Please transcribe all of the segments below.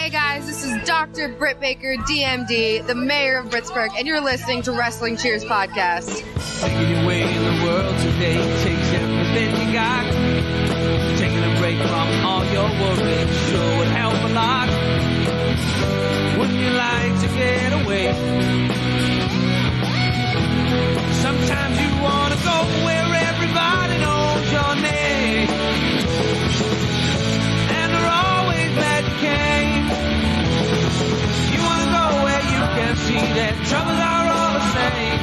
Hey guys, this is Dr. Britt Baker, DMD, the mayor of Britsburg, and you're listening to Wrestling Cheers Podcast. Making your way in the world today takes everything you got. Taking a break from all your worries sure would help a lot. Wouldn't you like to get away? Sometimes you want to go where everybody knows your name, and they're always glad you came. You want to go where you can see that troubles are all the same.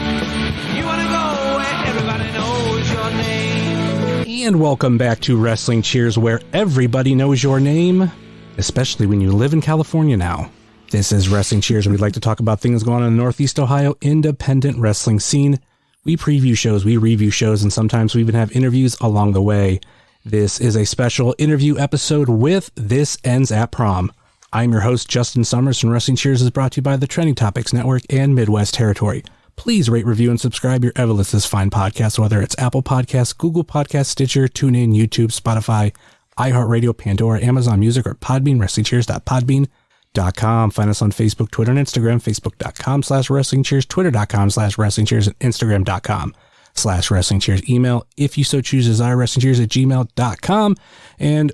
You want to go where everybody knows your name. And welcome back to Wrestling Cheers, where everybody knows your name, especially when you live in California now. This is Wrestling Cheers, and we'd like to talk about things going on in the Northeast Ohio independent wrestling scene. We preview shows, we review shows, and sometimes we even have interviews along the way. This is a special interview episode with This Ends At Prom. I'm your host, Justin Summers, and Wrestling Cheers is brought to you by the Trending Topics Network and Midwest Territory. Please rate, review, and subscribe your ever list this fine podcast, whether it's Apple Podcasts, Google Podcasts, Stitcher, TuneIn, YouTube, Spotify, iHeartRadio, Pandora, Amazon Music, or Podbean, WrestlingCheers.podbean.com. Find us on Facebook, Twitter, and Instagram, Facebook.com/WrestlingCheers, Twitter.com/WrestlingCheers, and Instagram.com/WrestlingCheers. Email, if you so choose, is WrestlingCheers@gmail.com. And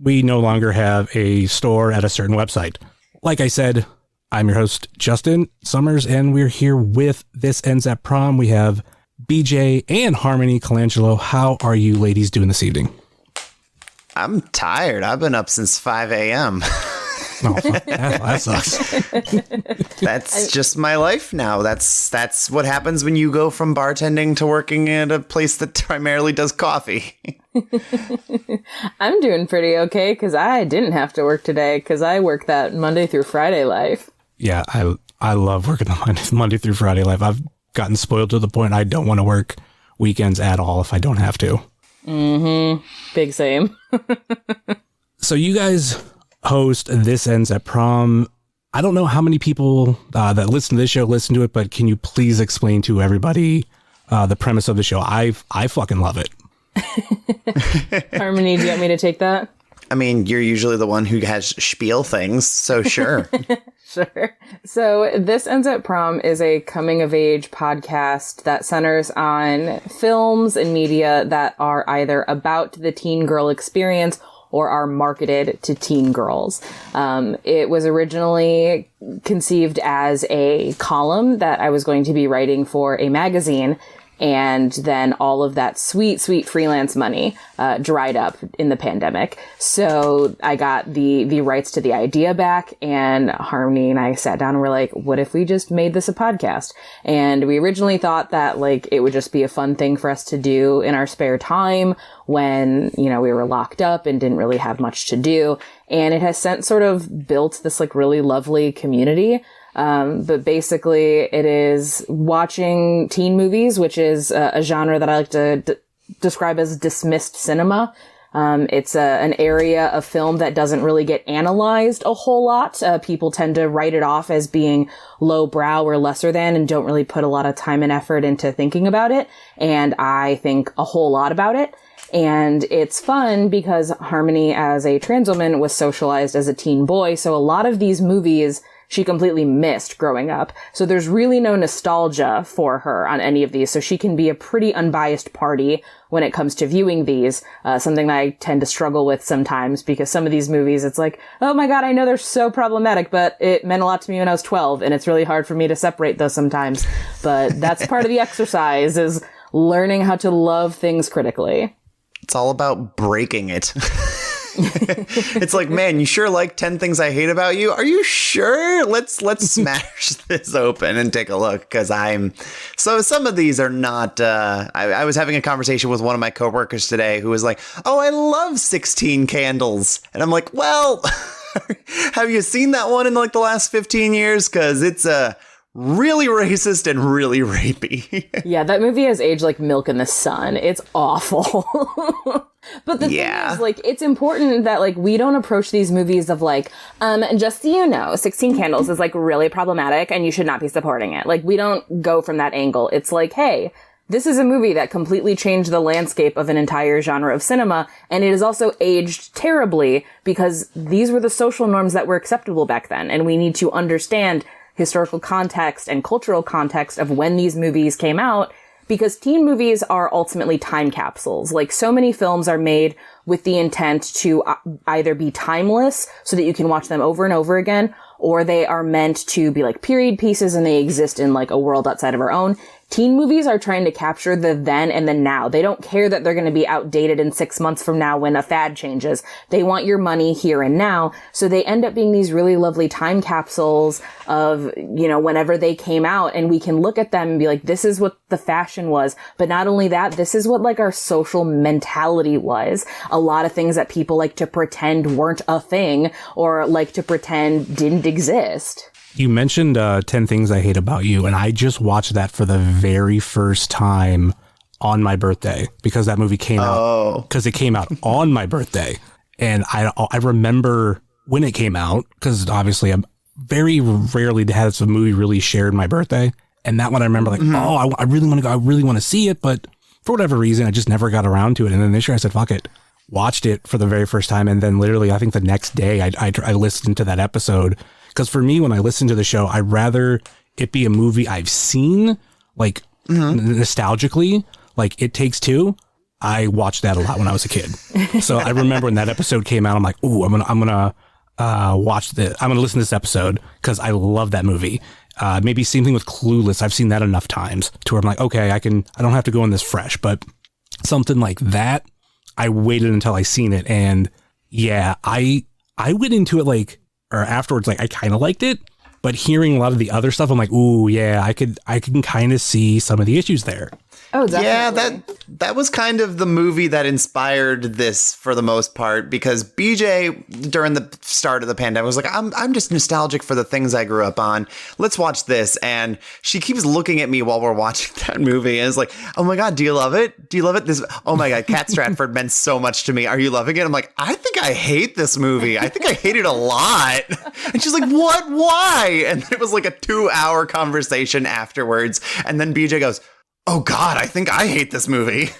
we no longer have a store at a certain website. Like I said, I'm your host, Justin Summers, and we're here with This Ends At Prom. We have BJ and Harmony Colangelo. How are you ladies doing this evening? I'm tired. I've been up since 5 a.m. Oh, that sucks. That's just my life now. That's what happens when you go from bartending to working at a place that primarily does coffee. I'm doing pretty okay because I didn't have to work today because I work that Monday through Friday life. Yeah, I love working the Monday through Friday life. I've gotten spoiled to the point I don't want to work weekends at all if I don't have to. Mm-hmm. Big same. So you guys host This Ends At Prom. I don't know how many people that listen to this show listen to it, but can you please explain to everybody the premise of the show? I fucking love it. Harmony, do you want me to take that? I mean, you're usually the one who has spiel things, so sure. Sure. So This Ends at Prom is a coming-of-age podcast that centers on films and media that are either about the teen girl experience or are marketed to teen girls. It was originally conceived as a column that I was going to be writing for a magazine, and then all of that sweet, sweet freelance money dried up in the pandemic. So I got the rights to the idea back, and Harmony and I sat down and were like, what if we just made this a podcast? And we originally thought that like it would just be a fun thing for us to do in our spare time when, you know, we were locked up and didn't really have much to do. And it has since sort of built this like really lovely community. But basically it is watching teen movies, which is a genre that I like to describe as dismissed cinema. It's an area of film that doesn't really get analyzed a whole lot. People tend to write it off as being lowbrow or lesser than and don't really put a lot of time and effort into thinking about it. And I think a whole lot about it. And it's fun because Harmony, as a trans woman, was socialized as a teen boy. So a lot of these movies she completely missed growing up. So there's really no nostalgia for her on any of these. So she can be a pretty unbiased party when it comes to viewing these, something that I tend to struggle with sometimes because some of these movies, it's like, oh my God, I know they're so problematic, but it meant a lot to me when I was 12 and it's really hard for me to separate those sometimes. But that's part of the exercise is learning how to love things critically. It's all about breaking it. It's like, man, you sure like 10 Things I Hate About You? Are you sure? Let's smash this open and take a look, because so some of these are not, I was having a conversation with one of my coworkers today who was like, oh, I love 16 Candles. And I'm like, well, have you seen that one in like the last 15 years? Because it's really racist and really rapey. Yeah, that movie has aged like milk in the sun. It's awful. But the thing is, like, it's important that, like, we don't approach these movies of, like, just so you know, 16 Candles is, like, really problematic and you should not be supporting it. Like, we don't go from that angle. It's like, hey, this is a movie that completely changed the landscape of an entire genre of cinema, and it is also aged terribly because these were the social norms that were acceptable back then, and we need to understand historical context and cultural context of when these movies came out, because teen movies are ultimately time capsules. Like, so many films are made with the intent to either be timeless so that you can watch them over and over again, or they are meant to be like period pieces and they exist in like a world outside of our own. Teen movies are trying to capture the then and the now. They don't care that they're going to be outdated in 6 months from now when a fad changes. They want your money here and now. So they end up being these really lovely time capsules of, you know, whenever they came out, and we can look at them and be like, this is what the fashion was. But not only that, this is what like our social mentality was. A lot of things that people like to pretend weren't a thing or like to pretend didn't exist. You mentioned 10 Things I Hate About You, and I just watched that for the very first time on my birthday because that movie came out. Because it came out on my birthday. And I remember when it came out, because obviously I'm very rarely has a movie really shared my birthday. And that one I remember like, I really want to go. I really want to see it. But for whatever reason, I just never got around to it. And then this year I said, fuck it. Watched it for the very first time. And then literally, I think the next day I listened to that episode. Because for me, when I listen to the show, I'd rather it be a movie I've seen, like nostalgically, like It Takes Two. I watched that a lot when I was a kid. So I remember when that episode came out, I'm like, ooh, I'm gonna watch this. I'm gonna listen to this episode because I love that movie. Maybe same thing with Clueless. I've seen that enough times to where I'm like, okay, I don't have to go in this fresh, but something like that, I waited until I seen it, and yeah, I went into it like. Or afterwards, like I kind of liked it, but hearing a lot of the other stuff, I'm like, ooh, yeah, I can kind of see some of the issues there. Oh, definitely. Yeah, that was kind of the movie that inspired this for the most part, because BJ during the start of the pandemic was like, I'm just nostalgic for the things I grew up on. Let's watch this. And she keeps looking at me while we're watching that movie and is like, oh my God, do you love it? Do you love it? Oh my God, Kat Stratford meant so much to me. Are you loving it? I'm like, I think I hate this movie. I think I hate it a lot. And she's like, what? Why? And it was like a 2-hour conversation afterwards. And then BJ goes, oh God, I think I hate this movie.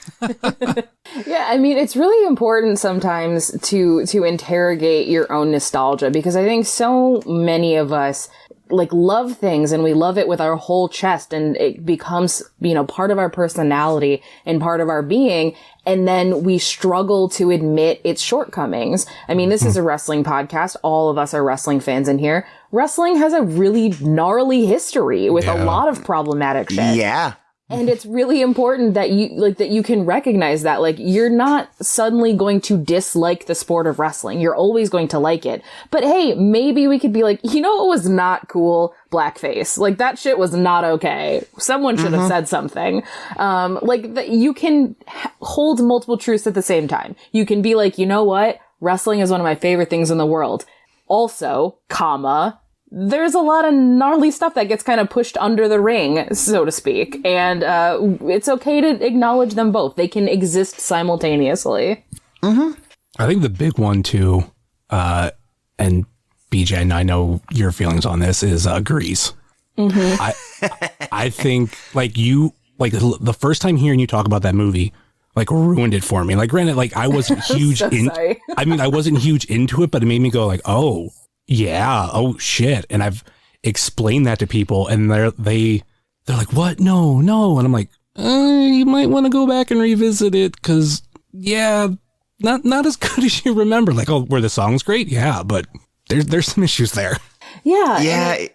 Yeah, I mean, it's really important sometimes to interrogate your own nostalgia, because I think so many of us like love things and we love it with our whole chest, and it becomes, you know, part of our personality and part of our being. And then we struggle to admit its shortcomings. I mean, this is a wrestling podcast. All of us are wrestling fans in here. Wrestling has a really gnarly history with a lot of problematic shit. Yeah. And it's really important that you can recognize that, like, you're not suddenly going to dislike the sport of wrestling. You're always going to like it. But hey, maybe we could be like, you know, it was not cool. Blackface. Like, that shit was not okay. Someone should have said something. You can hold multiple truths at the same time. You can be like, you know what? Wrestling is one of my favorite things in the world. Also, there's a lot of gnarly stuff that gets kind of pushed under the ring, so to speak. And it's okay to acknowledge them both. They can exist simultaneously. Mm-hmm. I think the big one, too, and BJ, and I know your feelings on this, is Grease. Mm-hmm. I think, the first time hearing you talk about that movie, ruined it for me. Like, granted, I wasn't huge I wasn't huge into it, but it made me go oh, yeah, oh shit. And I've explained that to people, and they're like, what? No. And I'm like, you might want to go back and revisit it, because not as good as you remember. Were the songs great? Yeah, but there's some issues there. Yeah.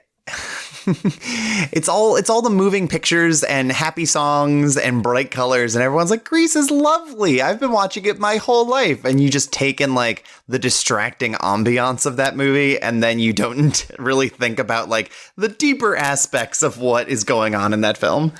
It's all the moving pictures and happy songs and bright colors, and everyone's like, Grease is lovely. I've been watching it my whole life. And you just take in the distracting ambiance of that movie, and then you don't really think about the deeper aspects of what is going on in that film.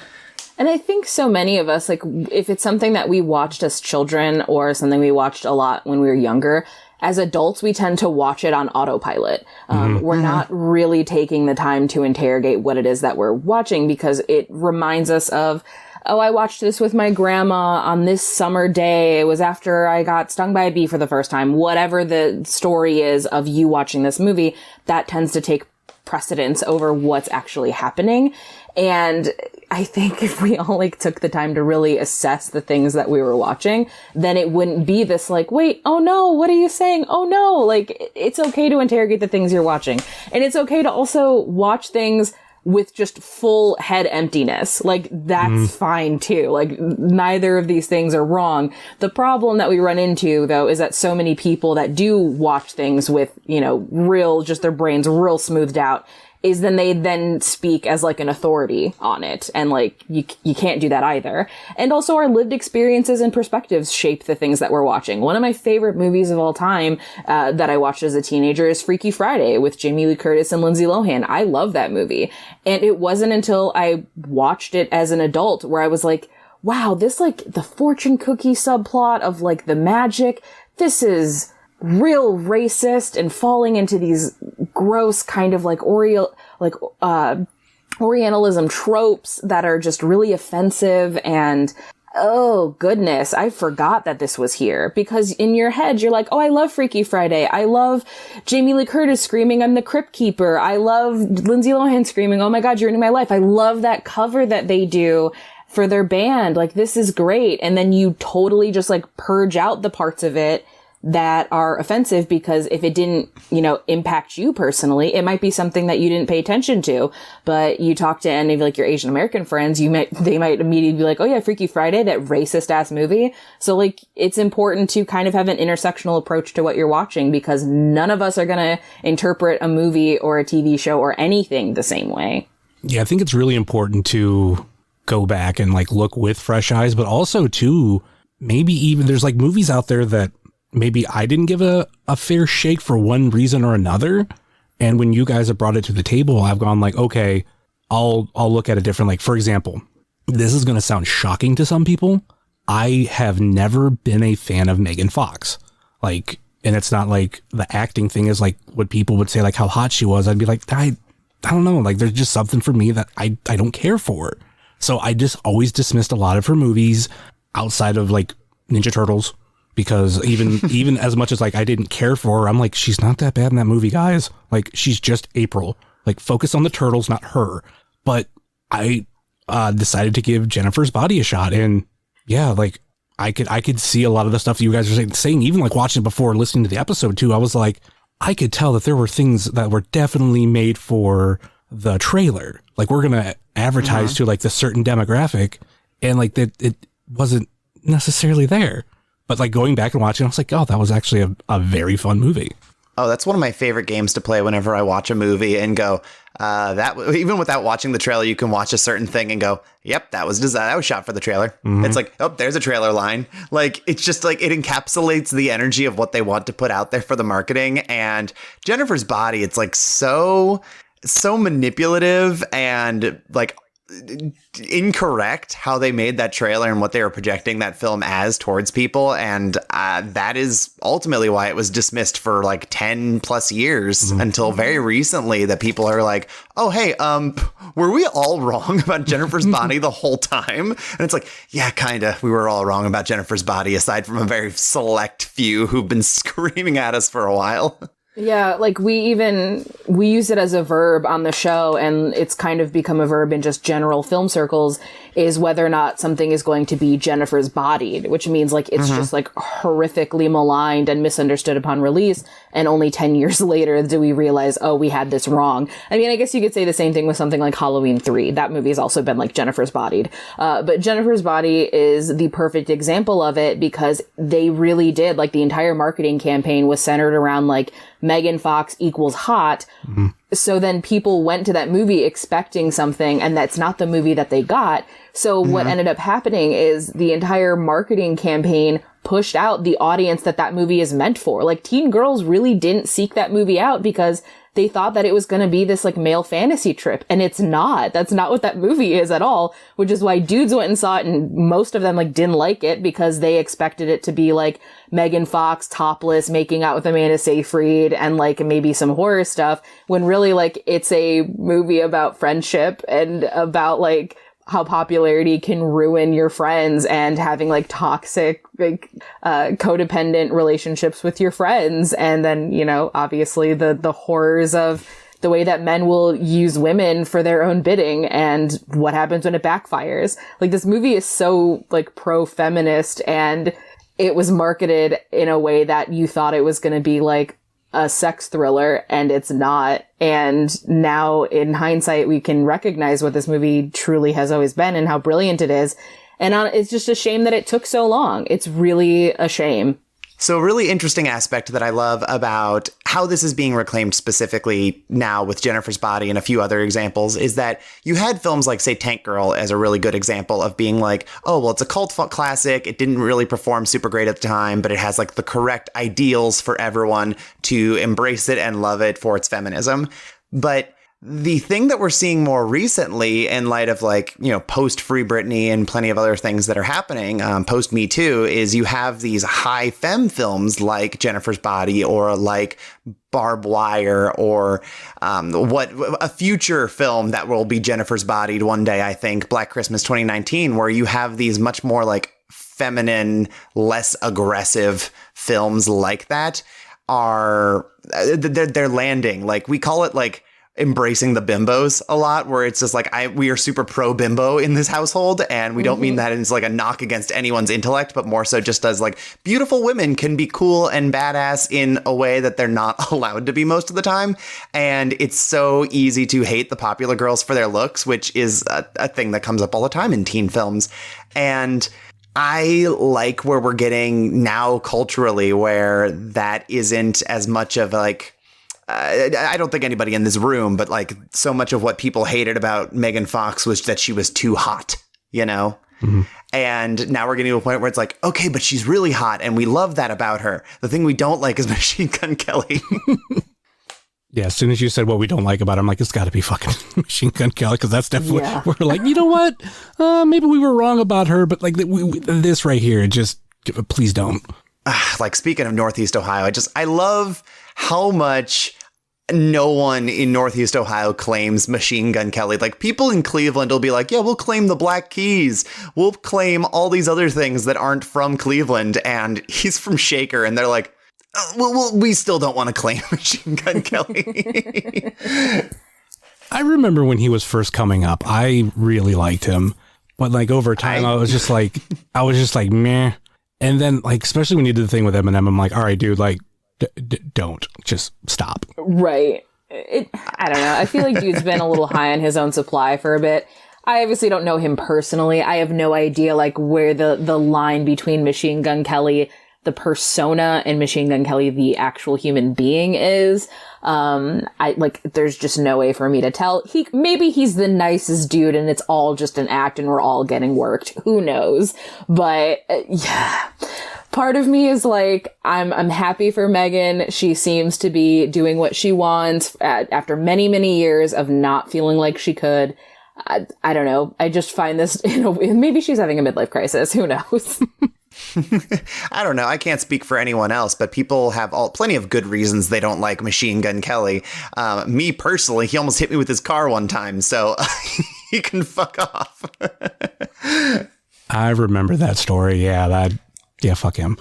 And I think so many of us, if it's something that we watched as children or something we watched a lot when we were younger, as adults, we tend to watch it on autopilot. We're not really taking the time to interrogate what it is that we're watching, because it reminds us of, oh, I watched this with my grandma on this summer day. It was after I got stung by a bee for the first time. Whatever the story is of you watching this movie, that tends to take precedence over what's actually happening. And I think if we all like took the time to really assess the things that we were watching, then it wouldn't be this like, wait, oh no, what are you saying? Oh no, like it's okay to interrogate the things you're watching. And it's okay to also watch things with just full head emptiness. Like that's fine too. Like neither of these things are wrong. The problem that we run into though is that so many people that do watch things with, you know, real, just their brains real smoothed out, is then they then speak as like an authority on it. And like, you can't do that either. And also our lived experiences and perspectives shape the things that we're watching. One of my favorite movies of all time, that I watched as a teenager is Freaky Friday with Jamie Lee Curtis and Lindsay Lohan. I love that movie. And it wasn't until I watched it as an adult where I was like, wow, this like the fortune cookie subplot of like the magic, this is real racist and falling into these gross kind of like Orientalism tropes that are just really offensive. And oh goodness, I forgot that this was here, because in your head you're like, oh, I love Freaky Friday. I love Jamie Lee Curtis screaming, I'm the Crypt Keeper. I love Lindsay Lohan screaming, oh my God, you're in my life. I love that cover that they do for their band. Like, this is great. And then you totally just like purge out the parts of it that are offensive, because if it didn't, you know, impact you personally, it might be something that you didn't pay attention to. But you talk to any of like your Asian American friends, they might immediately be like, oh yeah, Freaky Friday, that racist ass movie. So like, it's important to kind of have an intersectional approach to what you're watching, because none of us are going to interpret a movie or a TV show or anything the same way. Yeah, I think it's really important to go back and like look with fresh eyes, but also to maybe even there's like movies out there that maybe I didn't give a fair shake for one reason or another. And when you guys have brought it to the table, I've gone like, okay, I'll look at it different. Like, for example, this is going to sound shocking to some people. I have never been a fan of Megan Fox. Like, and it's not like the acting thing is like what people would say, like how hot she was. I'd be like, I don't know. Like, there's just something for me that I don't care for. So I just always dismissed a lot of her movies outside of like Ninja Turtles. Because even as much as like I didn't care for her, I'm like, she's not that bad in that movie, guys. Like, she's just April. Like, focus on the turtles, not her. But I decided to give Jennifer's Body a shot, and yeah, like I could see a lot of the stuff that you guys are saying. Even like watching it before listening to the episode too, I was like, I could tell that there were things that were definitely made for the trailer. Like, we're gonna advertise to like the certain demographic, and like that it wasn't necessarily there. But like going back and watching, I was like, oh, that was actually a very fun movie. Oh, that's one of my favorite games to play whenever I watch a movie and go, that even without watching the trailer, you can watch a certain thing and go, yep, that was shot for the trailer. Mm-hmm. It's like, oh, there's a trailer line. Like, it's just like, it encapsulates the energy of what they want to put out there for the marketing. And Jennifer's Body, it's like so manipulative and like incorrect how they made that trailer and what they were projecting that film as towards people. And that is ultimately why it was dismissed for like 10 plus years until very recently, that people are like, oh, hey, were we all wrong about Jennifer's Body the whole time? And it's like, yeah, kind of. We were all wrong about Jennifer's Body, aside from a very select few who've been screaming at us for a while. Yeah, like we use it as a verb on the show, and it's kind of become a verb in just general film circles, is whether or not something is going to be Jennifer's bodied, which means like it's just like horrifically maligned and misunderstood upon release. And only 10 years later do we realize, oh, we had this wrong. I mean, I guess you could say the same thing with something like Halloween 3. That movie has also been like Jennifer's Bodied. But Jennifer's Body is the perfect example of it, because they really did, like, the entire marketing campaign was centered around like Megan Fox equals hot. Mm-hmm. So then people went to that movie expecting something, and that's not the movie that they got. So what ended up happening is the entire marketing campaign pushed out the audience that movie is meant for. Like, teen girls really didn't seek that movie out because they thought that it was going to be this like male fantasy trip, and it's not. That's not what that movie is at all, which is why dudes went and saw it, and most of them like didn't like it because they expected it to be like Megan Fox topless making out with Amanda Seyfried and like maybe some horror stuff, when really like it's a movie about friendship and about like how popularity can ruin your friends, and having like toxic, like, codependent relationships with your friends. And then, you know, obviously the horrors of the way that men will use women for their own bidding and what happens when it backfires. Like, this movie is so, like, pro-feminist, and it was marketed in a way that you thought it was going to be, like, a sex thriller, and it's not. And now, in hindsight, we can recognize what this movie truly has always been and how brilliant it is. And it's just a shame that it took so long. It's really a shame. So a really interesting aspect that I love about how this is being reclaimed specifically now with Jennifer's Body and a few other examples is that you had films like, say, Tank Girl as a really good example of being like, oh, well, it's a cult classic. It didn't really perform super great at the time, but it has like the correct ideals for everyone to embrace it and love it for its feminism. But the thing that we're seeing more recently in light of, like, you know, post Free Britney and plenty of other things that are happening, post Me Too, is you have these high femme films like Jennifer's Body or like Barbed Wire or what a future film that will be Jennifer's Body one day, I think, Black Christmas 2019, where you have these much more like feminine, less aggressive films like that are they're landing. Like, we call it like embracing the bimbos a lot, where it's just like, we are super pro bimbo in this household, and we don't mean that it's like a knock against anyone's intellect, but more so just as like beautiful women can be cool and badass in a way that they're not allowed to be most of the time. And it's so easy to hate the popular girls for their looks, which is a thing that comes up all the time in teen films. And I like where we're getting now culturally, where that isn't as much of like, I don't think anybody in this room, but like so much of what people hated about Megan Fox was that she was too hot, you know? Mm-hmm. And now we're getting to a point where it's like, okay, but she's really hot and we love that about her. The thing we don't like is Machine Gun Kelly. Yeah, as soon as you said what we don't like about him, I'm like, it's got to be fucking Machine Gun Kelly, because that's definitely, we're like, you know what? Maybe we were wrong about her, but like this right here, just please don't. Like, speaking of Northeast Ohio, I love how much no one in Northeast Ohio claims Machine Gun Kelly. Like, people in Cleveland will be like, yeah, we'll claim the Black Keys. We'll claim all these other things that aren't from Cleveland. And he's from Shaker. And they're like, we still don't want to claim Machine Gun Kelly. I remember when he was first coming up, I really liked him. But like over time, I was just like, meh. And then, like, especially when you did the thing with Eminem, I'm like, all right, dude, like, don't just stop. Right. I don't know. I feel like dude's been a little high on his own supply for a bit. I obviously don't know him personally. I have no idea, like, where the line between Machine Gun Kelly, the persona, and Machine Gun Kelly, the actual human being, is. There's just no way for me to tell. Maybe he's the nicest dude and it's all just an act and we're all getting worked. Who knows? But yeah, part of me is like, I'm happy for Megan. She seems to be doing what she wants after many, many years of not feeling like she could. I don't know. I just find this, maybe she's having a midlife crisis. Who knows? I don't know. I can't speak for anyone else, but people have plenty of good reasons they don't like Machine Gun Kelly. Me personally, he almost hit me with his car one time, so he can fuck off. I remember that story. Yeah, fuck him.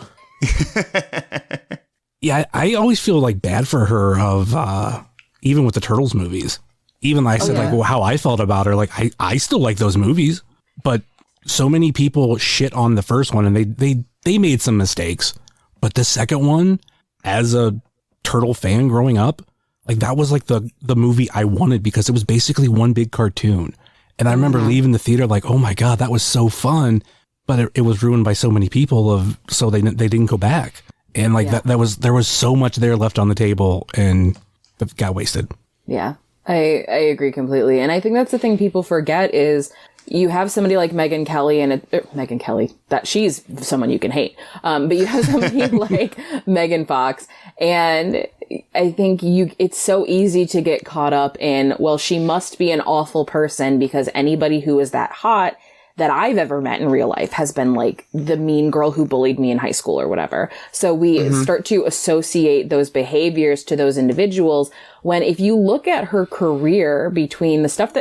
Yeah, I always feel like bad for her of even with the Turtles movies. Even like I said, like how I felt about her, like I still like those movies, but so many people shit on the first one and they made some mistakes. But the second one, as a Turtle fan growing up, like that was like the movie I wanted because it was basically one big cartoon. And I remember leaving the theater like, oh my God, that was so fun. But it was ruined by so many people so they didn't go back. And like there was so much there left on the table and that got wasted. Yeah. I agree completely. And I think that's the thing people forget is you have somebody like Megyn Kelly Megyn Kelly, that she's someone you can hate. But you have somebody like Megan Fox. And I think it's so easy to get caught up in, well, she must be an awful person because anybody who is that hot that I've ever met in real life has been like the mean girl who bullied me in high school or whatever. So we start to associate those behaviors to those individuals when if you look at her career between the stuff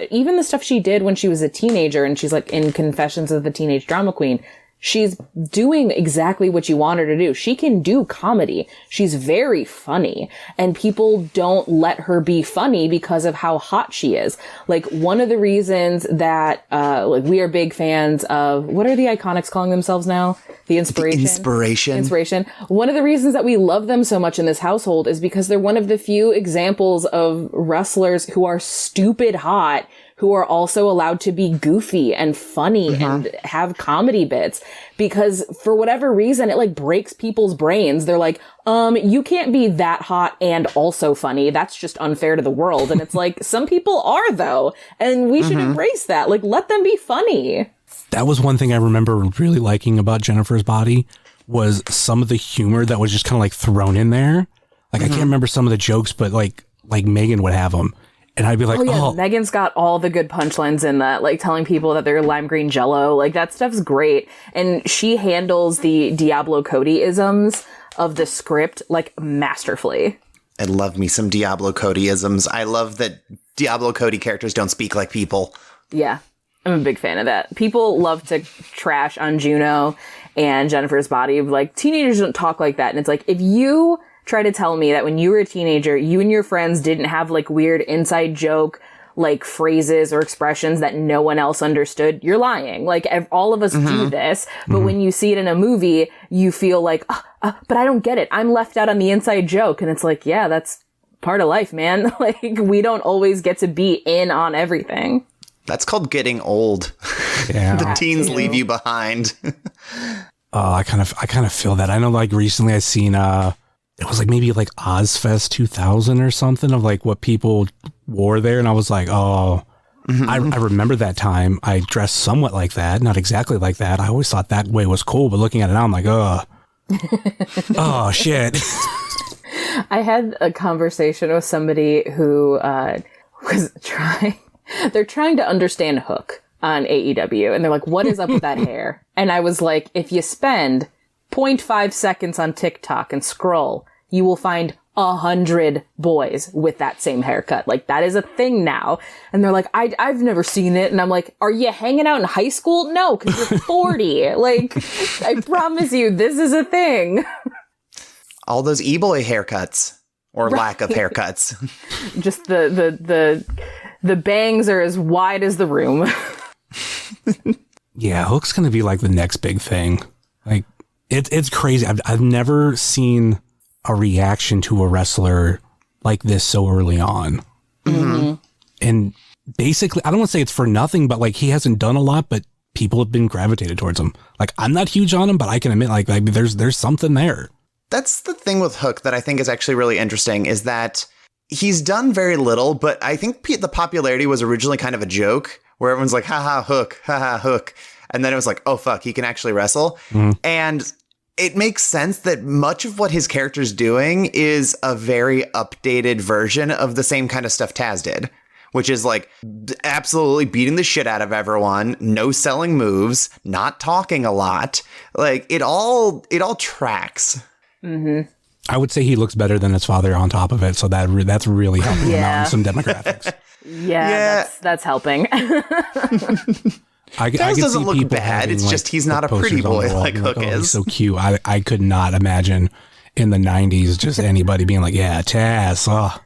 she did when she was a teenager and she's like in Confessions of the Teenage Drama Queen, she's doing exactly what you want her to do. She can do comedy. She's very funny, and people don't let her be funny because of how hot she is. Like, one of the reasons that, like, we are big fans of, what are the Iconics calling themselves now? The Inspiration. One of the reasons that we love them so much in this household is because they're one of the few examples of wrestlers who are stupid hot, who are also allowed to be goofy and funny and have comedy bits, because for whatever reason, it like breaks people's brains. They're like, you can't be that hot and also funny. That's just unfair to the world. And it's like, some people are though, and we should embrace that. Like, let them be funny. That was one thing I remember really liking about Jennifer's Body, was some of the humor that was just kind of like thrown in there. Like, I can't remember some of the jokes, but like Megan would have them. And I'd be like, oh, Megan's got all the good punchlines in that, like telling people that they're lime green jello. Like, that stuff's great. And she handles the Diablo Cody-isms of the script, like, masterfully. I love me some Diablo Cody-isms. I love that Diablo Cody characters don't speak like people. Yeah, I'm a big fan of that. People love to trash on Juno and Jennifer's Body. Like, teenagers don't talk like that. And it's like, if you try to tell me that when you were a teenager, you and your friends didn't have like weird inside joke, like phrases or expressions that no one else understood, you're lying. Like, all of us do this, but when you see it in a movie, you feel like, but I don't get it. I'm left out on the inside joke. And it's like, yeah, that's part of life, man. Like, we don't always get to be in on everything. That's called getting old. Yeah. The teens leave you behind. I kind of feel that. I know, like, recently I seen, it was like maybe like Ozfest 2000 or something, of like what people wore there. And I was like, oh, I remember that time. I dressed somewhat like that. Not exactly like that. I always thought that way was cool. But looking at it now, I'm like, oh, shit. I had a conversation with somebody who was they're trying to understand Hook on AEW. And they're like, what is up with that hair? And I was like, if you spend 0.5 seconds on TikTok and scroll, you will find 100 boys with that same haircut. Like, that is a thing now. And they're like, I've never seen it. And I'm like, are you hanging out in high school? No, because you're 40. Like, I promise you, this is a thing. All those e-boy haircuts, or lack of haircuts. Just the bangs are as wide as the room. Yeah, Hook's going to be like the next big thing. Like, it's crazy. I've never seen a reaction to a wrestler like this so early on. And basically, I don't want to say it's for nothing, but like, he hasn't done a lot, but people have been gravitated towards him. Like, I'm not huge on him, but I can admit, like there's something there. That's the thing with Hook that I think is actually really interesting, is that he's done very little, but I think the popularity was originally kind of a joke, where everyone's like, haha, Hook. And then it was like, oh, fuck, he can actually wrestle. And it makes sense that much of what his character's doing is a very updated version of the same kind of stuff Taz did, which is like absolutely beating the shit out of everyone, no selling moves, not talking a lot. Like, it all tracks. I would say he looks better than his father on top of it. So that's really helping him out in some demographics. Yeah. That's helping. Taz doesn't look bad. It's just he's not a pretty boy like Hook is. He's so cute. I could not imagine in the 90s just anybody being like, yeah, Taz. Oh,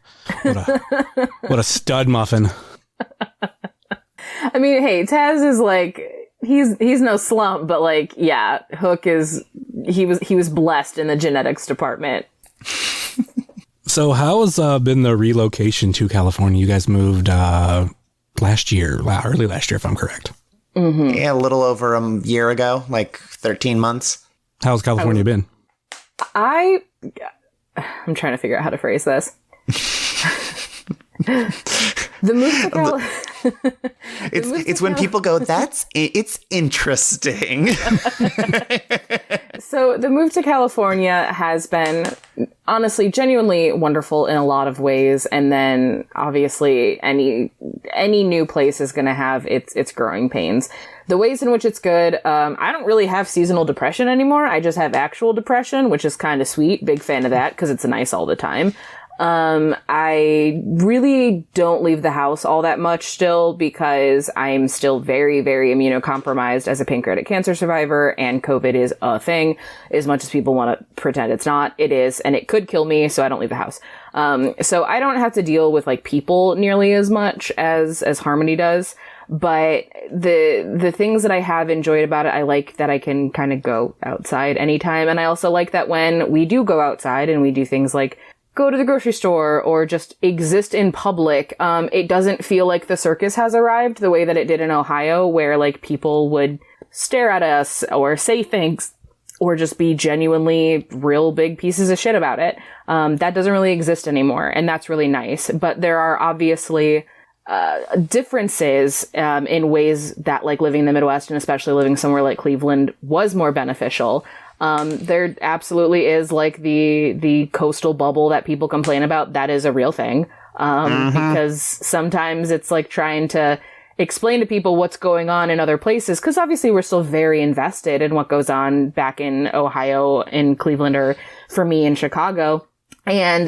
what a stud muffin. I mean, hey, Taz is like, he's no slump, but like, yeah, Hook is, he was blessed in the genetics department. So how has been the relocation to California? You guys moved early last year, if I'm correct. Yeah, a little over a year ago, like 13 months. How's California been? I'm trying to figure out how to phrase this. The move to California. It's when people go, it's interesting. So the move to California has been honestly, genuinely wonderful in a lot of ways. And then obviously any new place is going to have its growing pains. The ways in which it's good, I don't really have seasonal depression anymore. I just have actual depression, which is kind of sweet. Big fan of that because it's nice all the time. I really don't leave the house all that much still because I'm still very, very immunocompromised as a pancreatic cancer survivor, and COVID is a thing. As much as people want to pretend it's not, it is, and it could kill me, so I don't leave the house. So I don't have to deal with like people nearly as much as Harmony does. But the things that I have enjoyed about it, I like that I can kind of go outside anytime. And I also like that when we do go outside and we do things like go to the grocery store or just exist in public, it doesn't feel like the circus has arrived the way that it did in Ohio, where like people would stare at us or say things or just be genuinely real big pieces of shit about it. That doesn't really exist anymore. And that's really nice. But there are obviously differences in ways that like living in the Midwest and especially living somewhere like Cleveland was more beneficial. There absolutely is like the coastal bubble that people complain about. That is a real thing. Because sometimes it's like trying to explain to people what's going on in other places. Cause obviously we're still very invested in what goes on back in Ohio, in Cleveland, or for me in Chicago. And,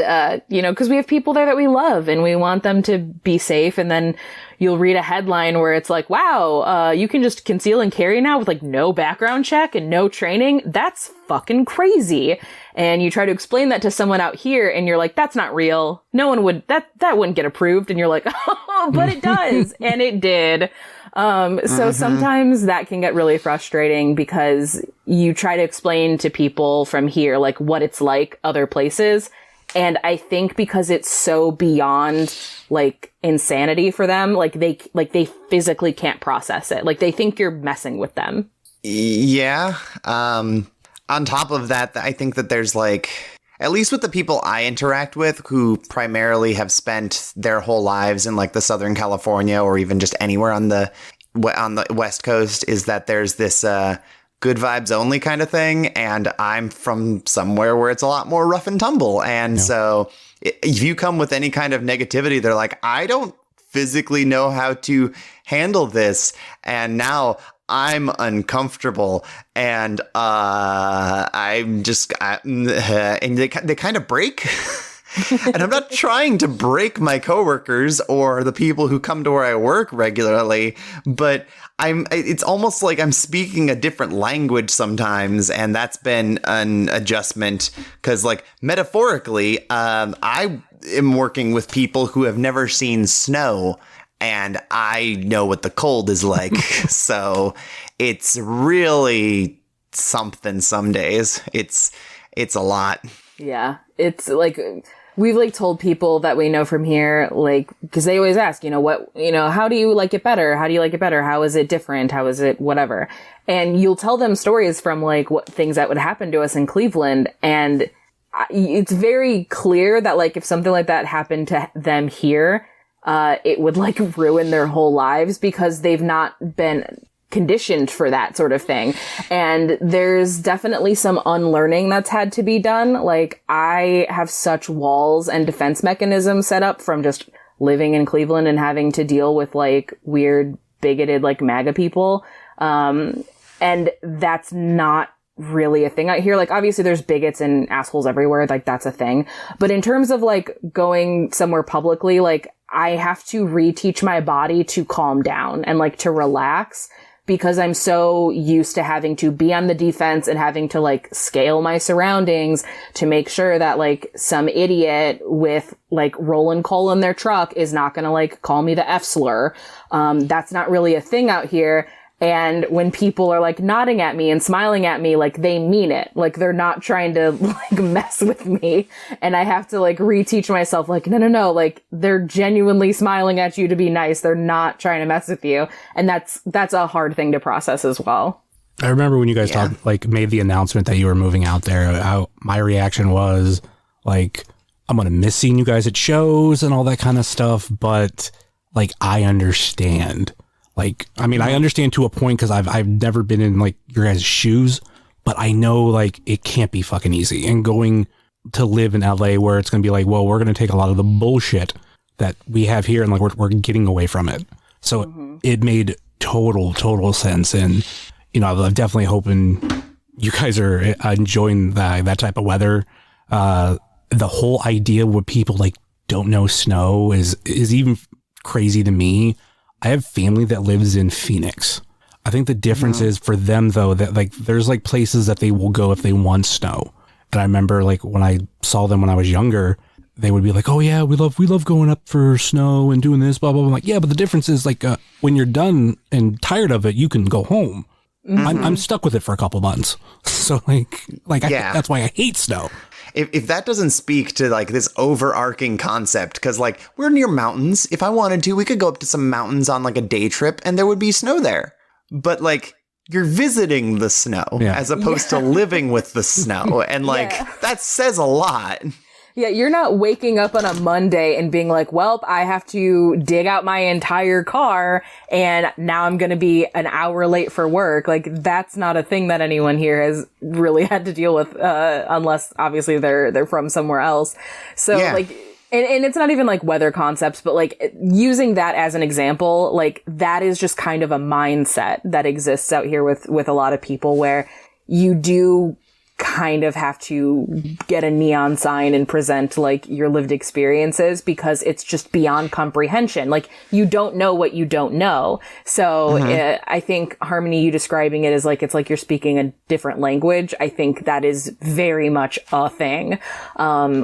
cause we have people there that we love and we want them to be safe. And then you'll read a headline where it's like, wow, you can just conceal and carry now with like no background check and no training. That's fucking crazy. And you try to explain that to someone out here and you're like, that's not real. No one would, that wouldn't get approved. And you're like, oh, but it does. And it did. So sometimes that can get really frustrating because you try to explain to people from here, like what it's like other places. And I think because it's so beyond like insanity for them, like they physically can't process it. Like they think you're messing with them. Yeah. On top of that, I think that there's like, at least with the people I interact with who primarily have spent their whole lives in like the Southern California or even just anywhere on the West Coast, is that there's this good vibes only kind of thing. And I'm from somewhere where it's a lot more rough and tumble. And so if you come with any kind of negativity, they're like, I don't physically know how to handle this. And now I'm uncomfortable and and they kind of break. And I'm not trying to break my coworkers or the people who come to where I work regularly, but it's almost like I'm speaking a different language sometimes. And that's been an adjustment because like metaphorically, I am working with people who have never seen snow. And I know what the cold is like. So it's really something some days. It's a lot. Yeah. It's like, we've like told people that we know from here, like, cause they always ask, how do you like it better? How do you like it better? How is it different? How is it whatever? And you'll tell them stories from like what things that would happen to us in Cleveland. And it's very clear that like if something like that happened to them here, it would like ruin their whole lives because they've not been conditioned for that sort of thing. And there's definitely some unlearning that's had to be done. Like I have such walls and defense mechanisms set up from just living in Cleveland and having to deal with like weird, bigoted, like MAGA people. And that's not really a thing out here. Like obviously there's bigots and assholes everywhere. Like that's a thing. But in terms of like going somewhere publicly, like I have to reteach my body to calm down and like to relax because I'm so used to having to be on the defense and having to like scale my surroundings to make sure that like some idiot with like rolling coal in their truck is not going to like call me the F slur. That's not really a thing out here. And when people are like nodding at me and smiling at me, like they mean it. Like they're not trying to like mess with me. And I have to like reteach myself like, no, like they're genuinely smiling at you to be nice. They're not trying to mess with you. And that's a hard thing to process as well. I remember when you guys made the announcement that you were moving out there, my reaction was like, I'm going to miss seeing you guys at shows and all that kind of stuff. But like, I understand. Like, I mean, I understand to a point because I've never been in like your guys' shoes, but I know like it can't be fucking easy. And going to live in LA where it's going to be like, well, we're going to take a lot of the bullshit that we have here and like we're getting away from it. So it made total sense. And, I'm definitely hoping you guys are enjoying that type of weather. the whole idea where people like don't know snow is even crazy to me. I have family that lives in Phoenix. I think the difference is for them though, that like there's like places that they will go if they want snow. And I remember like when I saw them when I was younger, they would be like, oh yeah, we love going up for snow and doing this, blah, blah, blah. I'm like, yeah, but the difference is like when you're done and tired of it, you can go home. I'm stuck with it for a couple months. So that's why I hate snow. If that doesn't speak to like this overarching concept, because like we're near mountains. If I wanted to, we could go up to some mountains on like a day trip and there would be snow there. But like you're visiting the snow as opposed to living with the snow. And like that says a lot. Yeah, you're not waking up on a Monday and being like, well, I have to dig out my entire car and now I'm going to be an hour late for work. Like, that's not a thing that anyone here has really had to deal with, unless obviously they're from somewhere else. So like, and it's not even like weather concepts, but like using that as an example, like that is just kind of a mindset that exists out here with a lot of people where you do kind of have to get a neon sign and present like your lived experiences because it's just beyond comprehension. Like you don't know what you don't know. So I think, Harmony, you describing it as like, it's like you're speaking a different language. I think that is very much a thing,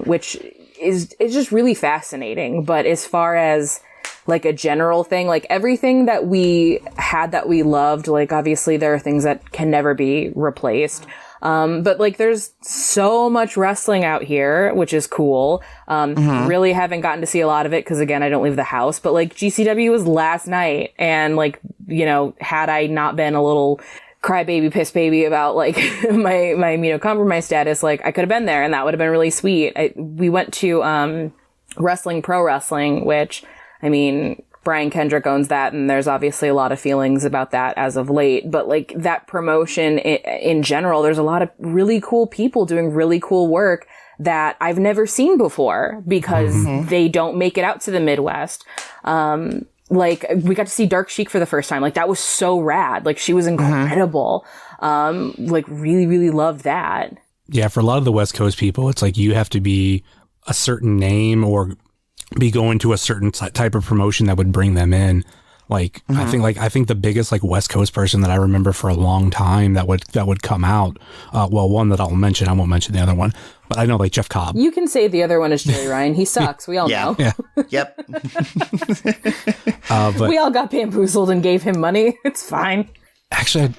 which is just really fascinating. But as far as like a general thing, like everything that we had that we loved, like obviously there are things that can never be replaced. But like there's so much wrestling out here, which is cool. Really haven't gotten to see a lot of it because again, I don't leave the house, but like GCW was last night and like, you know, had I not been a little crybaby, piss baby about like my immunocompromised status, like I could have been there and that would have been really sweet. We went to, Wrestling Pro Wrestling, which I mean, Brian Kendrick owns that, and there's obviously a lot of feelings about that as of late. But like that promotion in general, there's a lot of really cool people doing really cool work that I've never seen before because they don't make it out to the Midwest. Like we got to see Dark Sheik for the first time. Like that was so rad. Like she was incredible. Like really, really loved that. Yeah, for a lot of the West Coast people, it's like you have to be a certain name or be going to a certain type of promotion that would bring them in. Like, I think the biggest like West Coast person that I remember for a long time that would come out. Well, one that I'll mention, I won't mention the other one, but I know like Jeff Cobb. You can say the other one is Jerry Ryan. He sucks. We all know. Yeah. Yep. But we all got bamboozled and gave him money. It's fine. Actually,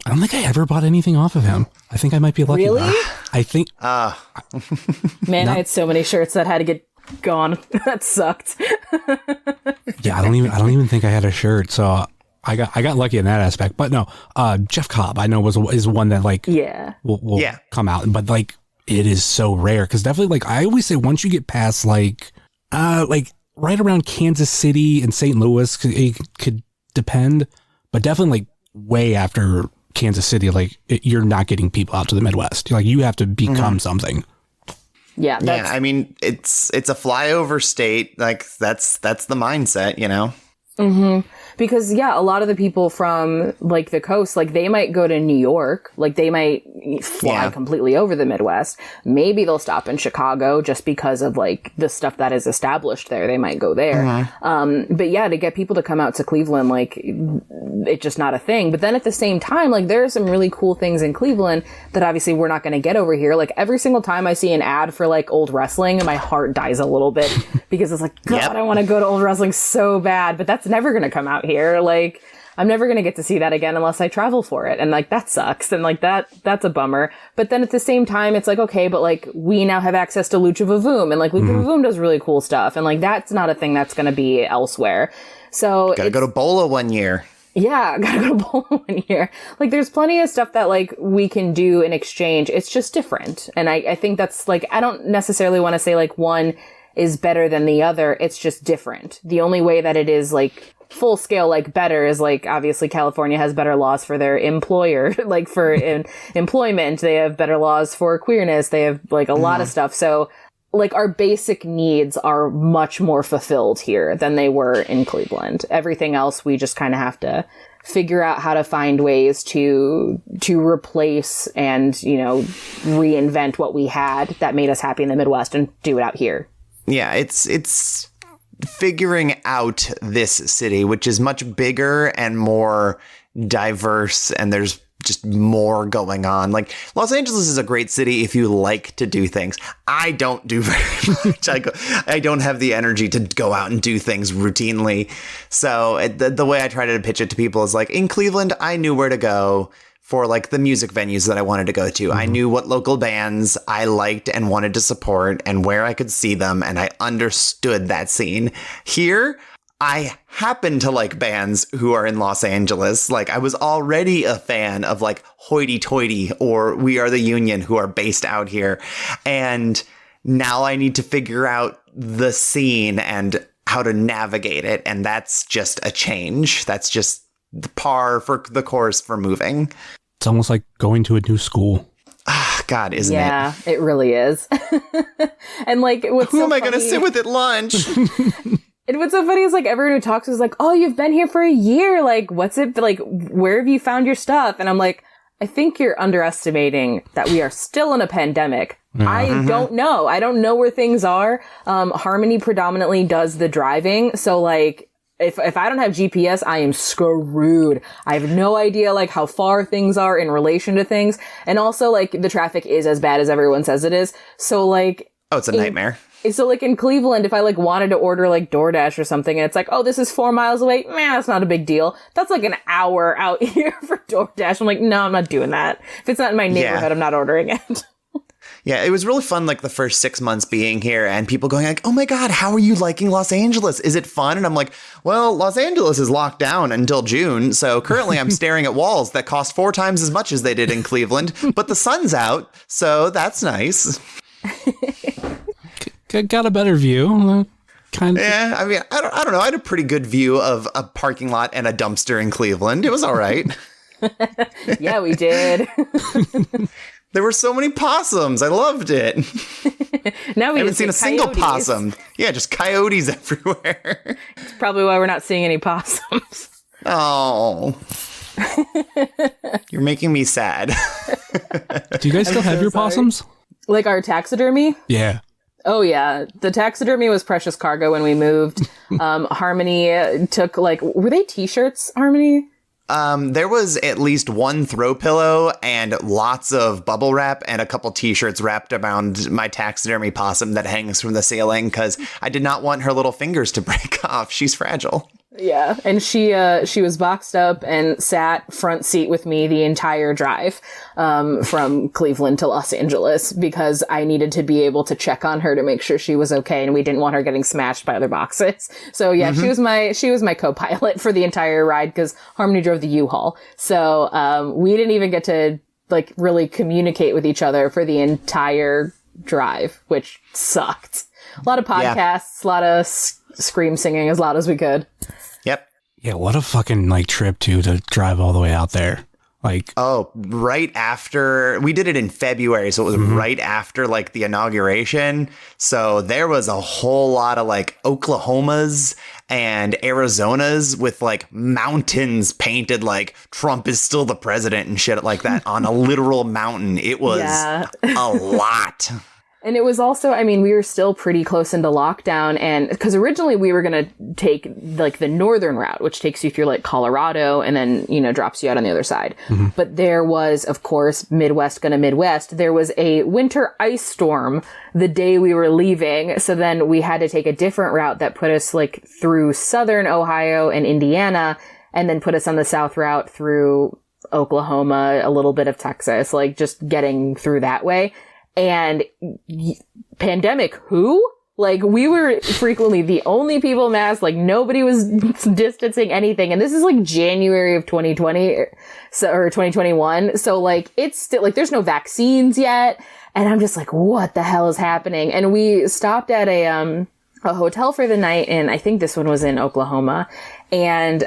I don't think I ever bought anything off of him. I think I might be lucky. Really? I think. Man, I had so many shirts that had to get gone. That sucked. Yeah, I don't even think I had a shirt, so I got lucky in that aspect. But no, Jeff Cobb I know is one that like will come out, but like it is so rare because definitely like I always say once you get past like right around Kansas City and St. Louis, it could depend, but definitely like way after Kansas City, like you're not getting people out to the Midwest. Like you have to become something. Yeah. I mean, it's a flyover state. Like that's the mindset, you know? Because a lot of the people from like the coast, like they might go to New York, like they might fly completely over the Midwest. Maybe they'll stop in Chicago just because of like the stuff that is established there. They might go there. But to get people to come out to Cleveland, like it's just not a thing. But then at the same time, like there are some really cool things in Cleveland that obviously we're not going to get over here. Like every single time I see an ad for like old wrestling, my heart dies a little bit because it's like, God, I want to go to old wrestling so bad, but that's never going to come out here. Like I'm never going to get to see that again unless I travel for it. And like that sucks. And like that's a bummer. But then at the same time, it's like, okay, but like we now have access to Lucha Vavoom and like Lucha Vavoom does really cool stuff. And like that's not a thing that's going to be elsewhere. So gotta go to Bola one year. Yeah, gotta go to Bola one year. Like there's plenty of stuff that like we can do in exchange. It's just different. And I think that's like, I don't necessarily want to say like one is better than the other. It's just different. The only way that it is like full scale, like better is like, obviously California has better laws for their employer, like for employment. They have better laws for queerness. They have like a lot of stuff. So like our basic needs are much more fulfilled here than they were in Cleveland. Everything else, we just kind of have to figure out how to find ways to replace and, you know, reinvent what we had that made us happy in the Midwest and do it out here. Yeah, it's figuring out this city, which is much bigger and more diverse, and there's just more going on. Like, Los Angeles is a great city if you like to do things. I don't do very much. I don't have the energy to go out and do things routinely. So the way I try to pitch it to people is like, in Cleveland, I knew where to go for like the music venues that I wanted to go to. I knew what local bands I liked and wanted to support and where I could see them. And I understood that scene. Here, I happen to like bands who are in Los Angeles. Like, I was already a fan of like Hoity Toity or We Are the Union, who are based out here. And now I need to figure out the scene and how to navigate it. And that's just a change. That's just the par for the course for moving. It's almost like going to a new school. Ah, God, isn't it? Yeah, it really is. And like, who am I going to sit with at lunch? And what's so funny is, like, everyone who talks is like, oh, you've been here for a year. Like, what's it, like, where have you found your stuff? And I'm like, I think you're underestimating that we are still in a pandemic. I don't know. I don't know where things are. Harmony predominantly does the driving. So, like, if I don't have GPS, I am screwed. I have no idea, like, how far things are in relation to things. And also, like, the traffic is as bad as everyone says it is. So, like... Oh, it's a nightmare. So, like, in Cleveland, if I, like, wanted to order, like, DoorDash or something, and it's like, oh, this is 4 miles away, that's not a big deal. That's, like, an hour out here for DoorDash. I'm like, no, I'm not doing that. If it's not in my neighborhood, I'm not ordering it. Yeah, it was really fun, like, the first 6 months being here, and people going like, oh my God, how are you liking Los Angeles? Is it fun? And I'm like, well, Los Angeles is locked down until June, so currently I'm staring at walls that cost 4 times as much as they did in Cleveland, but the sun's out, so that's nice. Got a better view. Kind of. Yeah, I mean, I don't know. I had a pretty good view of a parking lot and a dumpster in Cleveland. It was all right. Yeah, we did. There were so many possums. I loved it. Now we I haven't seen a single coyotes. possum. Yeah, just coyotes everywhere. It's probably why we're not seeing any possums. Oh. You're making me sad. Do you guys still have your possums? Like our taxidermy? Yeah. Oh, yeah. The taxidermy was precious cargo when we moved. Harmony took, like, were they T-shirts, Harmony? There was at least one throw pillow and lots of bubble wrap and a couple T-shirts wrapped around my taxidermy possum that hangs from the ceiling because I did not want her little fingers to break off. She's fragile. Yeah, and she was boxed up and sat front seat with me the entire drive from Cleveland to Los Angeles because I needed to be able to check on her to make sure she was okay, and we didn't want her getting smashed by other boxes. So yeah, she was my co-pilot for the entire ride because Harmony drove the U-Haul. So we didn't even get to like really communicate with each other for the entire drive, which sucked. A lot of podcasts, a lot of scream singing as loud as we could. Yep. Yeah, what a fucking like trip to drive all the way out there. Like, oh, right after we did it in February, so it was right after like the inauguration. So there was a whole lot of like Oklahomas and Arizonas with like mountains painted like Trump is still the president and shit like that on a literal mountain. It was a lot. And it was also, I mean, we were still pretty close into lockdown, and because originally we were going to take like the northern route, which takes you through like Colorado and then, you know, drops you out on the other side. But there was, of course, Midwest gonna Midwest. There was a winter ice storm the day we were leaving. So then we had to take a different route that put us like through southern Ohio and Indiana, and then put us on the south route through Oklahoma, a little bit of Texas, like just getting through that way. And pandemic, who? Like, we were frequently the only people masked, like, nobody was distancing anything. And this is, like, January of 2020, or 2021. So, like, it's still, like, there's no vaccines yet. And I'm just like, what the hell is happening? And we stopped at a hotel for the night, and I think this one was in Oklahoma. And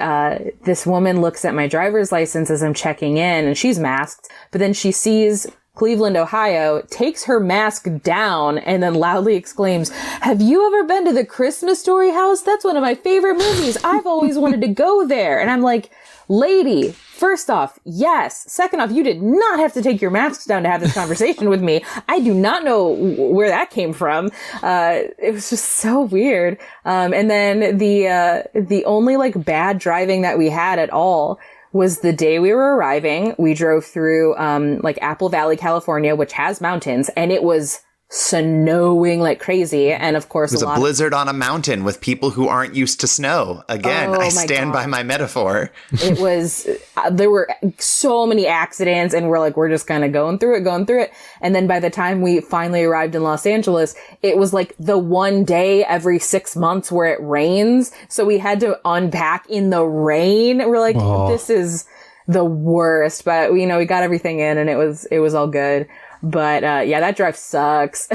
this woman looks at my driver's license as I'm checking in, and she's masked. But then she sees Cleveland, Ohio, takes her mask down and then loudly exclaims, "Have you ever been to the Christmas Story house? That's one of my favorite movies. I've always wanted to go there." And I'm like, lady, first off, yes. Second off, you did not have to take your masks down to have this conversation with me. I do not know where that came from. It was just so weird. And then the only like bad driving that we had at all was the day we were arriving. We drove through, like Apple Valley, California, which has mountains, and it was snowing like crazy. And of course, it was a blizzard on a mountain with people who aren't used to snow. Again, I stand by my metaphor. It was, there were so many accidents, and we're just kind of going through it. And then by the time we finally arrived in Los Angeles, it was like the one day every 6 months where it rains. So we had to unpack in the rain. We're like, This is the worst. But we got everything in, and it was all good. But, yeah, that drive sucks.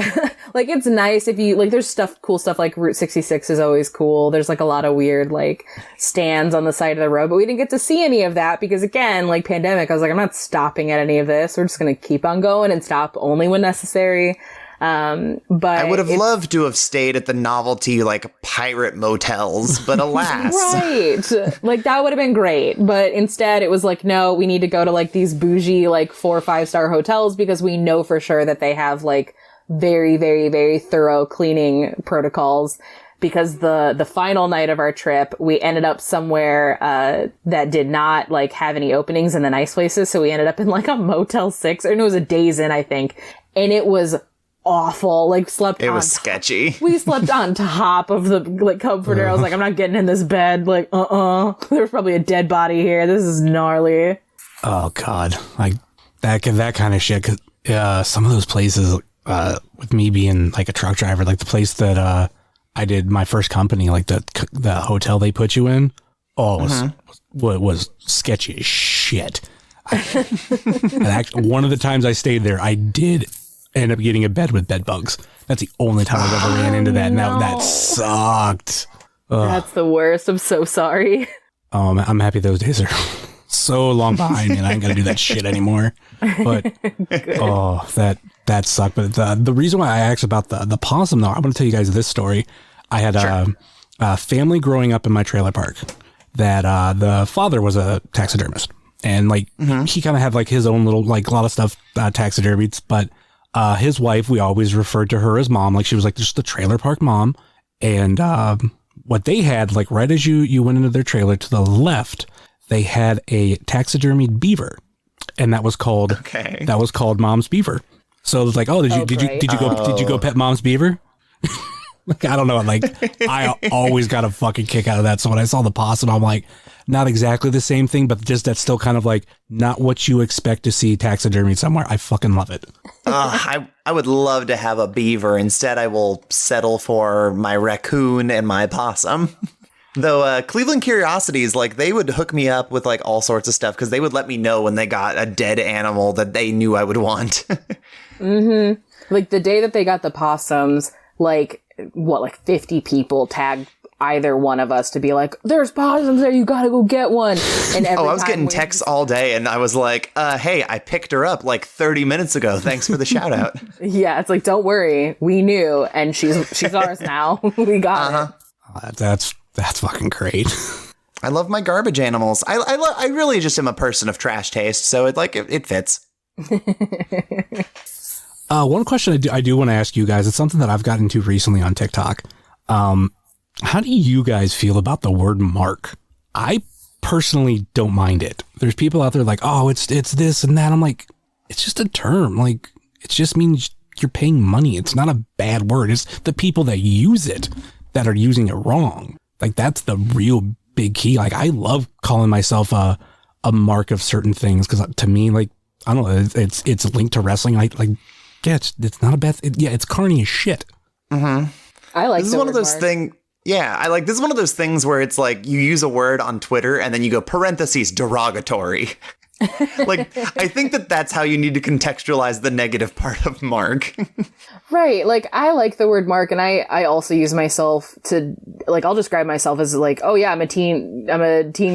Like, it's nice if you, like, there's cool stuff like Route 66 is always cool. There's like a lot of weird, like, stands on the side of the road, but we didn't get to see any of that because, again, like, pandemic, I was like, I'm not stopping at any of this. We're just going to keep on going and stop only when necessary. But I would have loved to have stayed at the novelty, like, pirate motels, but alas. Right. Like, that would have been great. But instead, it was like, no, we need to go to, like, these bougie, like, 4 or 5-star hotels because we know for sure that they have, like, very, very, very thorough cleaning protocols. Because the final night of our trip, we ended up somewhere, that did not, like, have any openings in the nice places. So we ended up in, like, a Motel 6, or it was a Days Inn, I think. And it was awful. Like, it was sketchy. We slept on top of the, like, comforter. I was like, I'm not getting in this bed. Like, there's probably a dead body here. This is gnarly. Oh God. Like that kind of shit. 'Cause, some of those places, with me being like a truck driver, like the place that, I did my first company, like the hotel they put you in. Oh, it was sketchy as shit. And actually, one of the times I stayed there, I did end up getting a bed with bed bugs. That's the only time I've ever ran into that. Now that sucked. Ugh. That's the worst. I'm so sorry. I'm happy those days are so long behind me and I ain't gonna do that shit anymore. But that sucked. But the reason why I asked about the possum, though, I'm gonna tell you guys this story. I had a family growing up in my trailer park that the father was a taxidermist, and like he kind of had like his own little, like, a lot of stuff taxidermied, but his wife, we always referred to her as mom. Like, she was like just the trailer park mom. And what they had, like, right as you went into their trailer to the left, they had a taxidermied beaver, and that was called Mom's Beaver. So it was like, did you go pet Mom's beaver? Like, I don't know. Like, I always got a fucking kick out of that. So when I saw the possum, I'm like, not exactly the same thing, but just that's still kind of like not what you expect to see taxidermied somewhere. I fucking love it. I would love to have a beaver. Instead, I will settle for my raccoon and my possum. Though Cleveland Curiosities, like, they would hook me up with like all sorts of stuff because they would let me know when they got a dead animal that they knew I would want. Like, the day that they got the possums, like, 50 people tagged either one of us to be like, there's possums there, you gotta go get one. And every I was getting texts all day, and I was like, hey, I picked her up like 30 minutes ago. Thanks for the shout out. Yeah, it's like, don't worry, we knew, and she's ours now. We got it. That's fucking great. I love my garbage animals. I really just am a person of trash taste, so it fits. One question I do want to ask you guys, it's something that I've gotten into recently on TikTok. How do you guys feel about the word mark? I personally don't mind it. There's people out there like, oh, it's this and that. I'm like, it's just a term. Like, it just means you're paying money. It's not a bad word. It's the people that use it that are using it wrong. Like, that's the real big key. Like, I love calling myself a mark of certain things because to me, like, I don't know, it's linked to wrestling. Yeah, it's not a bad. It's carny as shit. I like this is one of those things. Yeah, this is one of those things where it's like you use a word on Twitter and then you go parentheses derogatory. Like, I think that's how you need to contextualize the negative part of mark. Right. Like, I like the word mark, and I also use myself to, like, I'll describe myself as like, oh yeah, I'm a teen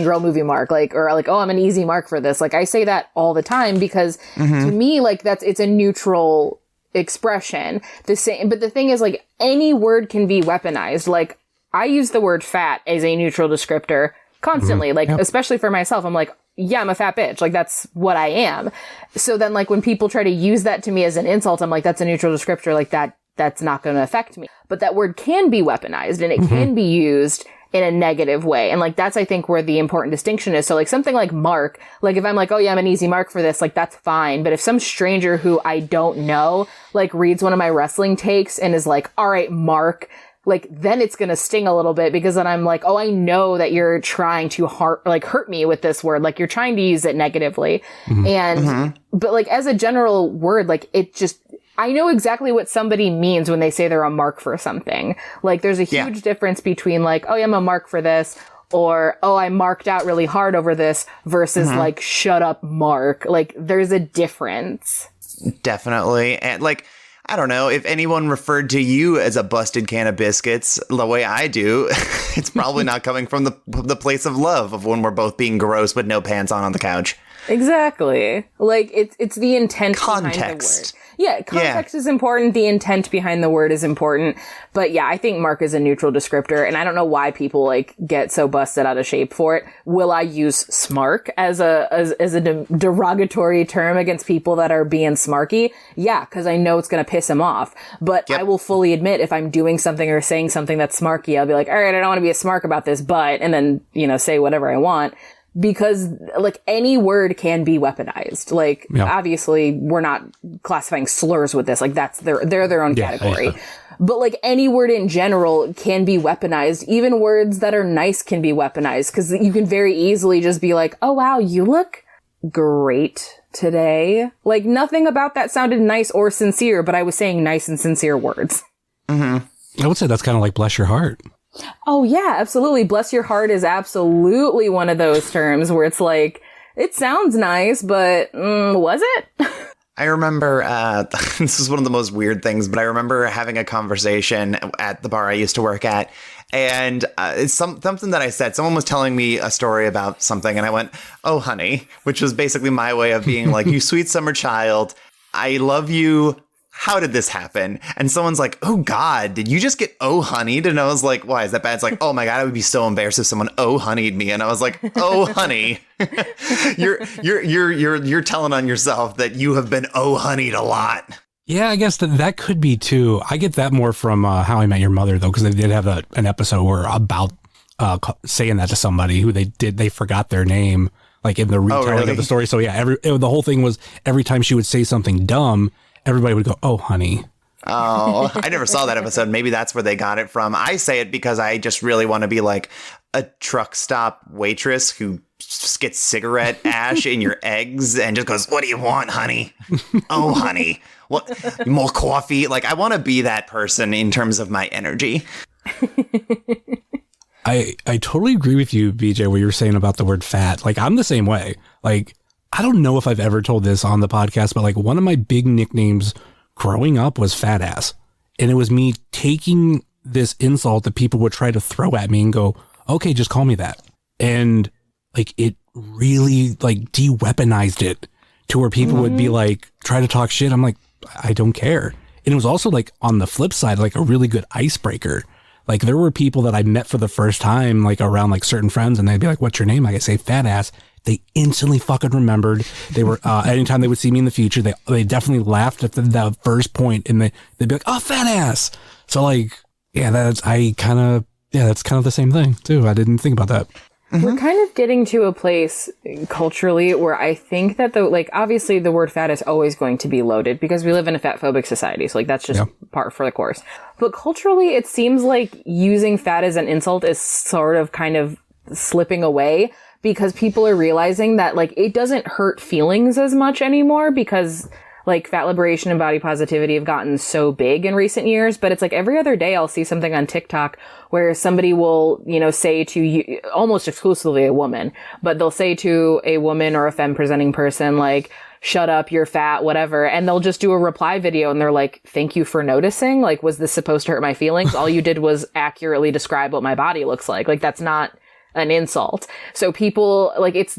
girl movie mark, like, or like, oh, I'm an easy mark for this. Like, I say that all the time because to me, like, it's a neutral expression. But the thing is, like, any word can be weaponized. Like, I use the word fat as a neutral descriptor constantly, like, especially for myself. I'm like, yeah, I'm a fat bitch. Like, that's what I am. So then, like, when people try to use that to me as an insult, I'm like, that's a neutral descriptor. Like, that's not going to affect me. But that word can be weaponized, and it can be used in a negative way. And, like, that's, I think, where the important distinction is. So, like, something like mark, like, if I'm like, oh yeah, I'm an easy mark for this, like, that's fine. But if some stranger who I don't know, like, reads one of my wrestling takes and is like, all right, mark, like, then it's going to sting a little bit, because then I'm like, oh, I know that you're trying to hurt me with this word. Like, you're trying to use it negatively. But, like, as a general word, like, it just, I know exactly what somebody means when they say they're a mark for something. Like, there's a huge difference between, like, oh, yeah, I'm a mark for this, or, oh, I marked out really hard over this, versus like, shut up, Mark. Like, there's a difference. Definitely. And, like, I don't know, if anyone referred to you as a busted can of biscuits the way I do, it's probably not coming from the place of love of when we're both being gross with no pants on the couch. Exactly. Like, it's the intent behind the word. Yeah, context is important. The intent behind the word is important. But yeah, I think mark is a neutral descriptor, and I don't know why people, like, get so busted out of shape for it. Will I use smark as a derogatory term against people that are being smarky? Yeah, because I know it's going to piss them off. But I will fully admit, if I'm doing something or saying something that's smarky, I'll be like, all right, I don't want to be a smark about this, but, and then, say whatever I want. Because, like, any word can be weaponized. Like, obviously, we're not classifying slurs with this. Like, they're their own category. But, like, any word in general can be weaponized. Even words that are nice can be weaponized. Because you can very easily just be like, oh, wow, you look great today. Like, nothing about that sounded nice or sincere, but I was saying nice and sincere words. I would say that's kind of like bless your heart. Oh, yeah, absolutely. Bless your heart is absolutely one of those terms where it's like, it sounds nice, but was it? I remember, this is one of the most weird things, but I remember having a conversation at the bar I used to work at. And it's something that I said. Someone was telling me a story about something, and I went, oh, honey, which was basically my way of being like, you sweet summer child, I love you. How did this happen? And someone's like, oh God, did you just get oh honeyed? And I was like, why is that bad? It's like, oh my God, I would be so embarrassed if someone oh honeyed me. And I was like, oh honey, you're telling on yourself that you have been oh honeyed a lot. Yeah, I guess that could be too. I get that more from How I Met Your Mother though, because they did have an episode where about saying that to somebody who they forgot their name, like in the retelling of the story. So yeah, the whole thing was every time she would say something dumb, everybody would go, oh, honey. Oh, I never saw that episode. Maybe that's where they got it from. I say it because I just really want to be like a truck stop waitress who just gets cigarette ash in your eggs and just goes, what do you want, honey? Oh, honey. What? More coffee? Like, I want to be that person in terms of my energy. I totally agree with you, BJ, what you were saying about the word fat. Like, I'm the same way. Like, I don't know if I've ever told this on the podcast, but like one of my big nicknames growing up was fat ass. And it was me taking this insult that people would try to throw at me and go, okay, just call me that. And like, it really like de-weaponized it to where people would be like, try to talk shit. I'm like, I don't care. And it was also like on the flip side, like a really good icebreaker. Like there were people that I met for the first time, like around like certain friends, and they'd be like, what's your name? I could say fat ass. They instantly fucking remembered. They were, anytime they would see me in the future, they definitely laughed at the first point, and they'd be like, oh, fat ass. So like, yeah, that's kind of the same thing too. I didn't think about that. We're kind of getting to a place culturally where I think that obviously the word fat is always going to be loaded because we live in a fat phobic society. So like that's just part for the course. But culturally, it seems like using fat as an insult is sort of kind of slipping away because people are realizing that like it doesn't hurt feelings as much anymore because like fat liberation and body positivity have gotten so big in recent years, but it's like every other day I'll see something on TikTok where somebody will, you know, say to you, almost exclusively a woman, but they'll say to a woman or a femme presenting person, like, shut up, you're fat, whatever. And they'll just do a reply video and they're like, thank you for noticing. Like, was this supposed to hurt my feelings? All you did was accurately describe what my body looks like. Like, that's not an insult. So people, like, it's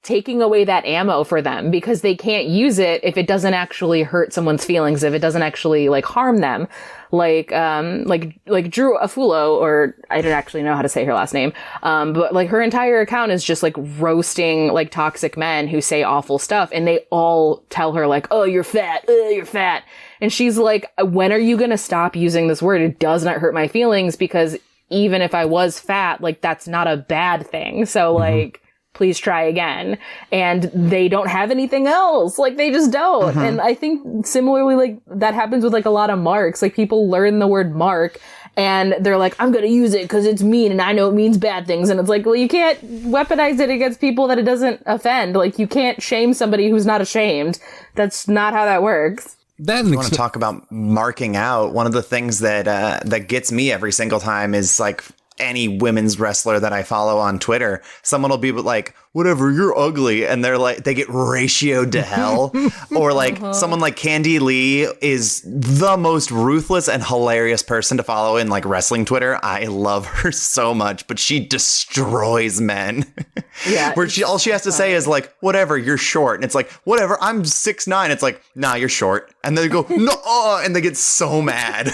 taking away that ammo for them because they can't use it if it doesn't actually hurt someone's feelings, if it doesn't actually like harm them. Like Drew Afulo, or I don't actually know how to say her last name. But like her entire account is just like roasting like toxic men who say awful stuff. And they all tell her like, oh, you're fat. You're fat. And she's like, when are you going to stop using this word? It does not hurt my feelings because even if I was fat, like that's not a bad thing. So like, please try again. And they don't have anything else. Like they just don't. And I think similarly, like that happens with like a lot of marks. Like people learn the word mark and they're like, I'm going to use it because it's mean and I know it means bad things. And it's like, well, you can't weaponize it against people that it doesn't offend. Like you can't shame somebody who's not ashamed. That's not how that works. I want to talk about marking out. One of the things that that gets me every single time is like any women's wrestler that I follow on Twitter, someone will be like, whatever, you're ugly. And they're like, they get ratioed to hell. Or like someone like Candy Lee is the most ruthless and hilarious person to follow in like wrestling Twitter. I love her so much, but she destroys men. Yeah. Where all she has to say is like, whatever, you're short. And it's like, whatever, I'm 6'9". It's like, nah, you're short. And they go, no, and they get so mad.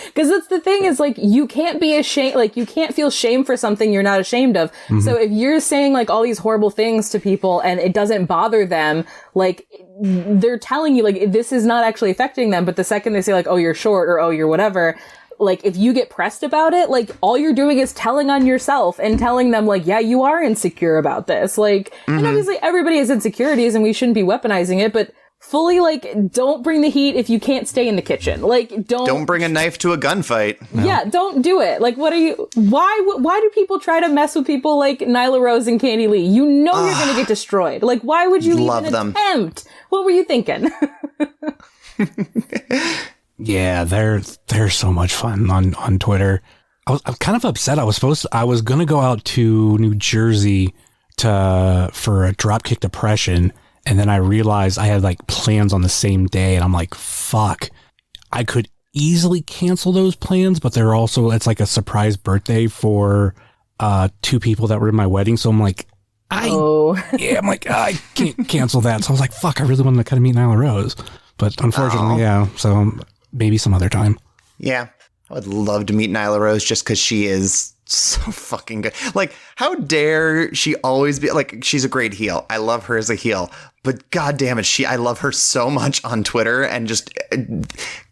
Because that's the thing is like, you can't be ashamed, like you can't feel shame for something you're not ashamed of. So if you're saying like all these horrible things to people and it doesn't bother them, like they're telling you like this is not actually affecting them. But the second they say like, oh, you're short or oh, you're whatever, like if you get pressed about it, like all you're doing is telling on yourself and telling them like, yeah, you are insecure about this. Like, and obviously everybody has insecurities and we shouldn't be weaponizing it, but fully, like, don't bring the heat if you can't stay in the kitchen. Like, don't bring a knife to a gunfight. No. Yeah, don't do it. Like, why do people try to mess with people like Nyla Rose and Candy Lee? You know you're going to get destroyed. Like, why would you even attempt? What were you thinking? Yeah, they're so much fun on Twitter. I'm kind of upset. I was going to go out to New Jersey for a Dropkick Depression. And then I realized I had like plans on the same day and I'm like, fuck, I could easily cancel those plans, but it's like a surprise birthday for two people that were in my wedding. So I'm like, I can't cancel that. So I was like, fuck, I really wanted to kind of meet Nyla Rose. But unfortunately, so maybe some other time. Yeah, I would love to meet Nyla Rose just because she is so fucking good. Like, how dare she always be like, she's a great heel. I love her as a heel, but god damn it, I love her so much on Twitter and just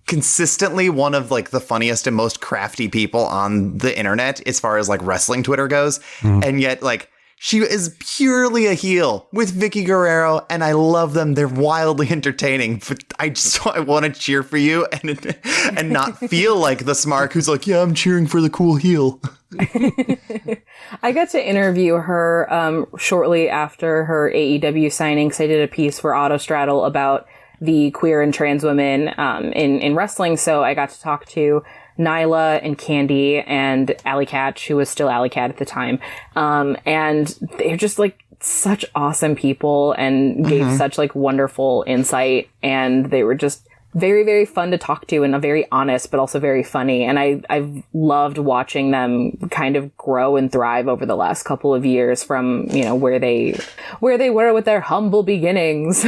consistently one of like the funniest and most crafty people on the internet as far as like wrestling Twitter goes. And yet like she is purely a heel with Vicky Guerrero, and I love them. They're wildly entertaining, but I want to cheer for you and not feel like the smark who's like, yeah, I'm cheering for the cool heel. I got to interview her shortly after her AEW signing, because I did a piece for Autostraddle about the queer and trans women in wrestling. So I got to talk to Nyla and Candy and Alley Cat, who was still Alley Cat at the time. And they're just like such awesome people and gave such like wonderful insight. And they were just very, very fun to talk to and very honest, but also very funny. And I've loved watching them kind of grow and thrive over the last couple of years from, you know, where they were with their humble beginnings.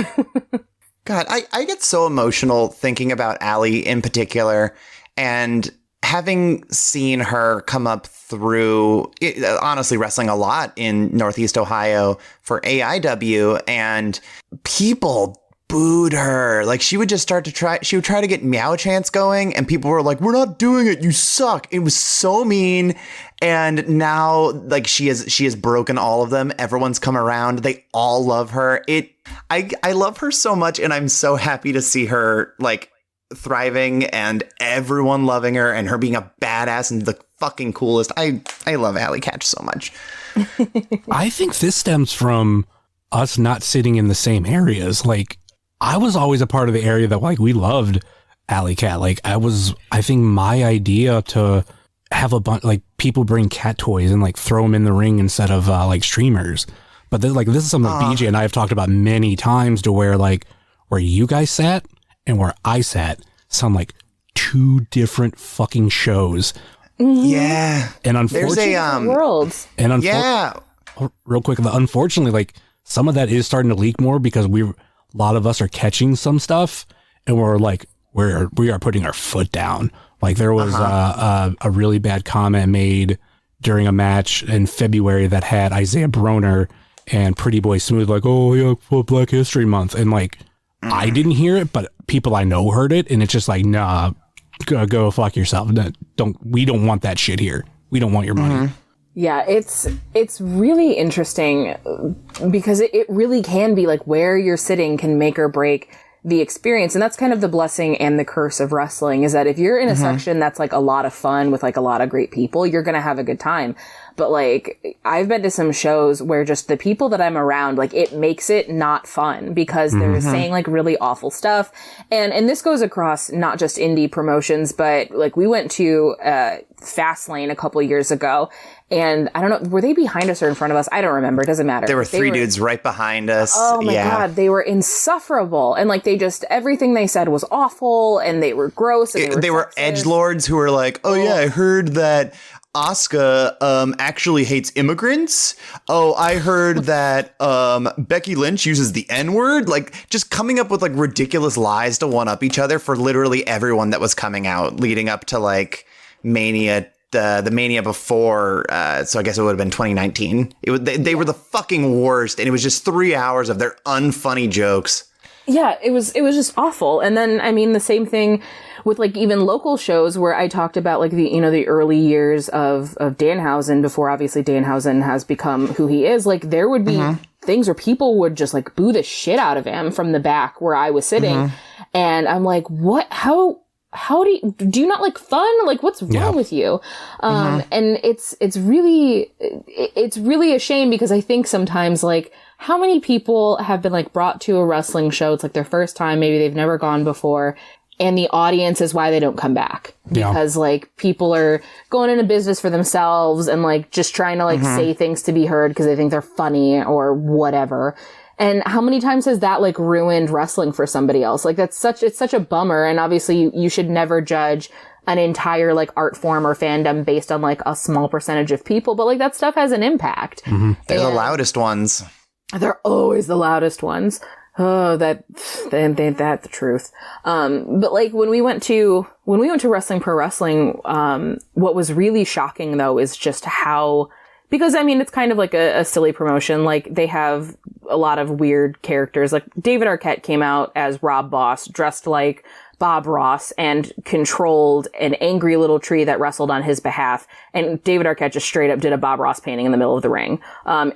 God, I get so emotional thinking about Allie in particular, and having seen her come up through, honestly, wrestling a lot in Northeast Ohio for AIW, and people booed her. Like, she would try to get meow chants going, and people were like, we're not doing it, you suck. It was so mean. And now, like, she has broken all of them. Everyone's come around. They all love her. I love her so much, and I'm so happy to see her like thriving and everyone loving her and her being a badass and the fucking coolest. I love Alley Catch so much. I think this stems from us not sitting in the same areas. Like, I was always a part of the area that like we loved Alley Cat. Like I think my idea to have a bunch like people bring cat toys and like throw them in the ring instead of like streamers. But this is something that BJ and I have talked about many times to where like where you guys sat and where I sat sound like two different fucking shows. Yeah. And unfortunately, worlds. And real quick, unfortunately, like some of that is starting to leak more because a lot of us are catching some stuff and we're like, we are putting our foot down. Like there was a really bad comment made during a match in February that had Isaiah Broner and Pretty Boy Smooth like, oh yeah, for Black History Month. And like, I didn't hear it, but people I know heard it. And it's just like, nah, go fuck yourself. We don't want that shit here. We don't want your money. Yeah, it's really interesting because it really can be like where you're sitting can make or break the experience. And that's kind of the blessing and the curse of wrestling is that if you're in a section that's like a lot of fun with like a lot of great people, you're going to have a good time. But like I've been to some shows where just the people that I'm around, like it makes it not fun because they're saying like really awful stuff. And this goes across not just indie promotions, but like we went to Fastlane a couple years ago. And I don't know, were they behind us or in front of us? I don't remember. It doesn't matter. There were three dudes right behind us. Oh my God. They were insufferable. And like everything they said was awful and they were gross. And they were edgelords who were like, oh yeah, I heard that Asuka actually hates immigrants. Oh, I heard that Becky Lynch uses the N-word. Like just coming up with like ridiculous lies to one up each other for literally everyone that was coming out leading up to like Mania. The Mania before, so I guess it would have been 2019. They were the fucking worst, and it was just 3 hours of their unfunny jokes. Yeah, it was just awful. And then, I mean, the same thing with like even local shows where I talked about like the early years of Danhausen before obviously Danhausen has become who he is. Like there would be things where people would just like boo the shit out of him from the back where I was sitting. And I'm like, what? How do you not like fun? Like what's wrong with you? And it's really a shame because I think sometimes like how many people have been like brought to a wrestling show? It's like their first time. Maybe they've never gone before. And the audience is why they don't come back because like people are going into business for themselves and like just trying to like say things to be heard because they think they're funny or whatever. And how many times has that like ruined wrestling for somebody else? Like it's such a bummer. And obviously you should never judge an entire like art form or fandom based on like a small percentage of people, but like that stuff has an impact. They're the loudest ones. They're always the loudest ones. Oh, ain't that the truth. But like when we went to Wrestling Pro Wrestling, what was really shocking though is just how, because I mean, it's kind of like a silly promotion. Like they have a lot of weird characters. Like David Arquette came out as Rob Boss, dressed like Bob Ross, and controlled an angry little tree that wrestled on his behalf. And David Arquette just straight up did a Bob Ross painting in the middle of the ring.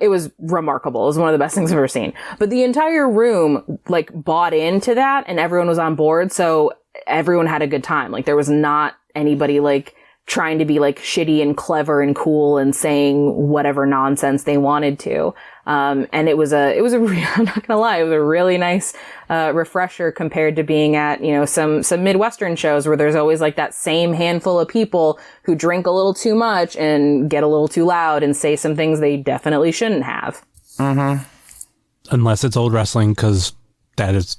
It was remarkable. It was one of the best things I've ever seen. But the entire room like bought into that and everyone was on board. So everyone had a good time. Like there was not anybody like trying to be like shitty and clever and cool and saying whatever nonsense they wanted to. And it was a I'm not gonna lie, it was a really nice, refresher compared to being at, some Midwestern shows where there's always like that same handful of people who drink a little too much and get a little too loud and say some things they definitely shouldn't have. Unless it's old wrestling, because that is,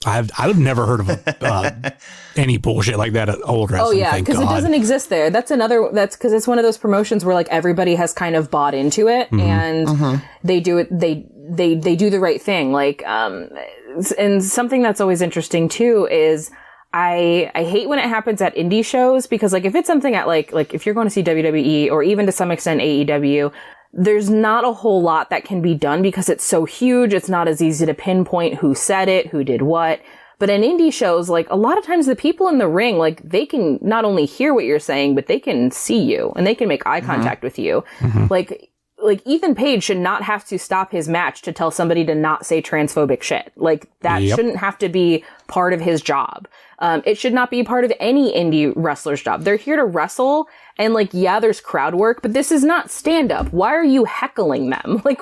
I've never heard of any bullshit like that at old wrestling. Oh yeah, because it doesn't exist there. That's because it's one of those promotions where like everybody has kind of bought into it and they do it. They do the right thing. Like, and something that's always interesting too is I hate when it happens at indie shows because like if it's something at like if you're going to see WWE or even to some extent AEW, there's not a whole lot that can be done because it's so huge. It's not as easy to pinpoint who said it, who did what. But in indie shows, like a lot of times the people in the ring, like they can not only hear what you're saying, but they can see you and they can make eye contact with you. Like Ethan Page should not have to stop his match to tell somebody to not say transphobic shit. Like that shouldn't have to be part of his job. It should not be part of any indie wrestler's job. They're here to wrestle and like, yeah, there's crowd work, but this is not stand up. Why are you heckling them? Like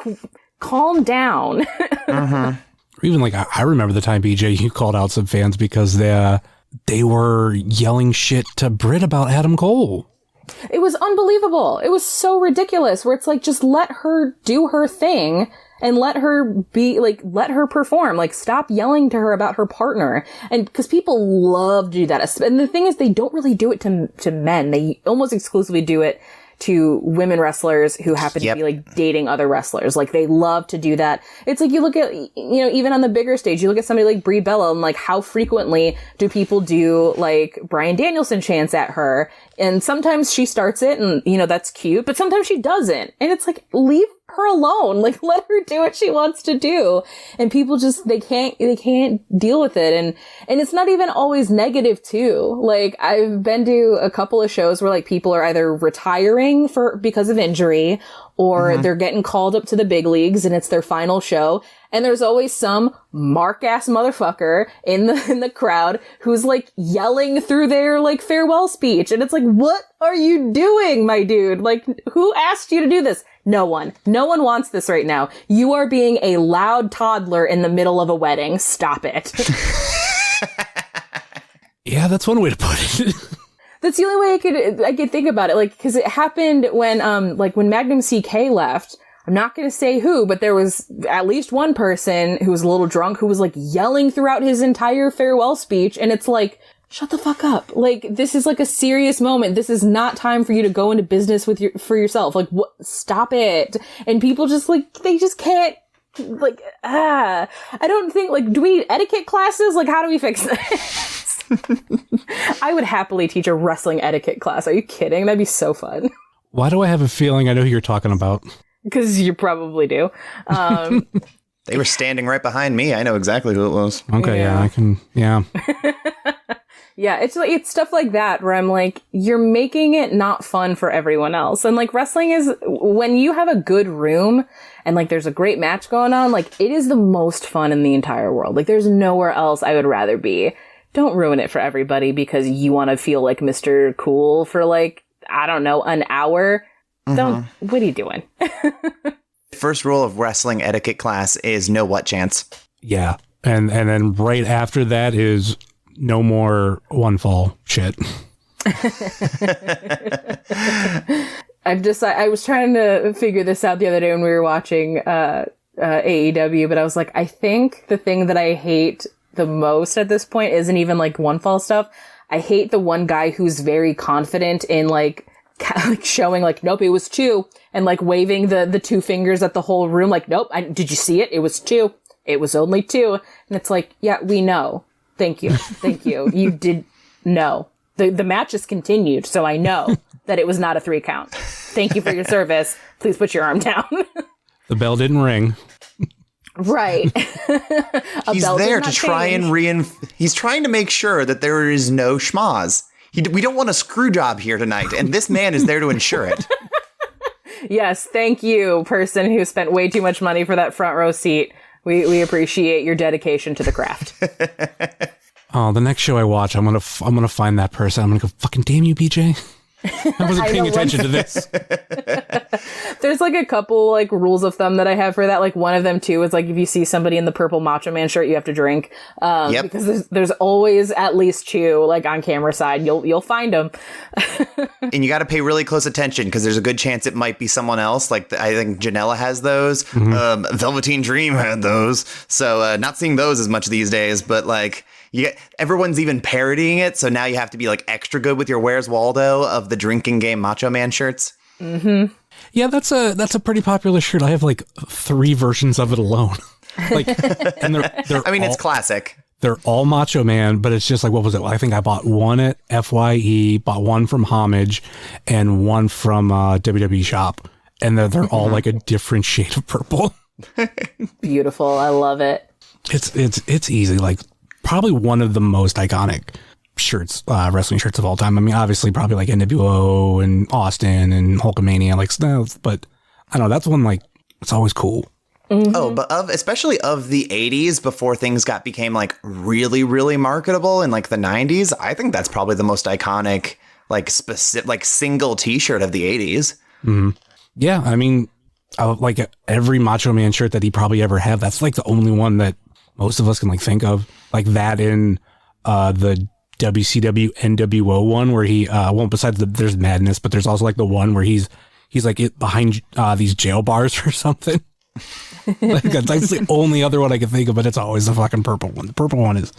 calm down. Or even like, I remember the time, BJ, you called out some fans because they were yelling shit to Britt about Adam Cole. It was unbelievable. It was so ridiculous where it's like, just let her do her thing and let her be like, let her perform. Like, stop yelling to her about her partner. And because people love to do that. And the thing is, they don't really do it to men. They almost exclusively do it to women wrestlers who happen to be like dating other wrestlers. Like, they love to do that. It's like, you look at, you know, even on the bigger stage, you look at somebody like Brie Bella and like, how frequently do people do like Bryan Danielson chants at her? And sometimes she starts it and, you know, that's cute, but sometimes she doesn't. And it's like, leave her alone. Like, let her do what she wants to do. And people just, they can't deal with it. And it's not even always negative too. Like, I've been to a couple of shows where like people are either retiring because of injury or they're getting called up to the big leagues and it's their final show. And there's always some mark-ass motherfucker in the crowd who's like yelling through their like farewell speech. And it's like, what are you doing, my dude? Like, who asked you to do this? No one. No one wants this right now. You are being a loud toddler in the middle of a wedding. Stop it. Yeah, that's one way to put it. That's the only way I could think about it. Like, cause it happened when Magnum CK left. I'm not going to say who, but there was at least one person who was a little drunk who was like yelling throughout his entire farewell speech. And it's like, shut the fuck up. Like, this is like a serious moment. This is not time for you to go into business for yourself. Like, what? Stop it. And people just like, they just can't, like, I don't think, like, do we need etiquette classes? Like, how do we fix this? I would happily teach a wrestling etiquette class. Are you kidding? That'd be so fun. Why do I have a feeling I know who you're talking about? Because you probably do. They were standing right behind me. I know exactly who it was. Okay, yeah I can, yeah. Yeah, it's stuff like that where I'm like, you're making it not fun for everyone else. And like, wrestling is, when you have a good room and like there's a great match going on, like, it is the most fun in the entire world. Like, there's nowhere else I would rather be. Don't ruin it for everybody because you want to feel like Mr. Cool for like, I don't know, an hour. Don't, what are you doing? First rule of wrestling etiquette class is no what chance. Yeah. And then right after that is no more one fall shit. I was trying to figure this out the other day when we were watching AEW, but I was like, I think the thing that I hate the most at this point isn't even like one fall stuff. I hate the one guy who's very confident in like showing like, nope, it was 2, and like waving the 2 fingers at the whole room like, nope, did you see it? It was 2. It was only 2. And it's like, yeah, we know. Thank you. Thank you. You did know. The match has continued, so I know that it was not a 3 count. Thank you for your service. Please put your arm down. The bell didn't ring. Right. He's there to try and he's trying to make sure that there is no schmaz. We don't want a screw job here tonight, and this man is there to ensure it. Yes, thank you, person who spent way too much money for that front row seat. We appreciate your dedication to the craft. Oh, the next show I watch, I'm gonna find that person. I'm gonna go, fucking damn you, BJ. I wasn't paying attention to this. There's like a couple like rules of thumb that I have for that. Like, one of them too is like, if you see somebody in the purple Macho Man shirt, you have to drink. Because there's always at least 2 like on camera side. You'll find them. And you got to pay really close attention because there's a good chance it might be someone else. Like, I think Janela has those. Velveteen Dream had those. So not seeing those as much these days, but like, everyone's even parodying it, so now you have to be like extra good with your Where's Waldo of the drinking game Macho Man shirts. Mm-hmm. Yeah, that's a pretty popular shirt. I have like 3 versions of it alone. Like, and they're I mean, it's classic. They're all Macho Man, but it's just like, what was it? I think I bought one at FYE, bought one from Homage, and one from WWE Shop, and they're all like a different shade of purple. Beautiful, I love it. It's easy, like. Probably one of the most iconic shirts, wrestling shirts of all time. I mean, obviously, probably like NWO and Austin and Hulkamania, like stuff. But I don't know, that's one like it's always cool. Mm-hmm. Oh, but especially of the 80s before things became like really, really marketable in like the 90s. I think that's probably the most iconic, like specific, like single T-shirt of the 80s. Mm-hmm. Yeah, I mean, like every Macho Man shirt that he probably ever had. That's like the only one that most of us can like think of, like that in the WCW NWO one where he well, besides there's Madness, but there's also like the one where he's like behind these jail bars or something. Like, that's the only other one I can think of, but it's always the fucking purple one. The purple one is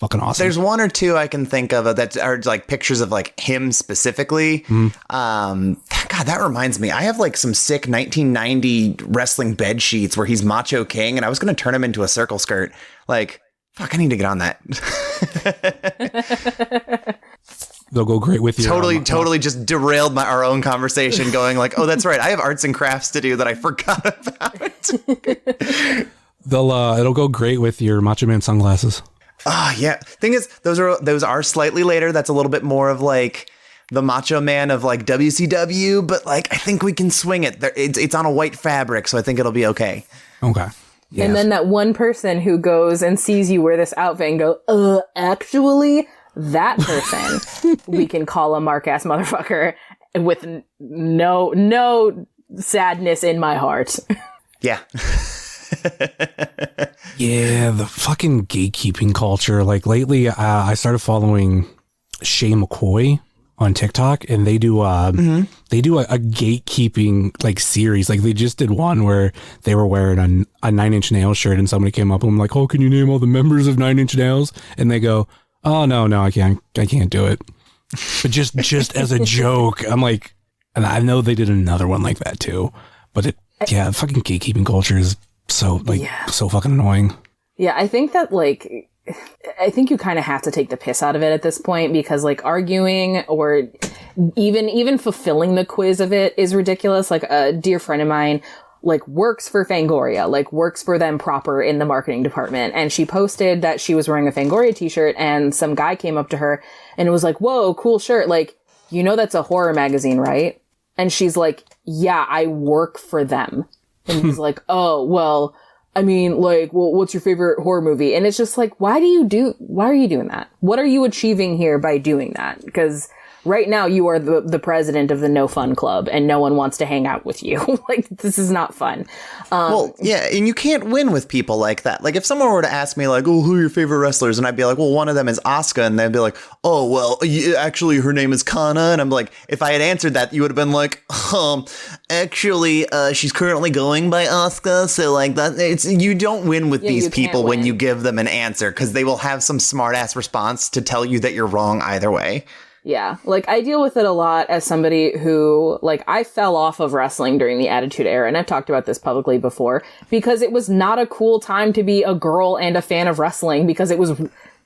fucking awesome. There's one or two I can think of that are like pictures of like him specifically. God, that reminds me. I have like some sick 1990 wrestling bed sheets where he's Macho King, and I was going to turn him into a circle skirt. Like, fuck, I need to get on that. They'll go great with you. Totally just derailed our own conversation going like, oh, that's right. I have arts and crafts to do that I forgot about. It'll go great with your Macho Man sunglasses. Yeah. Thing is, those are slightly later. That's a little bit more of like the Macho Man of like WCW, but like I think we can swing it. It's on a white fabric, so I think it'll be okay. Okay. Yes. And then that one person who goes and sees you wear this outfit and go, actually, that person we can call a mark-ass motherfucker with no sadness in my heart. Yeah. Yeah, the fucking gatekeeping culture. Like lately, I started following Shay McCoy on TikTok, and they do a gatekeeping like series. Like they just did one where they were wearing a 9 Inch Nails shirt, and somebody came up and I'm like, "Oh, can you name all the members of 9 Inch Nails?" And they go, "Oh no, I can't do it." But just as a joke, I'm like, and I know they did another one like that too. But fucking gatekeeping culture is so fucking annoying. Yeah, I think that I think you kind of have to take the piss out of it at this point, because like arguing or even fulfilling the quiz of it is ridiculous. Like a dear friend of mine like works for Fangoria, like works for them proper in the marketing department. And she posted that she was wearing a Fangoria t-shirt, and some guy came up to her and it was like, "Whoa, cool shirt. Like, you know, that's a horror magazine, right?" And she's like, "Yeah, I work for them." And he's like, "Oh, well, I mean, like, well, what's your favorite horror movie?" And it's just like, why are you doing that? What are you achieving here by doing that? Because right now you are the president of the No Fun Club, and no one wants to hang out with you. Like, this is not fun. Well, yeah, and you can't win with people like that. Like, if someone were to ask me, like, "Oh, who are your favorite wrestlers?" And I'd be like, "Well, one of them is Asuka," and they'd be like, "Oh, well, actually, her name is Kana." And I'm like, if I had answered that, you would have been like, actually, she's currently going by Asuka. So, like, you don't win with these people when you give them an answer, because they will have some smart ass response to tell you that you're wrong either way. Yeah, like, I deal with it a lot as somebody who, like, I fell off of wrestling during the Attitude Era, and I've talked about this publicly before, because it was not a cool time to be a girl and a fan of wrestling, because it was,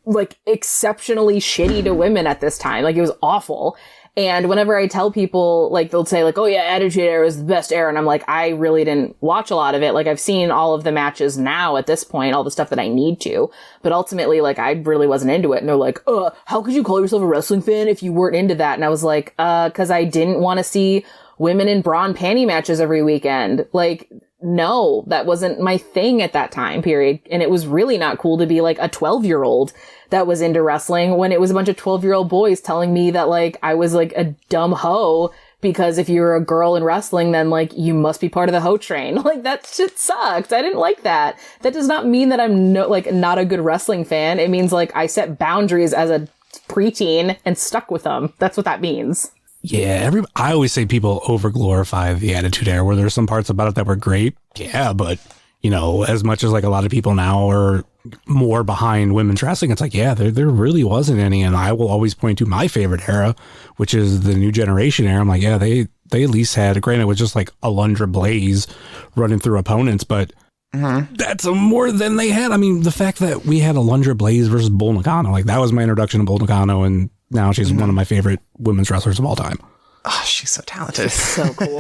like, exceptionally shitty to women at this time. Like, it was awful. And whenever I tell people, like, they'll say, like, "Oh yeah, Attitude Era is the best era," and I'm like, I really didn't watch a lot of it. Like, I've seen all of the matches now at this point, all the stuff that I need to, but ultimately, like, I really wasn't into it. And they're like, how could you call yourself a wrestling fan if you weren't into that?" And I was like, cause I didn't want to see women in bra and panty matches every weekend. Like, no, that wasn't my thing at that time period. And it was really not cool to be like a 12-year-old that was into wrestling when it was a bunch of 12-year-old boys telling me that, like, I was like a dumb hoe, because if you're a girl in wrestling, then, like, you must be part of the hoe train. Like, that shit sucked. I didn't like that. That does not mean that I'm not a good wrestling fan. It means, like, I set boundaries as a preteen and stuck with them. That's what that means. Yeah, I always say people overglorify the Attitude Era, where there's some parts about it that were great. Yeah, but, you know, as much as like a lot of people now are more behind women's wrestling, it's like, yeah, there really wasn't any. And I will always point to my favorite era, which is the New Generation era. I'm like, yeah, they at least had, granted, it was just like Alundra Blaze running through opponents, but that's more than they had. I mean, the fact that we had Alundra Blaze versus Bull Nakano, like, that was my introduction to Bull Nakano, and now she's one of my favorite women's wrestlers of all time. Oh, she's so talented. So cool.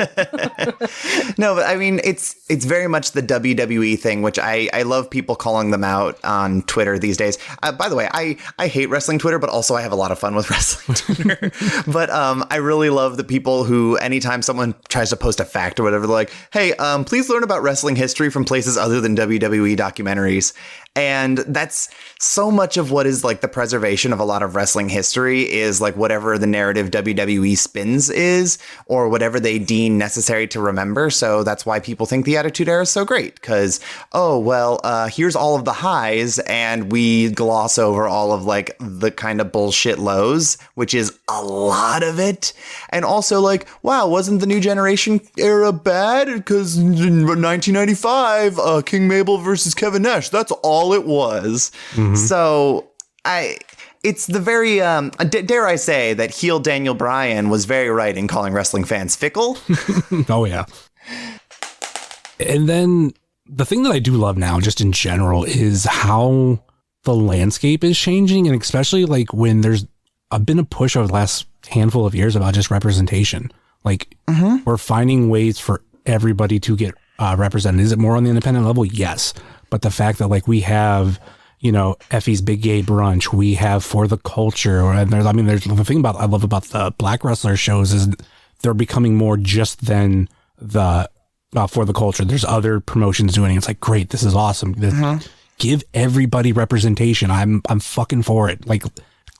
No, but I mean, it's very much the WWE thing, which I love people calling them out on Twitter these days. By the way, I hate wrestling Twitter, but also I have a lot of fun with wrestling Twitter. But I really love the people who, anytime someone tries to post a fact or whatever, they're like, "Hey, please learn about wrestling history from places other than WWE documentaries." And that's so much of what is like the preservation of a lot of wrestling history is like whatever the narrative WWE spins is or whatever they deem necessary to remember. So that's why people think the Attitude Era is so great because, here's all of the highs and we gloss over all of like the kind of bullshit lows, which is a lot of it. And also like, wow, wasn't the New Generation era bad? Because in 1995, King Mabel versus Kevin Nash, that's all it was. So it's the very, dare I say that heel Daniel Bryan was very right in calling wrestling fans fickle. Oh, yeah. And then the thing that I do love now, just in general, is how the landscape is changing. And especially like when there's been a push over the last handful of years about just representation. Like we're finding ways for everybody to get represented. Is it more on the independent level? Yes. But the fact that like we have, you know, Effie's Big Gay Brunch, we have For the Culture, and there's the thing about I love about the black wrestler shows is they're becoming more just than the For the Culture. There's other promotions doing it. It's like, great, this is awesome. Give everybody representation. I'm fucking for it. Like,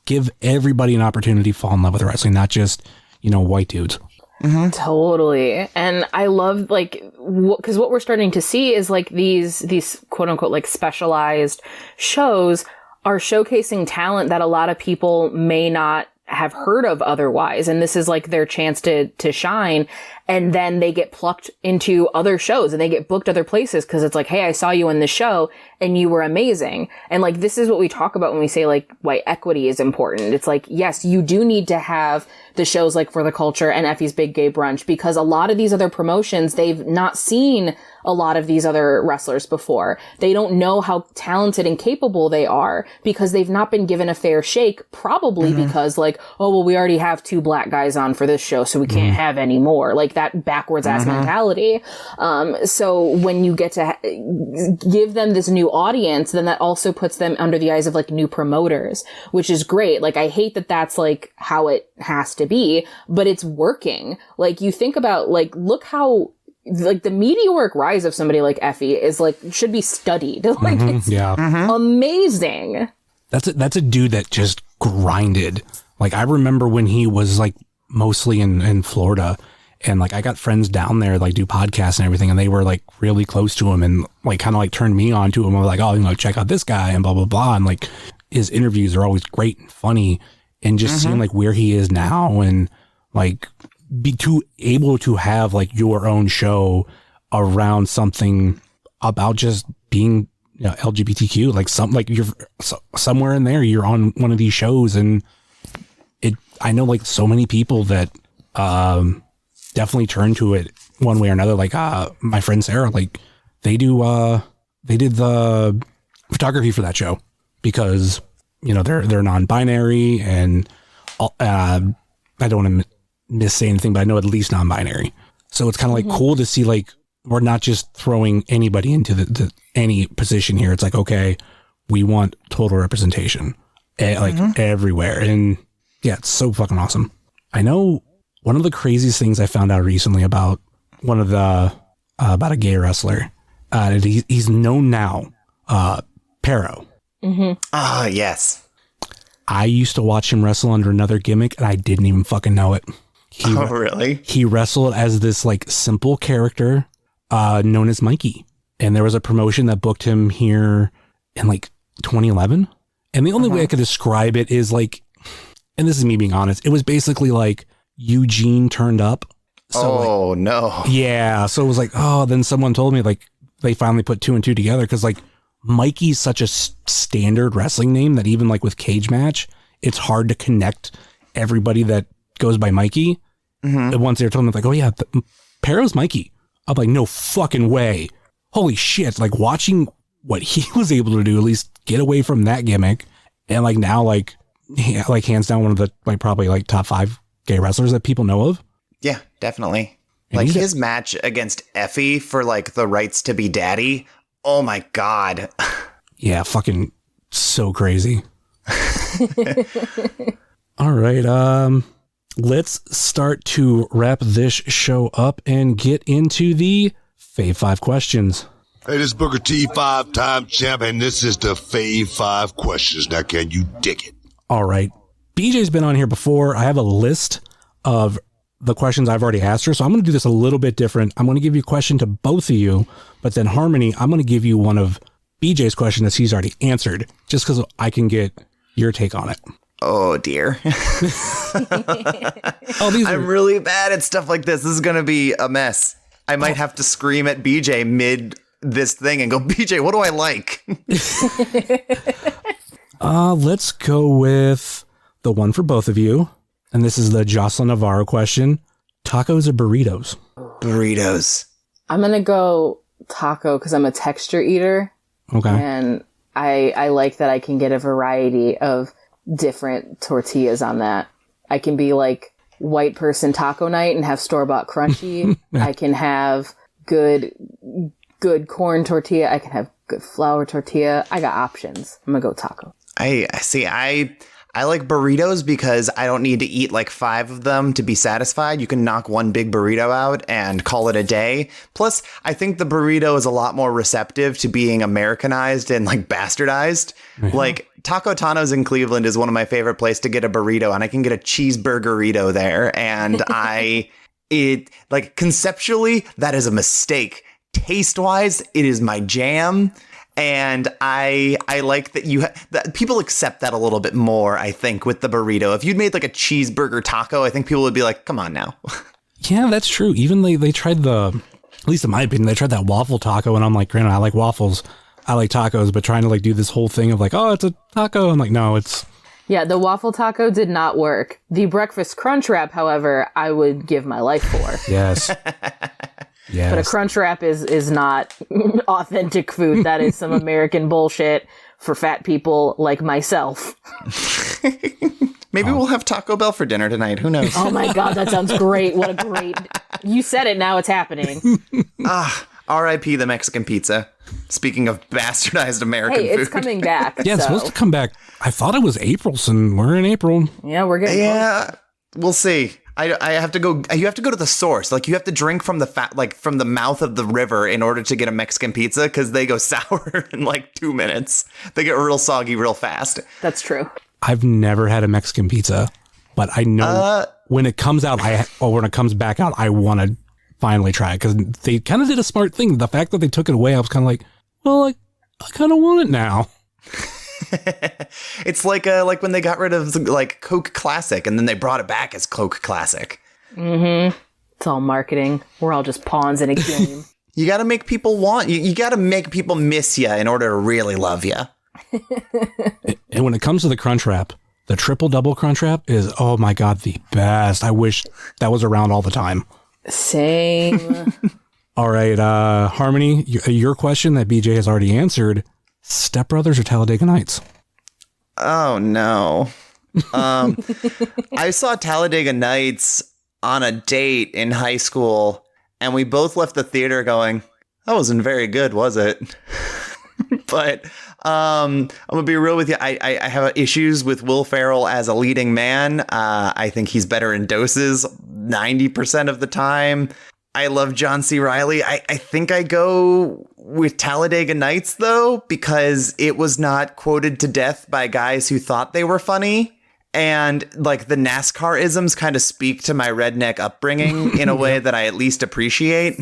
give everybody an opportunity to fall in love with wrestling, not just, you know, white dudes. Totally. And I love like, because what we're starting to see is like these quote unquote like specialized shows are showcasing talent that a lot of people may not have heard of otherwise. And this is like their chance to shine. And then they get plucked into other shows and they get booked other places because it's like, hey, I saw you in this show and you were amazing. And like, this is what we talk about when we say like why equity is important. It's like, yes, you do need to have the shows like For the Culture and Effie's Big Gay Brunch because a lot of these other promotions, they've not seen a lot of these other wrestlers before. They don't know how talented and capable they are because they've not been given a fair shake, probably because like, oh, well, we already have 2 black guys on for this show, so we can't have any more. Like that backwards ass mentality. So when you get to give them this new audience, then that also puts them under the eyes of like new promoters, which is great. Like I hate that that's like how it has to be, but it's working. Like you think about like, look how like the meteoric rise of somebody like Effie is like, should be studied. Like it's amazing. That's a dude that just grinded. Like I remember when he was like mostly in Florida and like I got friends down there like do podcasts and everything and they were like really close to him and like kind of like turned me on to him. I was like, oh, you know, check out this guy and blah, blah, blah. And like his interviews are always great and funny and just seeing like where he is now and like able to have like your own show around something about just being, you know, LGBTQ, like like you're somewhere in there, you're on one of these shows and I know like so many people that, definitely turn to it one way or another. Like, my friend Sarah, like they did the photography for that show because, you know, they're non-binary and, I don't want to miss anything, but I know at least non-binary. So it's kind of like cool to see, like, we're not just throwing anybody into any position here. It's like, okay, we want total representation, like everywhere. And yeah, it's so fucking awesome. I know one of the craziest things I found out recently about one of the, about a gay wrestler, he's known now, Pero. Ah, yes. I used to watch him wrestle under another gimmick and I didn't even fucking know it. Really? He wrestled as this like simple character, known as Mikey. And there was a promotion that booked him here in like 2011. And the only way I could describe it is like, and this is me being honest, it was basically like Eugene turned up. So no. Yeah. So it was like, then someone told me like they finally put 2 and 2 together because like Mikey's such a standard wrestling name that even like with Cage Match, it's hard to connect everybody that goes by Mikey. And once they were told me like, oh yeah, Pero's Mikey. I'm like, no fucking way. Holy shit. Like watching what he was able to do, at least get away from that gimmick. And like now, like, yeah, like hands down one of the like probably like top 5 gay wrestlers that people know of. Yeah, definitely. And like his match against Effie for like the rights to be daddy. Oh my God. Yeah, fucking so crazy. All right. Let's start to wrap this show up and get into the Fave 5 questions. Hey, this is Booker T, 5-time champ, and this is the Fave 5 questions. Now, can you dig it? All right. BJ's been on here before. I have a list of the questions I've already asked her, so I'm going to do this a little bit different. I'm going to give you a question to both of you, but then Harmony, I'm going to give you one of BJ's questions that she's already answered, just because I can get your take on it. Oh, dear. I'm really bad at stuff like this. This is going to be a mess. I might have to scream at BJ mid this thing and go, BJ, what do I like? Let's go with the one for both of you. And this is the Jocelyn Navarro question. Tacos or burritos? Burritos. I'm going to go taco because I'm a texture eater. Okay. And I like that I can get a variety of different tortillas on that. I can be like white person taco night and have store-bought crunchy. I can have good corn tortilla. I can have good flour tortilla. I got options. I'm gonna go taco. I see. I like burritos because I don't need to eat like 5 of them to be satisfied. You can knock one big burrito out and call it a day. Plus, I think the burrito is a lot more receptive to being Americanized and like bastardized. Mm-hmm. Like Taco Tano's in Cleveland is one of my favorite places to get a burrito, and I can get a cheeseburgerito there. And conceptually, that is a mistake. Taste wise, it is my jam. And I like that that people accept that a little bit more, I think, with the burrito. If you'd made like a cheeseburger taco, I think people would be like, come on now. Yeah, that's true. Even they tried at least in my opinion, they tried that waffle taco, and I'm like, granted, I like waffles. I like tacos, but trying to like do this whole thing of like, oh, it's a taco. I'm like, no, it's... Yeah, the waffle taco did not work. The breakfast crunch wrap, however, I would give my life for. Yes. Yes. But a crunch wrap is not authentic food. That is some American bullshit for fat people like myself. Maybe we'll have Taco Bell for dinner tonight. Who knows? Oh my God, that sounds great. What a great... You said it, now it's happening. R.I.P. the Mexican pizza. Speaking of bastardized American food. Hey, it's coming back. Yeah, it's supposed to come back. I thought it was April, so we're in April. Yeah, we're getting close. We'll see. I have to go. You have to go to the source. Like you have to drink from from the mouth of the river in order to get a Mexican pizza because they go sour in like 2 minutes. They get real soggy real fast. That's true. I've never had a Mexican pizza, but I know when it comes out, when it comes back out, I want to finally try it because they kind of did a smart thing. The fact that they took it away, I was kind of like, well, I kind of want it now. It's like when they got rid of like Coke Classic and then they brought it back as Coke Classic. Mm-hmm. It's all marketing. We're all just pawns in a game. You got to make people want you. You got to make people miss you in order to really love you. And when it comes to the crunch wrap, the triple double crunch wrap is, oh my God, the best. I wish that was around all the time. Same. All right, Harmony, your question that BJ has already answered. Step Brothers or Talladega Nights? Oh, no. I saw Talladega Nights on a date in high school, and we both left the theater going, that wasn't very good, was it? But I'm going to be real with you. I have issues with Will Ferrell as a leading man. I think he's better in doses 90% of the time. I love John C. Reilly. I think I go with Talladega Nights, though, because it was not quoted to death by guys who thought they were funny. And like the NASCAR isms kind of speak to my redneck upbringing in a way that I at least appreciate.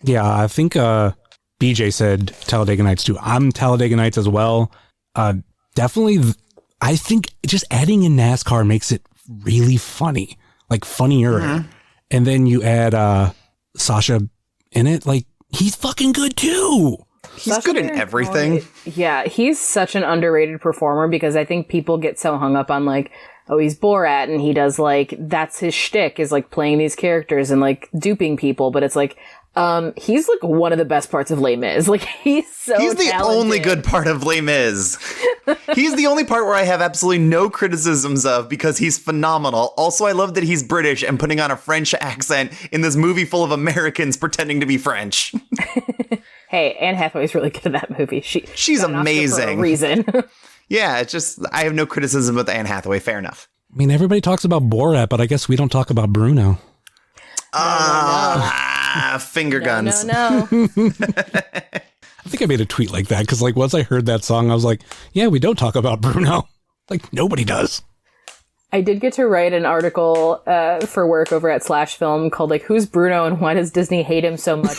Yeah, I think BJ said Talladega Nights, too. I'm Talladega Nights as well. Definitely, I think just adding in NASCAR makes it really funny, like funnier. Mm-hmm. And then you add Sasha in it, like he's fucking good too. He's good in everything. Yeah, he's such an underrated performer because I think people get so hung up on like, oh, he's Borat and he does like, that's his shtick is like playing these characters and like duping people. But it's like, he's like one of the best parts of Les Mis. Like he's the talented. Only good part of Les Mis. He's the only part where I have absolutely no criticisms of because he's phenomenal. Also, I love that he's British and putting on a French accent in this movie full of Americans pretending to be French. Hey, Anne Hathaway's really good in that movie. She's amazing. For a reason. Yeah, it's just, I have no criticism with Anne Hathaway. Fair enough. I mean, everybody talks about Borat, but I guess we don't talk about Bruno. Finger guns. No. think I made a tweet like that because like once I heard that song, I was like, yeah, we don't talk about Bruno. Like nobody does. I did get to write an article for work over at Slash Film called like, who's Bruno and why does Disney hate him so much?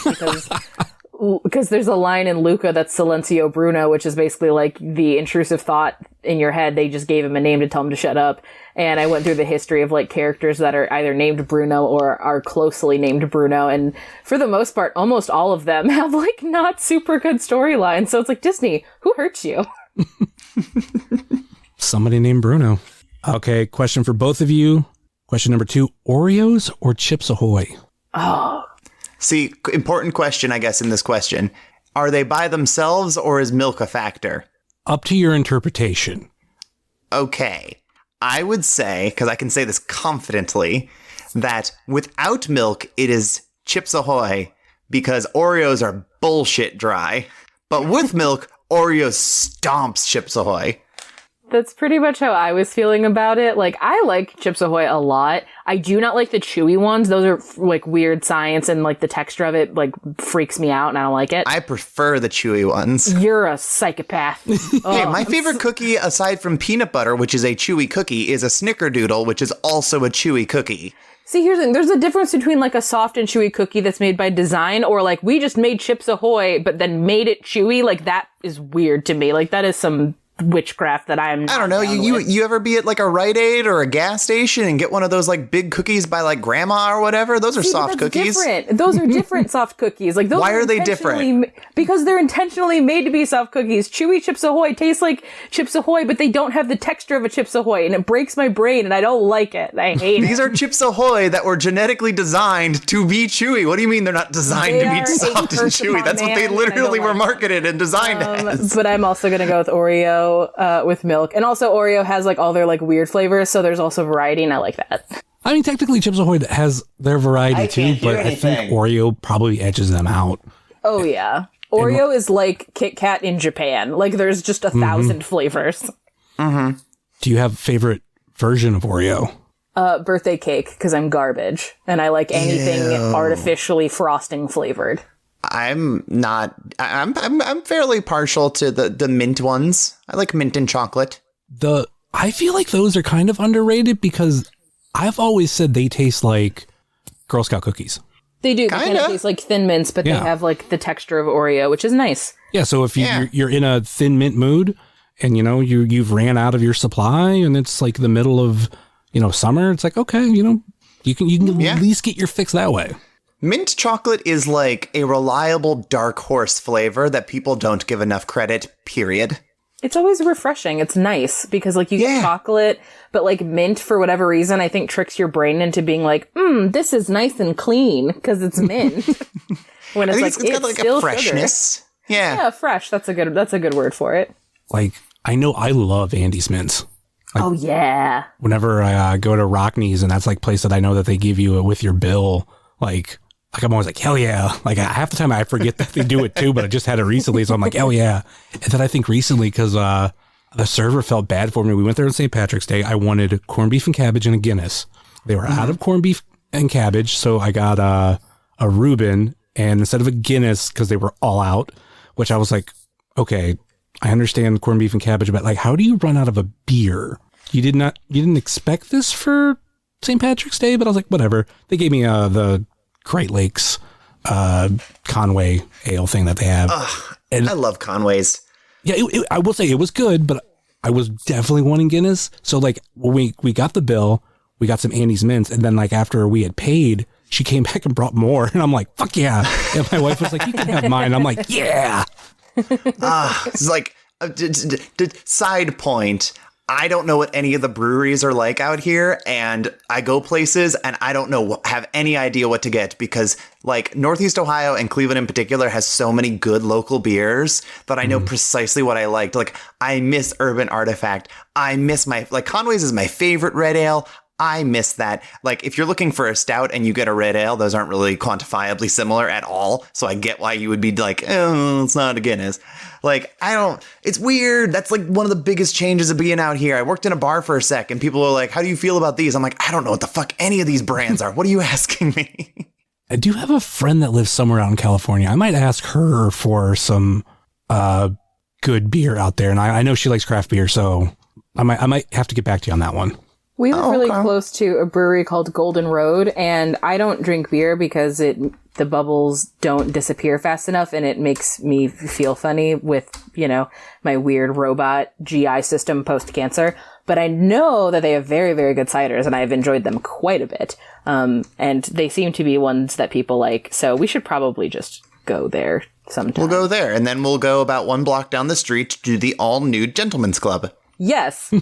Because there's a line in Luca that's Silencio Bruno, which is basically like the intrusive thought in your head. They just gave him a name to tell him to shut up. And I went through the history of like characters that are either named Bruno or are closely named Bruno. And for the most part, almost all of them have like not super good storylines. So it's like, Disney, who hurts you? Somebody named Bruno. Okay, question for both of you. Question number 2, Oreos or Chips Ahoy? Oh, See, important question, I guess, in this question. Are they by themselves or is milk a factor? Up to your interpretation. Okay. I would say, because I can say this confidently, that without milk, it is Chips Ahoy because Oreos are bullshit dry. But with milk, Oreos stomps Chips Ahoy. that's pretty much how I was feeling about it. Like, I like Chips Ahoy a lot. I do not like the chewy ones. Those are like weird science and like the texture of it like freaks me out and I don't like it. I prefer the chewy ones. You're a psychopath. Hey, my favorite cookie, aside from peanut butter, which is a chewy cookie, is a Snickerdoodle, which is also a chewy cookie. See, here's the thing. There's a difference between like a soft and chewy cookie that's made by design or like we just made Chips Ahoy but then made it chewy. Like that is weird to me. Like that is some witchcraft that I am not I don't know. down with. You ever be at like a Rite Aid or a gas station and get one of those like big cookies by like grandma or whatever? Those are See, soft but that's cookies. Different. Those are different soft cookies. Like those. Why are they intentionally different? Because they're intentionally made to be soft cookies. Chewy Chips Ahoy taste like Chips Ahoy, but they don't have the texture of a Chips Ahoy, and it breaks my brain, and I don't like it. I hate it. These are Chips Ahoy that were genetically designed to be chewy. What do you mean they're not designed They to be are soft a and curse chewy? upon That's what they man, literally and I were don't like marketed and designed as. But I'm also gonna go with Oreo with milk, and also Oreo has like all their like weird flavors, so there's also variety, and I like that. I mean, technically Chips Ahoy has their variety too, but I think Oreo probably edges them out. Oh yeah, Oreo is like Kit Kat in Japan. Like there's just 1,000 flavors. Mm-hmm. Do you have a favorite version of Oreo? Birthday cake, because I'm garbage, and I like anything artificially frosting flavored. I'm not. I'm fairly partial to the mint ones. I like mint and chocolate. I feel like those are kind of underrated because I've always said they taste like Girl Scout cookies. They do. They Kinda. kind of taste like Thin Mints, but Yeah. they have like the texture of Oreo, which is nice. Yeah, so if you're in a thin mint mood and you've ran out of your supply and it's like the middle of summer, it's like okay, you can at least get your fix that way. Mint chocolate is like a reliable dark horse flavor that people don't give enough credit, period. It's always refreshing. It's nice because like you get chocolate, but like mint for whatever reason, I think tricks your brain into being like, this is nice and clean because it's mint. When it's like, it's got like still a freshness. Sugar. Yeah. Yeah, fresh. That's a good word for it. Like I know I love Andy's mints. Oh yeah. Whenever I go to Rockneys and that's like place that I know that they give you it with your bill, like I'm always like, hell yeah. Like half the time I forget that they do it too, but I just had it recently. So I'm like, hell yeah. And then I think recently, because the server felt bad for me. We went there on St. Patrick's Day. I wanted corned beef and cabbage and a Guinness. They were out of corned beef and cabbage. So I got a Reuben and instead of a Guinness, because they were all out, which I was like, okay, I understand corned beef and cabbage, but like, how do you run out of a beer? You didn't expect this for St. Patrick's Day, but I was like, whatever. They gave me the Great Lakes Conway ale thing that they have. And I love Conway's. Yeah, I will say it was good, but I was definitely wanting Guinness. So like when we got the bill, we got some Andy's mints, and then like after we had paid, she came back and brought more, and I'm like, fuck yeah. And my wife was like, you can have mine. I'm like, yeah. It's like side point. I don't know what any of the breweries are like out here, and I go places and I don't have any idea what to get because like Northeast Ohio and Cleveland in particular has so many good local beers that I know precisely what I liked. Like I miss Urban Artifact. I miss Conway's is my favorite red ale. I miss that. Like if you're looking for a stout and you get a red ale, those aren't really quantifiably similar at all. So I get why you would be like, oh, it's not a Guinness. Like, it's weird. That's like one of the biggest changes of being out here. I worked in a bar for a sec and people are like, how do you feel about these? I'm like, I don't know what the fuck any of these brands are. What are you asking me? I do have a friend that lives somewhere out in California. I might ask her for some good beer out there. And I know she likes craft beer, so I might have to get back to you on that one. We live really close to a brewery called Golden Road, and I don't drink beer because the bubbles don't disappear fast enough, and it makes me feel funny with, my weird robot GI system post-cancer. But I know that they have very, very good ciders, and I've enjoyed them quite a bit. And they seem to be ones that people like, so we should probably just go there sometime. We'll go there, and then we'll go about 1 block down the street to the all-nude Gentlemen's Club. Yes.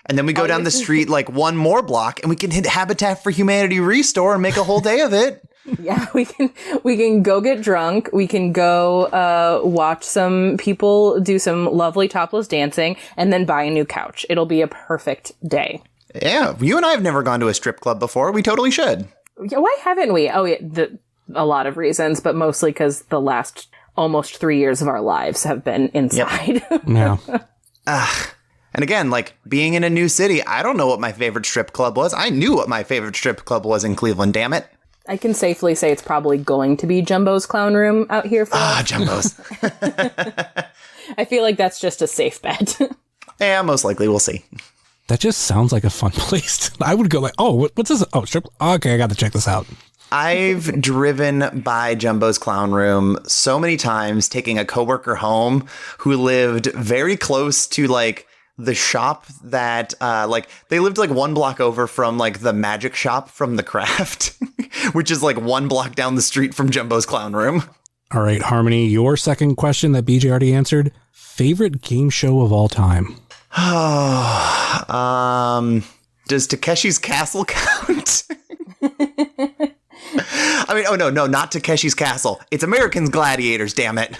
And then we go down the street like 1 more block, and we can hit Habitat for Humanity Restore and make a whole day of it. Yeah, we can go get drunk. We can go watch some people do some lovely topless dancing, and then buy a new couch. It'll be a perfect day. Yeah, you and I have never gone to a strip club before. We totally should. Yeah, why haven't we? Oh, yeah, a lot of reasons, but mostly because the last almost 3 years of our lives have been inside. Yep. Yeah. And again, like being in a new city, I don't know what my favorite strip club was. I knew what my favorite strip club was in Cleveland, damn it. I can safely say it's probably going to be Jumbo's Clown Room out here for us. Jumbo's. I feel like that's just a safe bet. Yeah, most likely. We'll see. That just sounds like a fun place. I would go like, oh, what's this? Oh, strip. Okay, I got to check this out. I've driven by Jumbo's Clown Room so many times, taking a coworker home who lived very close to like the shop that they lived like 1 block over from like the magic shop from The Craft, which is like 1 block down the street from Jumbo's Clown Room. All right, Harmony, your second question that BJ already answered. Favorite game show of all time? Does Takeshi's Castle count? I mean, no, not Takeshi's Castle. It's American Gladiators, damn it.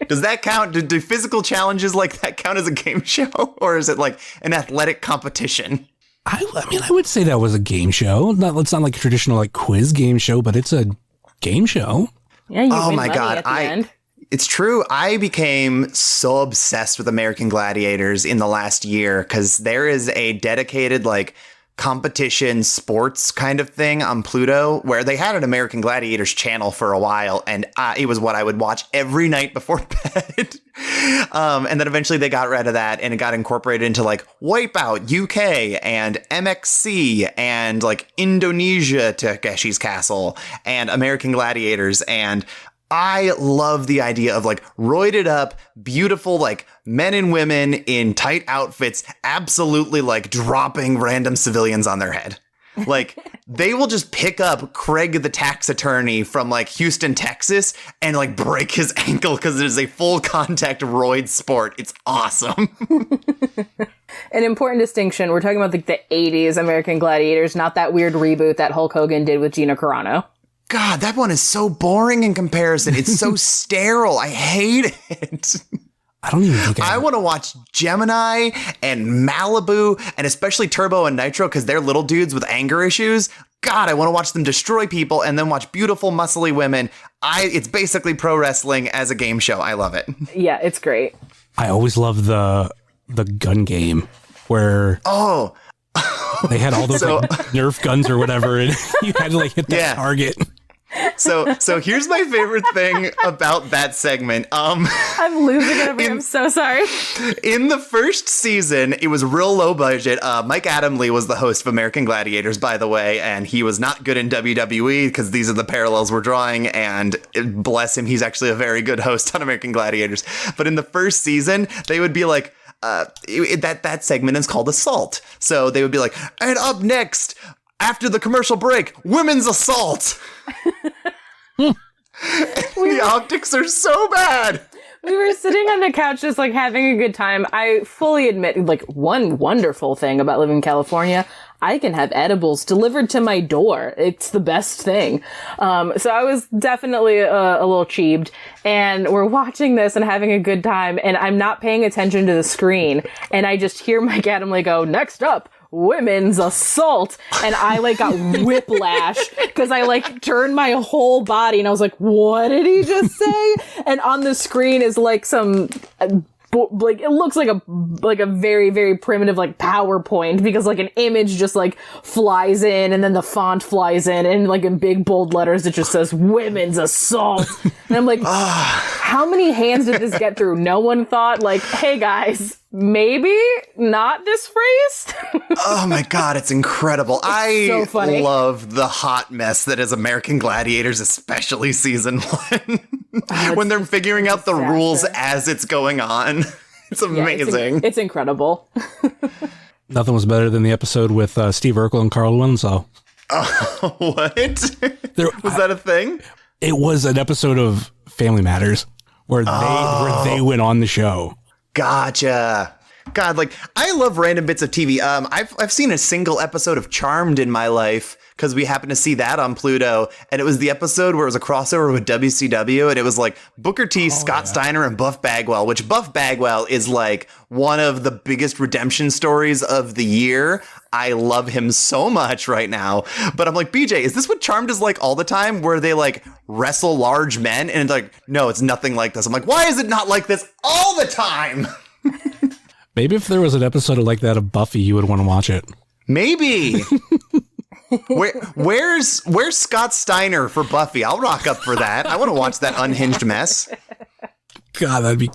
Does that count? Do physical challenges like that count as a game show? Or is it like an athletic competition? I mean, I would say that was a game show. It's not like a traditional like quiz game show, but it's a game show. Yeah, you win money at the end. It's true. I became so obsessed with American Gladiators in the last year because there is a dedicated like competition sports kind of thing on Pluto where they had an American Gladiators channel for a while, and it was what I would watch every night before bed. And then eventually they got rid of that and it got incorporated into like Wipeout UK and MXC and like Indonesia Takeshi's Castle and American Gladiators. And I love the idea of like roided up, beautiful, like men and women in tight outfits, absolutely like dropping random civilians on their head. Like they will just pick up Craig, the tax attorney from like Houston, Texas, and like break his ankle because it is a full contact roid sport. It's awesome. An important distinction. We're talking about like the 80s American Gladiators, not that weird reboot that Hulk Hogan did with Gina Carano. God, that one is so boring in comparison. It's so sterile. I hate it. I don't even think I want to watch Gemini and Malibu and especially Turbo and Nitro because they're little dudes with anger issues. God, I want to watch them destroy people and then watch beautiful, muscly women. It's basically pro wrestling as a game show. I love it. Yeah, it's great. I always love the gun game where they had all those like, Nerf guns or whatever, and you had to like hit that target. So here's my favorite thing about that segment. I'm losing it over here. I'm so sorry. In the first season, it was real low budget. Mike Adamle was the host of American Gladiators, by the way, and he was not good in WWE because these are the parallels we're drawing. And bless him, he's actually a very good host on American Gladiators. But in the first season, they would be like, that segment is called Assault. So they would be like, and up next, after the commercial break, women's assault. The optics are so bad. We were sitting on the couch just like having a good time. I fully admit, like, one wonderful thing about living in California, I can have edibles delivered to my door. It's the best thing. So I was definitely a little cheaped, and we're watching this and having a good time, and I'm not paying attention to the screen, and I just hear Mike Adamle go, next up, women's assault, and I like got whiplash because I like turned my whole body and I was like, what did he just say? And on the screen is like some like it looks like a very, very primitive like PowerPoint because like an image just like flies in and then the font flies in and like in big bold letters it just says women's assault, and I'm like, How many hands did this get through? No one thought, like, hey guys, maybe not this phrase? Oh my God, it's incredible. I so funny. love the hot mess that is American Gladiators, especially season 1. When they're figuring out the rules as it's going on. It's amazing. It's incredible. Nothing was better than the episode with Steve Urkel and Carl Winslow. What? Was that a thing? It was an episode of Family Matters where they went on the show. Gotcha. God, like, I love random bits of TV. I've seen a single episode of Charmed in my life because we happened to see that on Pluto, and it was the episode where it was a crossover with WCW, and it was like Booker T, Scott Steiner, and Buff Bagwell, which Buff Bagwell is like one of the biggest redemption stories of the year. I love him so much right now. But I'm like, BJ, is this what Charmed is like all the time, where they like wrestle large men? And it's like, no, it's nothing like this. I'm like, why is it not like this all the time? Maybe if there was an episode like that of Buffy, you would want to watch it. Maybe. Where's Scott Steiner for Buffy? I'll rock up for that. I want to watch that unhinged mess. God, that'd be...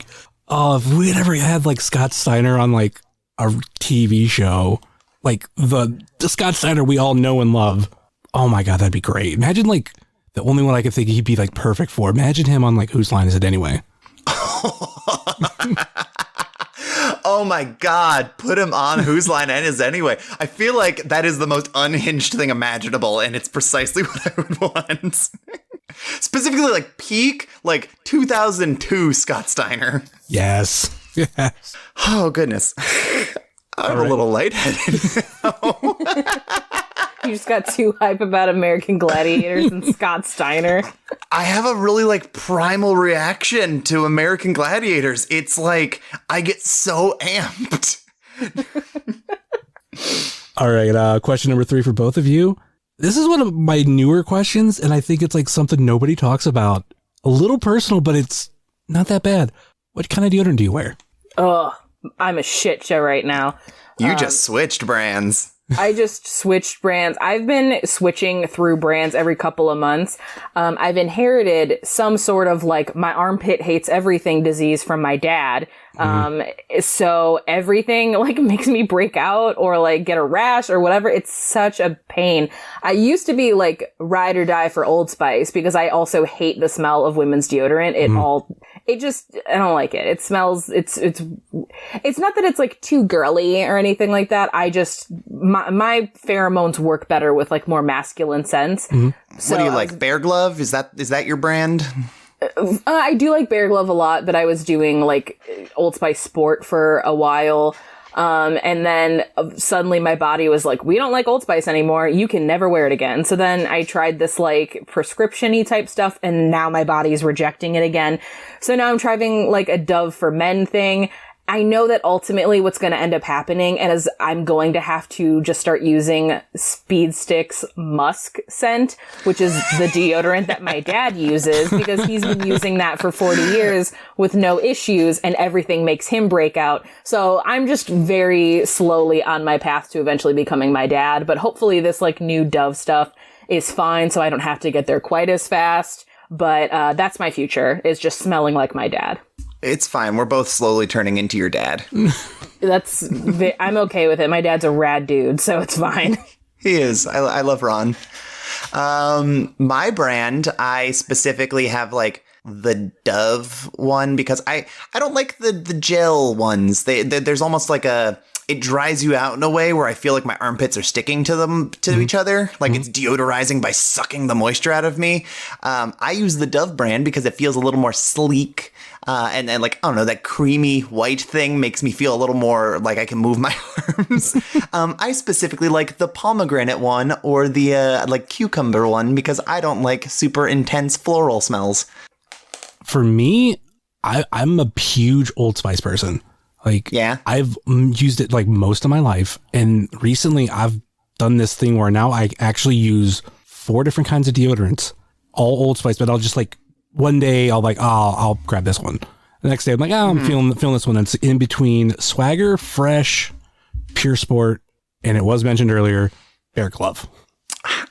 Oh, if we had ever had like Scott Steiner on like a TV show, like the Scott Steiner we all know and love. Oh my God, that'd be great. Imagine like the only one I could think he'd be like perfect for. Imagine him on like Whose Line Is It Anyway? Oh my God, put him on Whose Line Is It Anyway? I feel like that is the most unhinged thing imaginable, and it's precisely what I would want. Specifically, like peak, like 2002 Scott Steiner. Yes. Yes. Oh, goodness. I'm a little lightheaded now. You just got too hype about American Gladiators and Scott Steiner. I have a really like primal reaction to American Gladiators. It's like I get so amped. All right. Question number 3 for both of you. This is one of my newer questions, and I think it's like something nobody talks about. A little personal, but it's not that bad. What kind of deodorant do you wear? Oh, I'm a shit show right now. You just switched brands. I just switched brands. I've been switching through brands every couple of months. I've inherited some sort of like my armpit hates everything disease from my dad. So everything like makes me break out or like get a rash or whatever. It's such a pain. I used to be like ride or die for Old Spice because I also hate the smell of women's deodorant. I don't like it. It smells, it's not that it's like too girly or anything like that. My pheromones work better with like more masculine scents. So, what do you like? Bear Glove? Is that your brand? I do like Bear Glove a lot, but I was doing like Old Spice Sport for a while. And then suddenly my body was like, we don't like Old Spice anymore. You can never wear it again. So then I tried this like prescription-y type stuff, and now my body's rejecting it again. So now I'm trying like a Dove for Men thing. I know that ultimately what's going to end up happening is I'm going to have to just start using Speed Stick's musk scent, which is the deodorant that my dad uses because he's been using that for 40 years with no issues, and everything makes him break out. So I'm just very slowly on my path to eventually becoming my dad. But hopefully this like new Dove stuff is fine so I don't have to get there quite as fast. But that's my future, is just smelling like my dad. It's fine. We're both slowly turning into your dad. I'm okay with it. My dad's a rad dude, so it's fine. He is. I love Ron. My brand, I specifically have like the Dove one because I don't like the gel ones. There's almost like it dries you out in a way where I feel like my armpits are sticking to each other. Like it's deodorizing by sucking the moisture out of me. I use the Dove brand because it feels a little more sleek. And like, I don't know, that creamy white thing makes me feel a little more like I can move my arms. I specifically like the pomegranate one or the like cucumber one because I don't like super intense floral smells. For me, I'm a huge Old Spice person. Like, yeah, I've used it like most of my life. And recently I've done this thing where now I actually use 4 different kinds of deodorants, all Old Spice, but I'll just like, one day I'll like, I'll grab this one. The next day I'm like, I'm feeling this one. It's in between Swagger, Fresh, Pure Sport, and it was mentioned earlier, Bear Glove.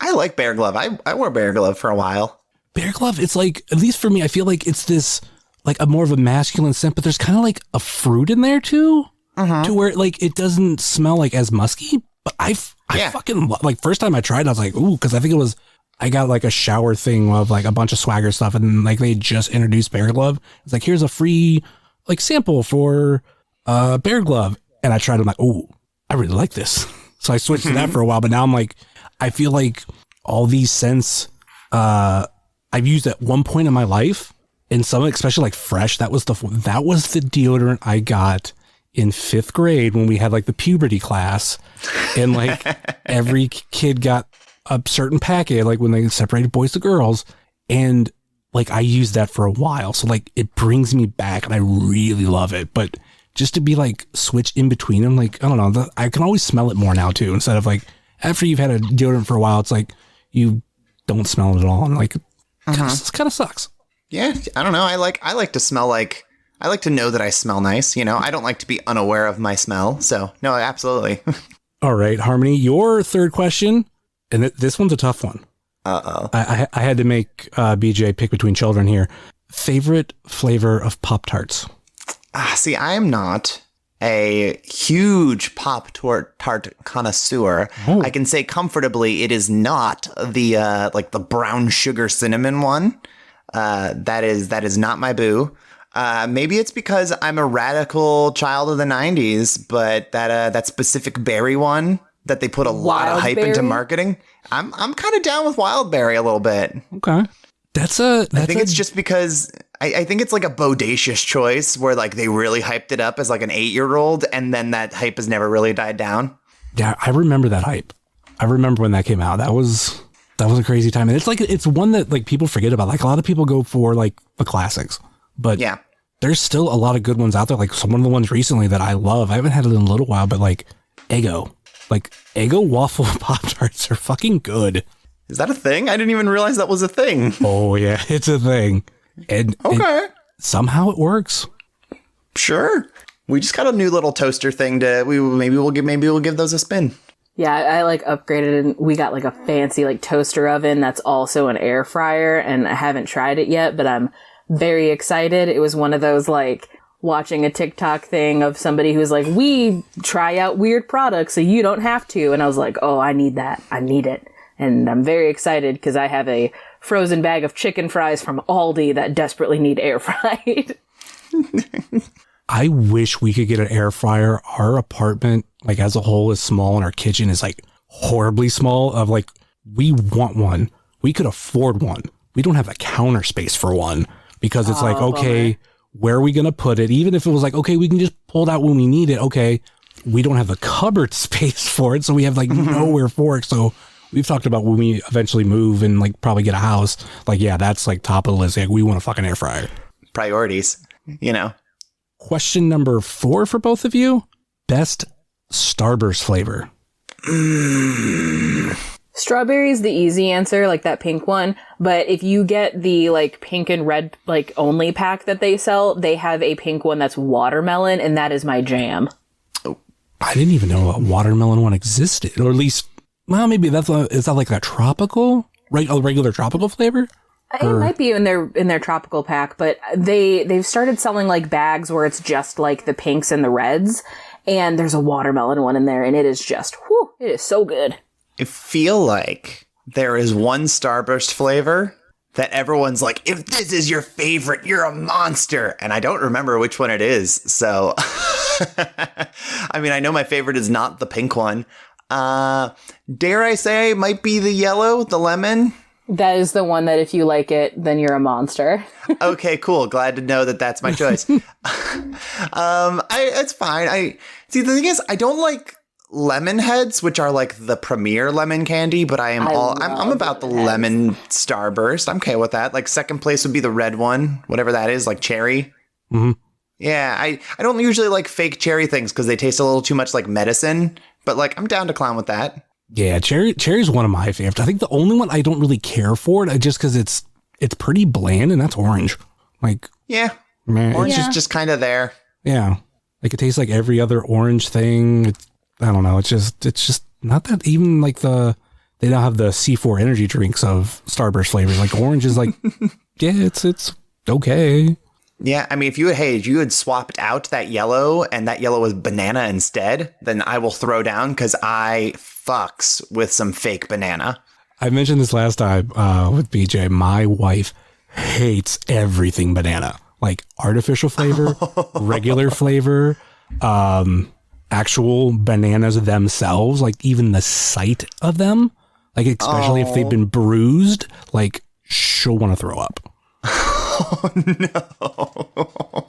I like Bear Glove. I wore Bear Glove for a while. Bear Glove, it's like, at least for me, I feel like it's this like a more of a masculine scent, but there's kind of like a fruit in there too, to where like it doesn't smell like as musky. But I fucking like first time I tried, I was like, ooh, because I think I got like a shower thing of like a bunch of swagger stuff, and like they just introduced Bear Glove. It's like, here's a free like sample for Bear Glove, and I tried it. I'm like, oh, I really like this. So I switched to that for a while, but now I'm like, I feel like all these scents I've used at one point in my life, and some, especially like Fresh, that was the deodorant I got in 5th grade when we had like the puberty class, and like every kid got a certain packet, like when they separated boys to girls, and like I used that for a while, so like it brings me back and I really love it. But just to be like switch in between them, like I don't know, I can always smell it more now too, instead of like after you've had a deodorant for a while, it's like you don't smell it at all, and like it kind of sucks. Yeah, I don't know. I like to smell like, I like to know that I smell nice. You know, I don't like to be unaware of my smell. So no, absolutely. All right, Harmony, your third question, and this one's a tough one. I had to make BJ pick between children here. Favorite flavor of Pop-Tarts? See, I am not a huge Pop-Tart connoisseur. Oh. I can say comfortably it is not the like the brown sugar cinnamon one. That is not my boo. Maybe it's because I'm a radical child of the 90s, but that specific berry one that they put a lot of hype into marketing, I'm kind of down with wild berry a little bit. Okay. I think it's just because I think it's like a bodacious choice where like they really hyped it up as like an 8-year-old, and then that hype has never really died down. Yeah, I remember that hype. I remember when that came out. That was a crazy time. And it's like, it's one that like people forget about. Like a lot of people go for like the classics, but yeah, there's still a lot of good ones out there. Like some of the ones recently that I love, I haven't had it in a little while, but like Eggo waffle Pop-Tarts are fucking good. Is that a thing? I didn't even realize that was a thing. Oh yeah, it's a thing. And okay. Somehow it works. Sure. We just got a new little toaster thing maybe we'll give those a spin. Yeah, I like upgraded and we got like a fancy like toaster oven that's also an air fryer, and I haven't tried it yet, but I'm very excited. It was one of those like watching a TikTok thing of somebody who's like, we try out weird products so you don't have to. And I was like, oh, I need that. I need it. And I'm very excited because I have a frozen bag of chicken fries from Aldi that desperately need air fried. I wish we could get an air fryer. Our apartment, like as a whole, is small, and our kitchen is like horribly small. Of like, we want one. We could afford one. We don't have a counter space for one because it's like, okay, where are we going to put it? Even if it was like, okay, we can just pull it out when we need it. Okay, we don't have the cupboard space for it, so we have like nowhere for it. So we've talked about when we eventually move and like probably get a house. Like, yeah, that's like top of the list. Like, we want a fucking air fryer. Priorities, you know. Question number 4 for both of you. Best Starburst flavor. Strawberry is the easy answer, like that pink one. But if you get the like pink and red like only pack that they sell, they have a pink one that's watermelon, and that is my jam. Oh, I didn't even know a watermelon one existed, or at least, well, maybe is that like a tropical, a regular tropical flavor? It might be in their tropical pack, but they've started selling like bags where it's just like the pinks and the reds, and there's a watermelon one in there, and it is just, whew, it is so good. I feel like there is one Starburst flavor that everyone's like, if this is your favorite, you're a monster. And I don't remember which one it is. So, I mean, I know my favorite is not the pink one. Dare I say, might be the yellow, the lemon. That is the one that if you like it, then you're a monster. Okay, cool. Glad to know that that's my choice. It's fine. See, the thing is, I don't like lemon heads, which are like the premier lemon candy, but I'm about the lemon Starburst. I'm okay with that. Like second place would be the red one, whatever that is, like cherry. Mm-hmm. Yeah, I don't usually like fake cherry things because they taste a little too much like medicine, but like I'm down to clown with that. Yeah, cherry's one of my favorites. I think the only one I don't really care for it, just because it's pretty bland, and that's orange. Like, yeah, man, orange is just kind of there. Yeah, like it tastes like every other orange thing. I don't know. It's just not that even like they don't have the C4 energy drinks of Starburst flavors. Like orange is like, yeah, it's okay. Yeah, I mean, if you had swapped out that yellow and that yellow was banana instead, then I will throw down because I fucks with some fake banana. I mentioned this last time with BJ. My wife hates everything banana, like artificial flavor, regular flavor, actual bananas themselves, like even the sight of them, like especially if they've been bruised, like she'll want to throw up. Oh, no.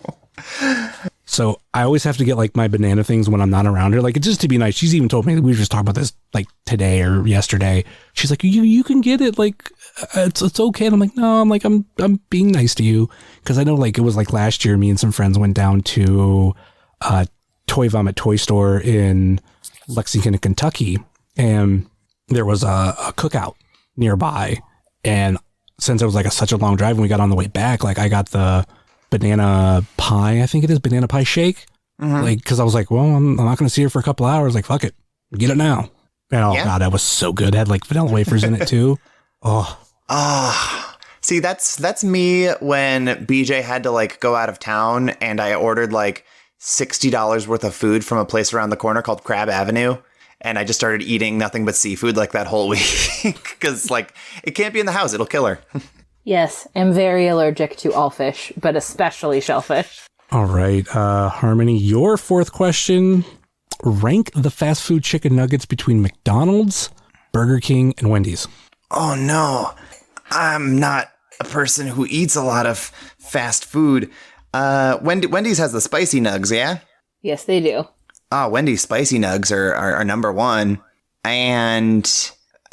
So I always have to get like my banana things when I'm not around her, like just to be nice. She's even told me, we were just talking about this like today or yesterday. She's like, you can get it. Like it's okay. And I'm like, no, I'm being nice to you. Cause I know like it was like last year, me and some friends went down to Toy Vomit Toy Store in Lexington, Kentucky. And there was a cookout nearby. And since it was like such a long drive and we got on the way back, like I got the banana pie, I think it is banana pie shake. Mm-hmm. Like, cause I was like, well, I'm not going to see her for a couple hours. Like, fuck it, get it now. And oh God, that was so good. It had like vanilla wafers in it too. See, that's me when BJ had to like go out of town and I ordered like $60 worth of food from a place around the corner called Crab Avenue. And I just started eating nothing but seafood like that whole week because like it can't be in the house. It'll kill her. Yes, I'm very allergic to all fish, but especially shellfish. All right. Harmony, your fourth question. Rank the fast food chicken nuggets between McDonald's, Burger King, and Wendy's. Oh, no. I'm not a person who eats a lot of fast food. Wendy's has the spicy nugs, yeah? Yes, they do. Wendy's spicy nugs are number one. And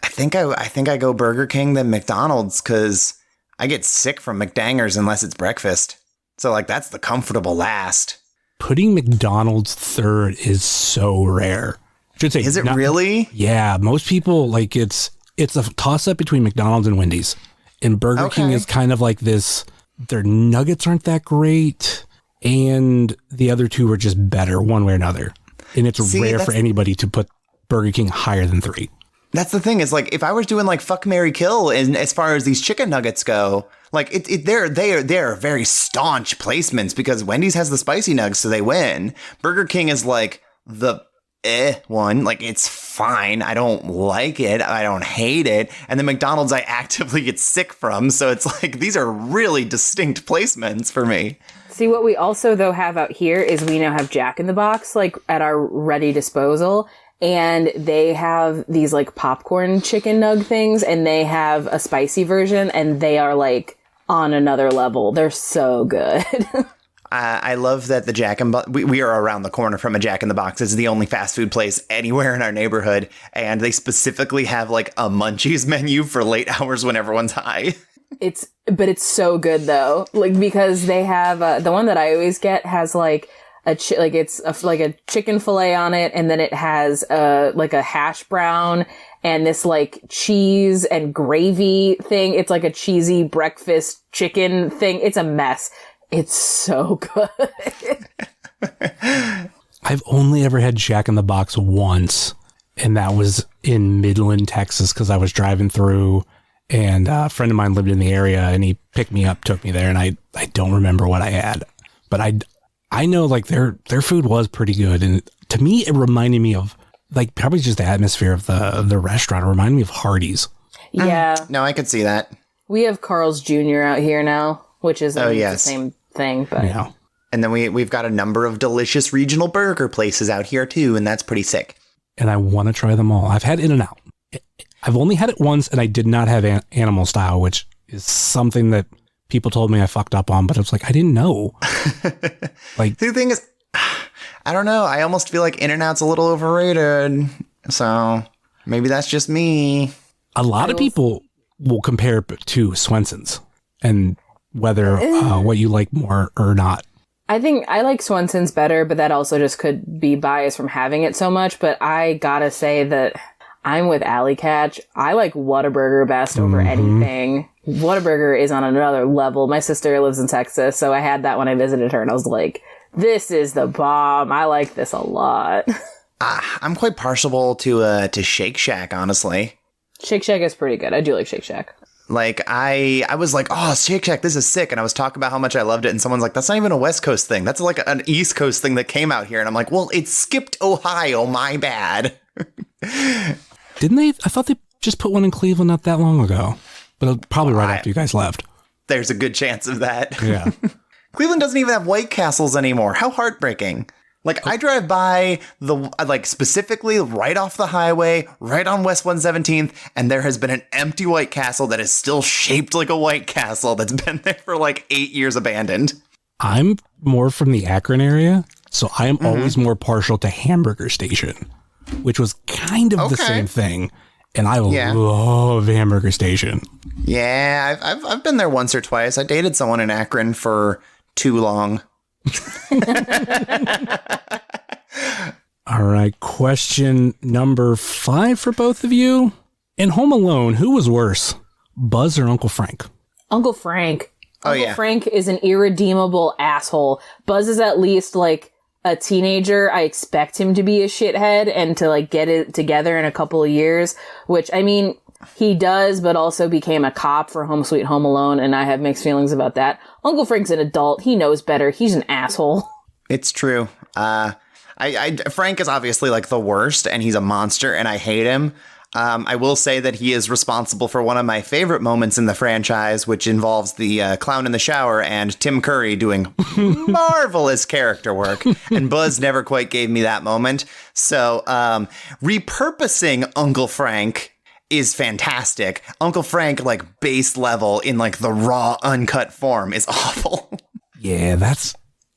I think I go Burger King than McDonald's because I get sick from McDangers unless it's breakfast. So like that's the comfortable last. Putting McDonald's third is so rare. Should say, is it really? Yeah, most people like it's a toss up between McDonald's and Wendy's. And Burger King is kind of like this. Their nuggets aren't that great, and the other two are just better one way or another. And it's rare for anybody to put Burger King higher than 3. That's the thing is like if I was doing like fuck, marry, kill, and as far as these chicken nuggets go, like they're very staunch placements because Wendy's has the spicy nugs, so they win. Burger King is like the one, like it's fine. I don't like it. I don't hate it. And then McDonald's I actively get sick from. So it's like these are really distinct placements for me. See, what we also, though, have out here is we now have Jack in the Box, like, at our ready disposal. And they have these, like, popcorn chicken nug things, and they have a spicy version, and they are, like, on another level. They're so good. I love that the Jack in Box, we are around the corner from a Jack in the Box. It's the only fast food place anywhere in our neighborhood. And they specifically have, like, a munchies menu for late hours when everyone's high. But it's so good though, like because they have the one that I always get has like it's a chicken fillet on it, and then it has like a hash brown and this like cheese and gravy thing. It's like a cheesy breakfast chicken thing. It's a mess. It's so good. I've only ever had Jack in the Box once, and that was in Midland, Texas, because I was driving through. And a friend of mine lived in the area, and he picked me up, took me there, and I don't remember what I had. But I know, like, their food was pretty good. And to me, it reminded me of, like, probably just the atmosphere of the restaurant. It reminded me of Hardee's. Yeah. No, I could see that. We have Carl's Jr. out here now, which is the same thing. But yeah. And then we've got a number of delicious regional burger places out here, too, and that's pretty sick. And I want to try them all. I've had In-N-Out. I've only had it once, and I did not have animal style, which is something that people told me I fucked up on, but I was like, I didn't know. Like the thing is, I don't know. I almost feel like In-N-Out's a little overrated. So maybe that's just me. A lot of people will compare it to Swenson's and whether what you like more or not. I think I like Swenson's better, but that also just could be biased from having it so much. But I gotta say that I'm with Alley Catch. I like Whataburger best over anything. Whataburger is on another level. My sister lives in Texas, so I had that when I visited her, and I was like, this is the bomb. I like this a lot. I'm quite partial to Shake Shack, honestly. Shake Shack is pretty good. I do like Shake Shack. Like I was like, oh, Shake Shack, this is sick. And I was talking about how much I loved it. And someone's like, that's not even a West Coast thing. That's like an East Coast thing that came out here. And I'm like, well, it skipped Ohio. My bad. Didn't they? I thought they just put one in Cleveland not that long ago, but probably right after you guys left. There's a good chance of that. Yeah. Cleveland doesn't even have White Castles anymore. How heartbreaking. Like, I drive by specifically right off the highway, right on West 117th, and there has been an empty White Castle that is still shaped like a White Castle that's been there for like 8 years abandoned. I'm more from the Akron area, so I am always more partial to Hamburger Station, which was kind of the same thing. And I love Hamburger Station. Yeah, I've been there once or twice. I dated someone in Akron for too long. All right, question number 5 for both of you. In Home Alone, who was worse, Buzz or Uncle Frank? Uncle Frank. Oh, Uncle yeah. Frank is an irredeemable asshole. Buzz is at least like a teenager. I expect him to be a shithead and to like get it together in a couple of years, which I mean, he does, but also became a cop for Home Sweet Home Alone, and I have mixed feelings about that. Uncle Frank's an adult. He knows better. He's an asshole. It's true. Frank is obviously like the worst, and he's a monster, and I hate him. I will say that he is responsible for one of my favorite moments in the franchise, which involves the clown in the shower and Tim Curry doing marvelous character work. And Buzz never quite gave me that moment. So repurposing Uncle Frank is fantastic. Uncle Frank, like base level in like the raw, uncut form is awful. Yeah,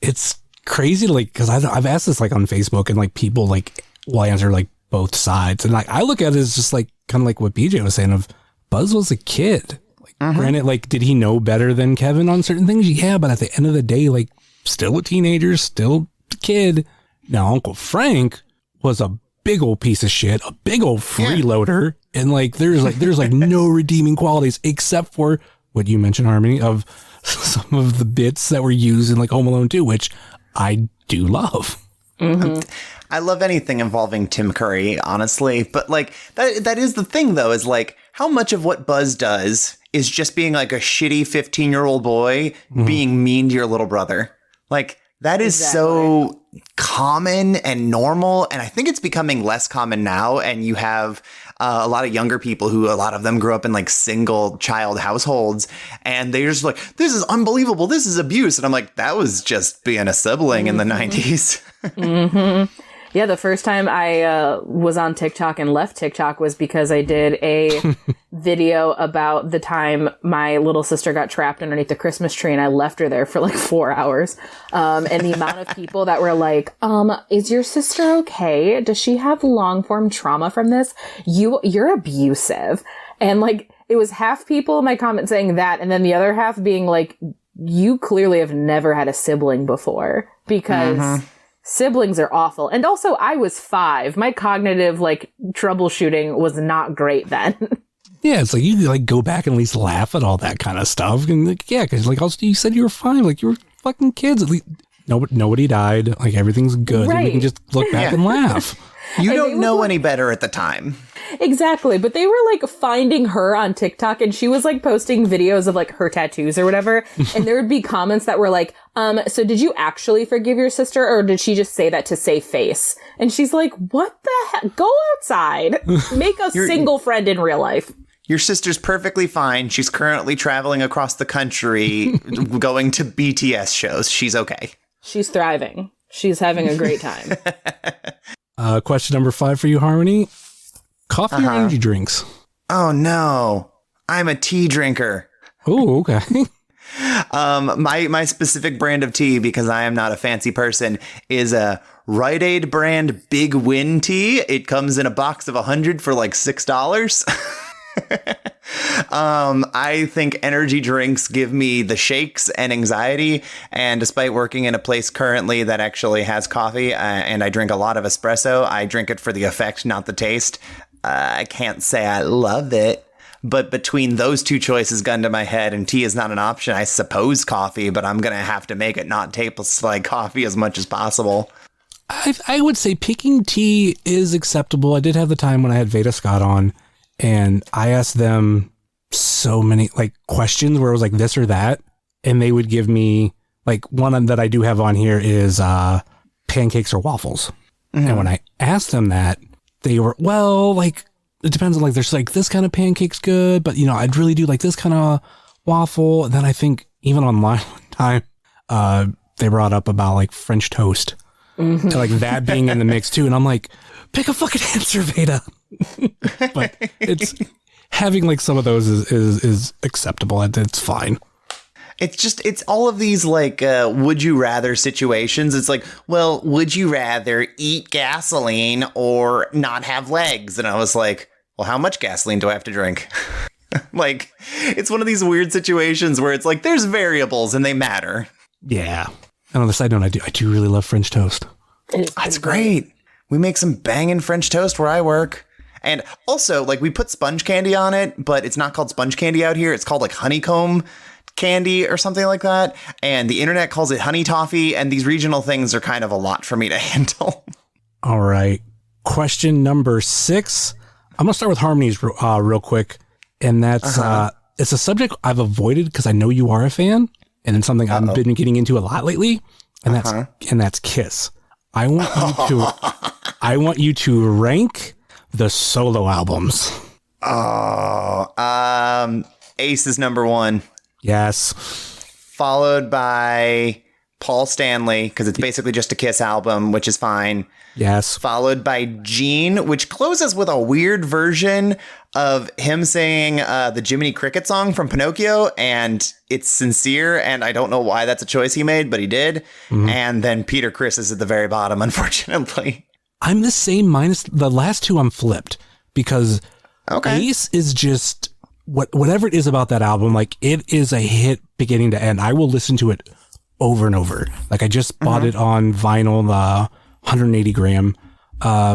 it's crazy. Like, because I've asked this like on Facebook, and like people like will answer like both sides, and like I look at it as just like kind of like what BJ was saying of Buzz was a kid. Like, granted, like did he know better than Kevin on certain things? Yeah, but at the end of the day, like still a teenager, still a kid. Now Uncle Frank was a big old piece of shit, a big old freeloader, and like there's like no redeeming qualities except for what you mentioned, Harmony, of some of the bits that were used in like Home Alone 2, which I do love. I love anything involving Tim Curry, honestly. But like that is the thing, though, is like how much of what Buzz does is just being like a shitty 15-year-old boy being mean to your little brother. Like that is so common and normal. And I think it's becoming less common now. And you have a lot of younger people who a lot of them grew up in like single child households, and they're just like, this is unbelievable. This is abuse. And I'm like, that was just being a sibling in the 90s. Yeah, the first time I was on TikTok and left TikTok was because I did a video about the time my little sister got trapped underneath the Christmas tree, and I left her there for like 4 hours. And the amount of people that were like, is your sister okay? Does she have long-form trauma from this? You're abusive. And like, it was half people in my comment saying that, and then the other half being like, you clearly have never had a sibling before, because siblings are awful. And also, I was 5. My cognitive, like, troubleshooting was not great then. Yeah, it's like you like go back and at least laugh at all that kind of stuff. And like, yeah, because like also you said you were fine. Like you were fucking kids. At least nobody died. Like everything's good. Right. And we can just look back and laugh. You don't know any better at the time. Exactly. But they were like finding her on TikTok, and she was like posting videos of like her tattoos or whatever. And there would be comments that were like, so did you actually forgive your sister, or did she just say that to save face? And she's like, what the heck? Go outside. Make a single friend in real life. Your sister's perfectly fine. She's currently traveling across the country going to BTS shows. She's okay. She's thriving. She's having a great time. Question number 5 for you, Harmony. Coffee or energy drinks? Oh, no. I'm a tea drinker. Oh, okay. My specific brand of tea, because I am not a fancy person, is a Rite Aid brand Big Win tea. It comes in a box of 100 for like $6. I think energy drinks give me the shakes and anxiety, and despite working in a place currently that actually has coffee and I drink a lot of espresso, I drink it for the effect, not the taste. I can't say I love it, but between those two choices gun to my head, and tea is not an option, I suppose coffee, but I'm gonna have to make it not taste like coffee as much as possible. I would say picking tea is acceptable. I did have the time when I had Veda Scott on, and I asked them so many like questions where it was like this or that. And they would give me like one that I do have on here is pancakes or waffles. Mm-hmm. And when I asked them that, they were, well, like, it depends on like, there's like this kind of pancake's good, but you know, I'd really do like this kind of waffle. And then I think even online one time, they brought up about like French toast. Mm-hmm. And, like that being in the mix too. And I'm like, pick a fucking answer, Veda. But it's having like some of those is acceptable. It's fine. It's all of these like, would you rather situations. It's like, well, would you rather eat gasoline or not have legs? And I was like, well, how much gasoline do I have to drink? Like, it's one of these weird situations where it's like, there's variables and they matter. Yeah. And on the side note, I do really love French toast. That's great. We make some banging French toast where I work. And also, like, we put sponge candy on it, but it's not called sponge candy out here. It's called like honeycomb candy or something like that. And the internet calls it honey toffee. And these regional things are kind of a lot for me to handle. All right. Question number 6. I'm going to start with harmonies real quick. And that's, it's a subject I've avoided because I know you are a fan. And it's something I've been getting into a lot lately. And that's Kiss. I want you to rank the solo albums. Ace is number 1. Yes. Followed by Paul Stanley, because it's basically just a Kiss album, which is fine. Yes. Followed by Gene, which closes with a weird version of him saying the Jiminy Cricket song from Pinocchio, and it's sincere, and I don't know why that's a choice he made, but he did. Mm-hmm. And then Peter Criss is at the very bottom, unfortunately. I'm the same minus the last 2 I'm flipped, because Ace is just... Whatever it is about that album, like it is a hit beginning to end. I will listen to it over and over. Like I just bought it on vinyl, the 180 gram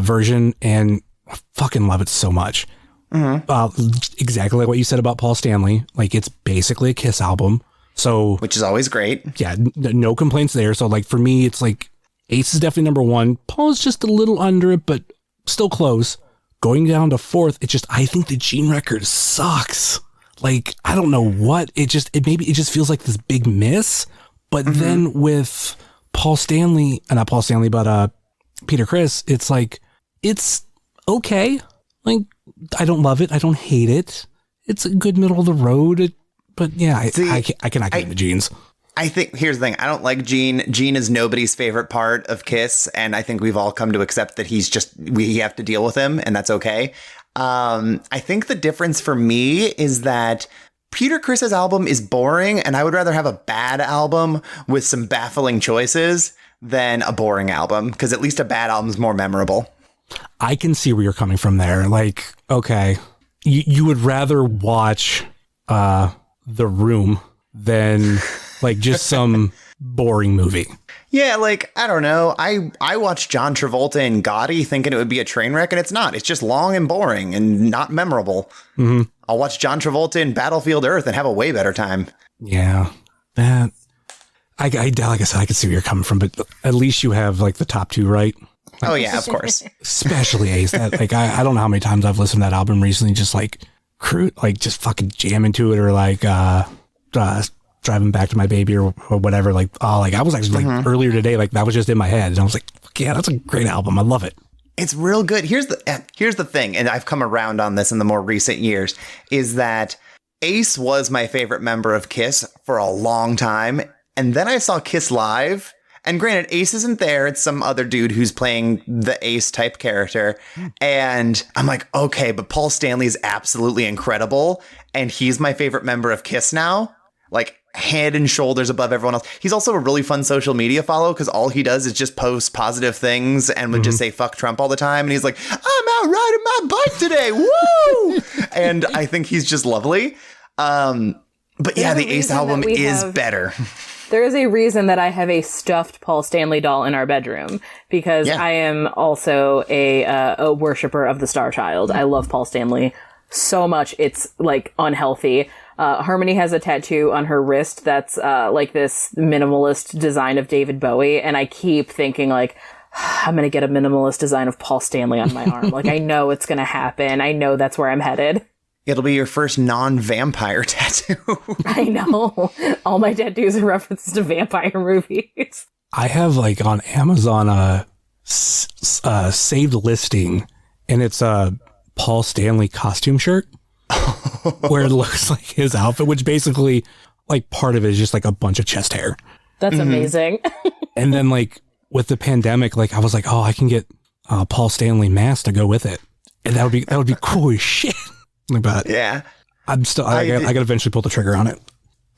version, and I fucking love it so much. Exactly like what you said about Paul Stanley. Like it's basically a Kiss album. So, which is always great. Yeah, no complaints there. So like for me, it's like Ace is definitely number 1. Paul's just a little under it, but still close. Going down to 4th, I think the Gene record sucks. Like, I don't know what, it just feels like this big miss. But then with Paul Stanley, not Paul Stanley, but Peter Criss, it's like, it's okay. Like, I don't love it. I don't hate it. It's a good middle of the road. But yeah, I cannot get into Gene's. I think, here's the thing. I don't like Gene. Gene is nobody's favorite part of Kiss. And I think we've all come to accept that we have to deal with him, and that's okay. I think the difference for me is that Peter Criss's album is boring, and I would rather have a bad album with some baffling choices than a boring album, because at least a bad album is more memorable. I can see where you're coming from there. Like, okay, you would rather watch The Room than... like just some boring movie. Yeah, like, I don't know. I watched John Travolta in Gotti thinking it would be a train wreck, and it's not. It's just long and boring and not memorable. Mm-hmm. I'll watch John Travolta in Battlefield Earth and have a way better time. Yeah. That, like I said, I can see where you're coming from, but at least you have like the top 2, right? Like, oh, yeah, of course. Especially Ace. That, like, I don't know how many times I've listened to that album recently, just like, just fucking jam into it, or like, driving back to my baby or whatever. Like, I was actually like earlier today, like that was just in my head, and I was like, fuck yeah, that's a great album. I love it. It's real good. Here's the thing, and I've come around on this in the more recent years, is that Ace was my favorite member of Kiss for a long time, and then I saw Kiss live. And granted, Ace isn't there. It's some other dude who's playing the Ace type character. And I'm like, okay, but Paul Stanley is absolutely incredible. And he's my favorite member of Kiss now. Like, head and shoulders above everyone else. He's also a really fun social media follow, because all he does is just post positive things and would just say fuck Trump all the time. And he's like, I'm out riding my bike today. Woo! And I think he's just lovely. But yeah, the Ace album is better. There is a reason that I have a stuffed Paul Stanley doll in our bedroom, because I am also a worshiper of the Star Child. I love Paul Stanley so much. It's like unhealthy. Harmony has a tattoo on her wrist that's like this minimalist design of David Bowie. And I keep thinking like, I'm going to get a minimalist design of Paul Stanley on my arm. Like, I know it's going to happen. I know that's where I'm headed. It'll be your first non-vampire tattoo. I know. All my tattoos are references to vampire movies. I have like on Amazon a saved listing, and it's a Paul Stanley costume shirt where it looks like his outfit, which basically like part of it is just like a bunch of chest hair. That's amazing. And then like with the pandemic, like I was like, oh, I can get Paul Stanley mask to go with it, and that would be cool as shit. But Yeah. I gotta eventually pull the trigger on it.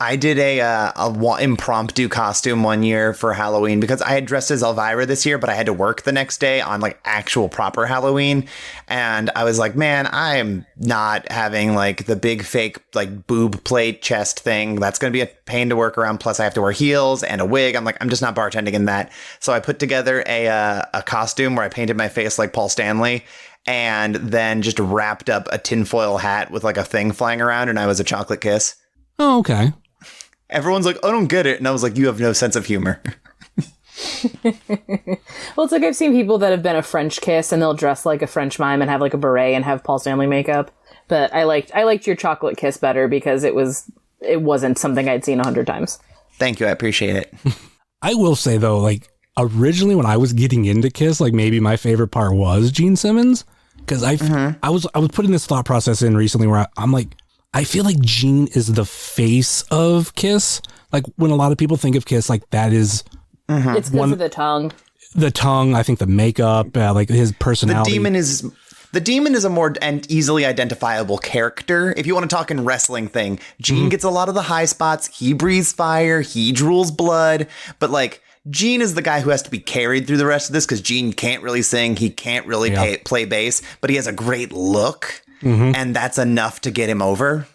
I did a impromptu costume one year for Halloween because I had dressed as Elvira this year, but I had to work the next day on like actual proper Halloween. And I was like, man, I am not having like the big fake like boob plate chest thing. That's going to be a pain to work around. Plus I have to wear heels and a wig. I'm like, I'm just not bartending in that. So I put together a costume where I painted my face like Paul Stanley, and then just wrapped up a tinfoil hat with like a thing flying around, and I was a chocolate kiss. Oh, okay. Everyone's like, I don't get it. And I was like, you have no sense of humor. Well, it's like I've seen people that have been a French kiss and they'll dress like a French mime and have like a beret and have Paul Stanley makeup. But I liked your chocolate kiss better because it wasn't something I'd seen 100 times. Thank you. I appreciate it. I will say though, like originally when I was getting into Kiss, like maybe my favorite part was Gene Simmons. Because I was putting this thought process in recently where I'm like, I feel like Gene is the face of Kiss. Like when a lot of people think of Kiss, like that is It's because of the tongue. The tongue, I think the makeup, like his personality. The demon is a more and easily identifiable character. If you want to talk in wrestling thing, Gene gets a lot of the high spots. He breathes fire. He drools blood. But like Gene is the guy who has to be carried through the rest of this because Gene can't really sing. He can't really play bass, but he has a great look. And that's enough to get him over.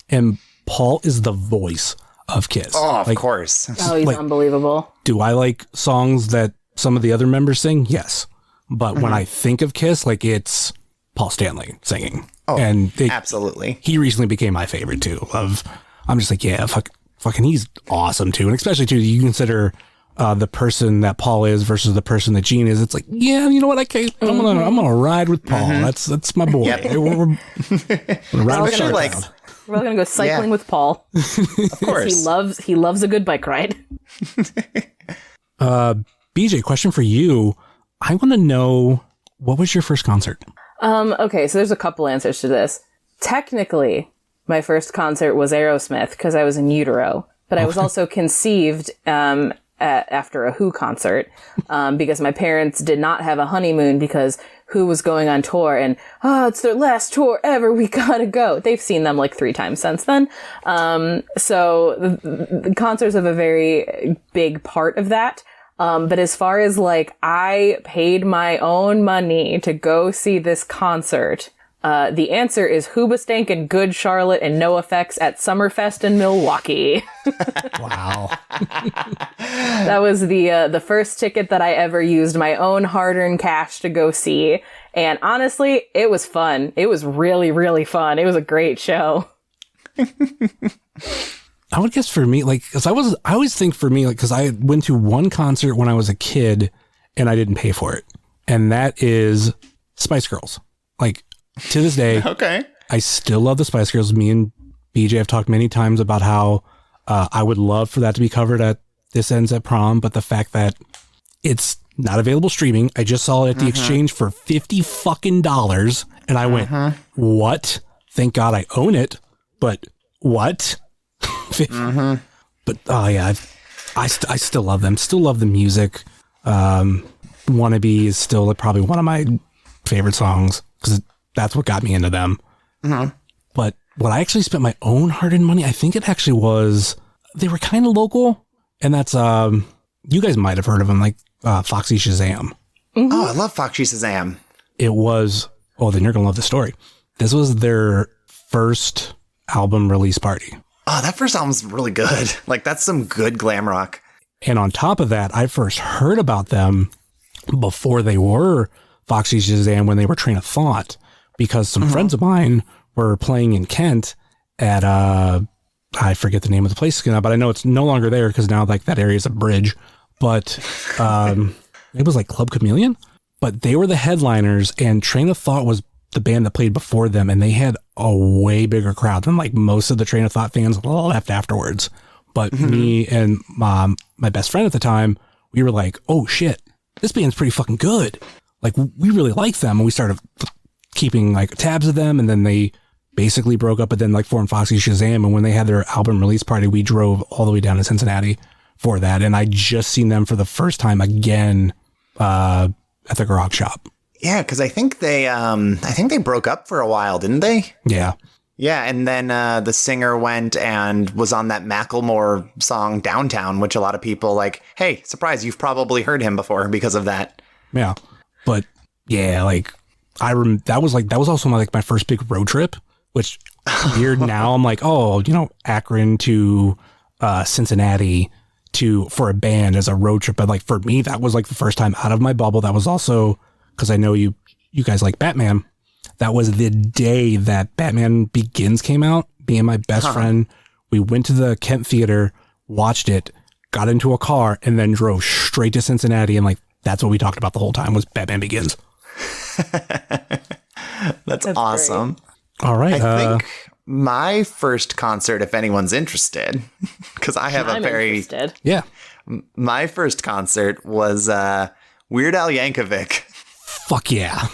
And Paul is the voice of Kiss. Oh, of course. Oh, he's unbelievable. Do I like songs that some of the other members sing? Yes. But when I think of Kiss, like it's Paul Stanley singing. Oh, and absolutely. He recently became my favorite too. I'm just like, yeah, fucking he's awesome too. And especially too, you consider the person that Paul is versus the person that Gene is. It's like, yeah, you know what? I'm gonna ride with Paul. That's my boy. Yep. We're ride with Especially We're all gonna go cycling with Paul. Of course. He loves a good bike ride. BJ, question for you. I want to know, what was your first concert? Okay, so there's a couple answers to this. Technically, my first concert was Aerosmith because I was in utero, but I was also conceived after a Who concert because my parents did not have a honeymoon because Who was going on tour and, it's their last tour ever, we gotta go. They've seen them like 3 times since then. So the concerts have a very big part of that. But as far as like, I paid my own money to go see this concert, the answer is Hoobastank and Good Charlotte and No Effects at Summerfest in Milwaukee. Wow. That was the first ticket that I ever used my own hard-earned cash to go see. And honestly, it was fun. It was really, really fun. It was a great show. I would guess for me, like, cause I always think for me, like, cause I went to one concert when I was a kid and I didn't pay for it. And that is Spice Girls. Like to this day, Okay. I still love the Spice Girls. Me and BJ have talked many times about how I would love for that to be covered at This Ends at Prom, but the fact that it's not available streaming, I just saw it at the Exchange for $50 fucking, and I went, what? Thank God I own it, but what? But oh yeah, I still love them. Still love the music. Wannabe is still like probably one of my favorite songs because that's what got me into them. But when I actually spent my own hard-earned money, I think it actually was, they were kind of local, and that's you guys might have heard of them, like Foxy Shazam. Oh, I love Foxy Shazam. It was, oh, then you're gonna love the story. This was their first album release party. Oh, that first album's really good. Like, that's some good glam rock. And on top of that, I first heard about them before they were Foxy Shazam when they were Train of Thought, because some friends of mine were playing in Kent at, I forget the name of the place now, but I know it's no longer there because now like that area is a bridge. But it was like Club Chameleon, but they were the headliners and Train of Thought was the band that played before them, and they had a way bigger crowd than like most of the Train of Thought fans left afterwards. But me and my best friend at the time, we were like, oh shit, this band's pretty fucking good. Like, we really like them. And we started keeping like tabs of them, and then they basically broke up, but then like formed Foxy Shazam. And when they had their album release party, we drove all the way down to Cincinnati for that. And I just seen them for the first time again at the Garage Shop. Yeah, because I think they broke up for a while, didn't they? Yeah. Yeah, and then the singer went and was on that Macklemore song Downtown, which a lot of people like, hey, surprise, you've probably heard him before because of that. Yeah. But yeah, like that was also my first big road trip, which weird now I'm like, oh, Akron to Cincinnati for a band as a road trip. But like for me, that was like the first time out of my bubble. That was also because I know you guys like Batman. That was the day that Batman Begins came out. Me and my best friend, we went to the Kent Theater, watched it, got into a car, and then drove straight to Cincinnati. And like, that's what we talked about the whole time was Batman Begins. That's awesome. Great. All right. I think my first concert, if anyone's interested, because I have interested. Yeah. My first concert was Weird Al Yankovic. Fuck yeah.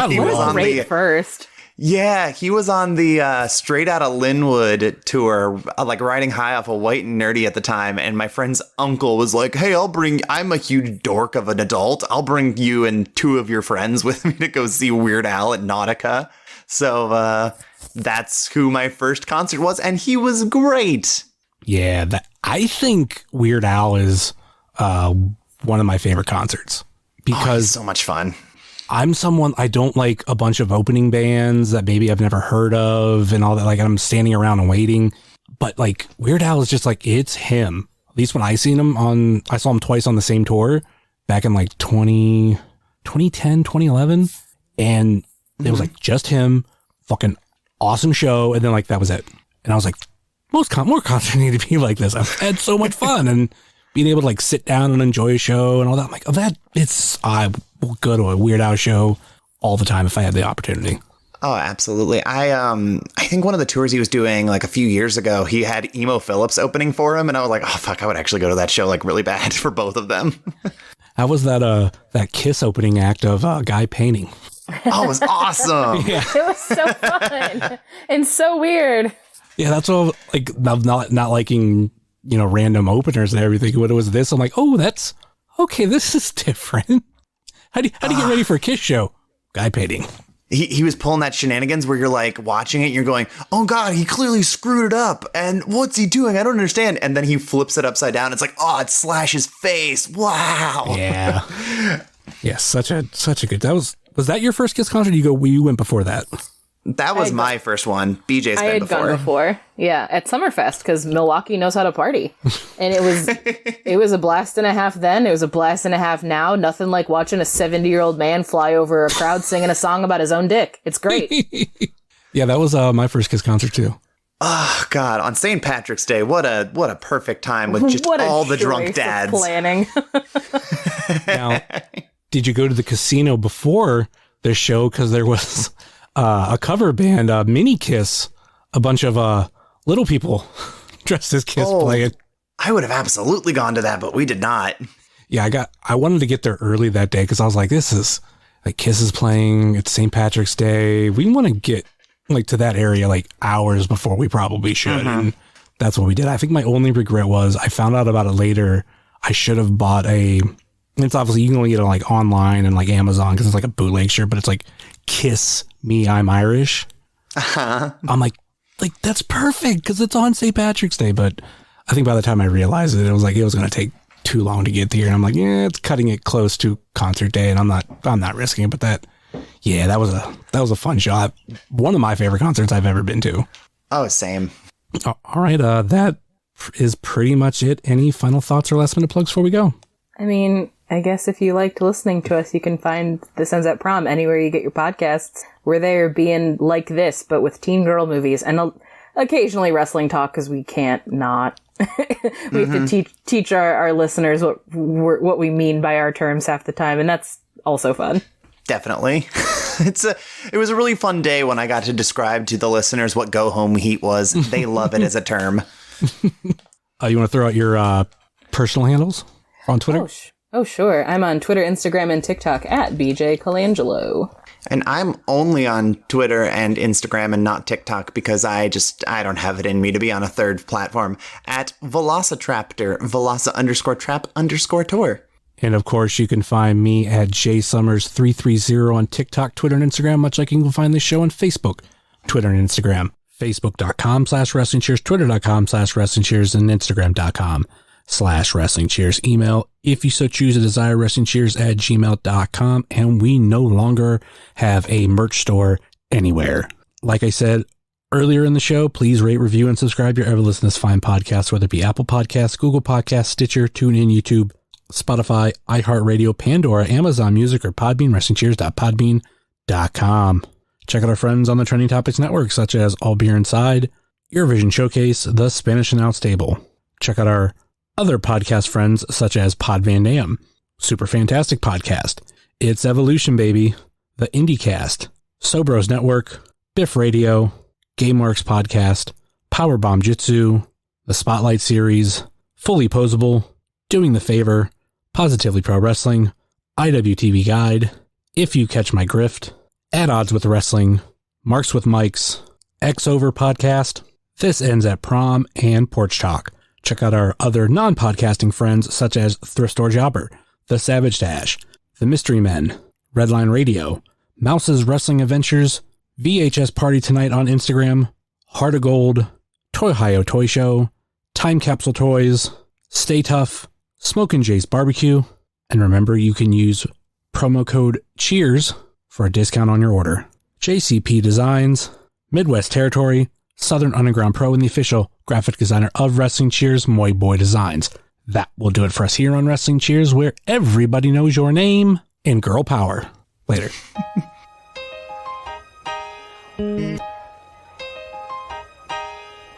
He was on Great first. Yeah, he was on the Straight Outta Linwood tour, like riding high off of White and Nerdy at the time. And my friend's uncle was like, hey, I'm a huge dork of an adult. I'll bring you and two of your friends with me to go see Weird Al at Nautica. So that's who my first concert was. And he was great. Yeah, I think Weird Al is one of my favorite concerts because he's so much fun. I'm someone, I don't like a bunch of opening bands that maybe I've never heard of and all that. Like I'm standing around and waiting, but like Weird Al is just like, it's him. At least when I seen him I saw him twice on the same tour back in like 2010, 2011. And it was like just him, fucking awesome show. And then like, that was it. And I was like, more concerts need to be like this. I've had so much fun and being able to like sit down and enjoy a show and all that. I'm like, I will go to a Weird Al show all the time if I had the opportunity. Oh, absolutely. I think one of the tours he was doing like a few years ago, he had Emo Phillips opening for him. And I was like, oh, fuck, I would actually go to that show like really bad for both of them. How was that Kiss opening act of Guy painting? Oh, it was awesome. Yeah. It was so fun and so weird. Yeah, that's all like not liking, random openers and everything. When it was this, I'm like, oh, that's okay. This is different. How do you get ready for a Kiss show? Guy painting. He was pulling that shenanigans where you're like watching it and you're going, oh God, he clearly screwed it up. And what's he doing? I don't understand. And then he flips it upside down. It's like, oh, it slashes face. Wow. Yeah. Yeah. Such a good, was that your first Kiss concert? You went before that. That was my first one. BJ's I been had before. gone before. Yeah. At Summerfest because Milwaukee knows how to party. And it was a blast and a half then. It was a blast and a half now. Nothing like watching a 70-year-old man fly over a crowd singing a song about his own dick. It's great. Yeah, that was my first Kiss concert too. Oh God! On St. Patrick's Day, what a perfect time with just all the drunk dads planning. Now, did you go to the casino before the show? Because there was a cover band, Mini Kiss, a bunch of little people dressed as Kiss playing. I would have absolutely gone to that, but we did not. Yeah, I wanted to get there early that day because I was like, this is like Kiss is playing. It's St. Patrick's Day. We want to get like to that area like hours before we probably should. And that's what we did. I think my only regret was I found out about it later. I should have bought it's obviously you can only get it like online and like Amazon because it's like a bootleg shirt, but it's like Kiss Me, I'm Irish. I'm like that's perfect because it's on St. Patrick's Day. But I think by the time I realized it was going to take too long to get there. And I'm like, yeah, it's cutting it close to concert day. And I'm not risking it. But that was a fun shot. One of my favorite concerts I've ever been to. Oh, same. All right. That is pretty much it. Any final thoughts or last minute plugs before we go? I mean, I guess if you liked listening to us, you can find This Ends at Prom anywhere you get your podcasts. We're there being like this, but with teen girl movies and occasionally wrestling talk because we can't not. We have to teach our listeners what we mean by our terms half the time, and that's also fun. Definitely. It was a really fun day when I got to describe to the listeners what go home heat was. They love it as a term. You want to throw out your personal handles on Twitter? Oh, sure. I'm on Twitter, Instagram, and TikTok at BJ Colangelo. And I'm only on Twitter and Instagram and not TikTok because I don't have it in me to be on a third platform at Velocitraptor, Veloci_trap_tour. And of course, you can find me at jsummers330 on TikTok, Twitter, and Instagram, much like you can find this show on Facebook, Twitter, and Instagram. Facebook.com/WrestlingCheers, Twitter.com/WrestlingCheers, and Instagram.com/WrestlingCheers. Email, if you so choose to desire, WrestlingCheers@gmail.com. And we no longer have a merch store anywhere. Like I said earlier in the show, please rate, review, and subscribe your ever listen to this fine podcast, whether it be Apple Podcasts, Google Podcasts, Stitcher, TuneIn, YouTube, Spotify, iHeartRadio, Pandora, Amazon Music, or Podbean, WrestlingCheers.podbean.com. Check out our friends on the Trending Topics Network, such as All Beer Inside, Eurovision Showcase, The Spanish Announce Table. Check out our other podcast friends, such as Pod Van Dam, Super Fantastic Podcast, It's Evolution Baby, The IndieCast, Sobros Network, Biff Radio, GameWorks Podcast, Powerbomb Jitsu, The Spotlight Series, Fully Posable, Doing the Favor, Positively Pro Wrestling, IWTV Guide, If You Catch My Grift, At Odds with Wrestling, Marks with Mikes, X Over Podcast, This Ends at Prom, and Porch Talk. Check out our other non-podcasting friends such as Thrift Store Jobber, The Savage Dash, The Mystery Men, Redline Radio, Mouse's Wrestling Adventures, VHS Party Tonight on Instagram, Heart of Gold, Toy Toy Show, Time Capsule Toys, Stay Tough, Smokin' Jay's Barbecue, and remember you can use promo code CHEERS for a discount on your order. JCP Designs, Midwest Territory, Southern Underground Pro, and the official graphic designer of Wrestling Cheers, Moy Boy Designs. That will do it for us here on Wrestling Cheers, where everybody knows your name and girl power. Later.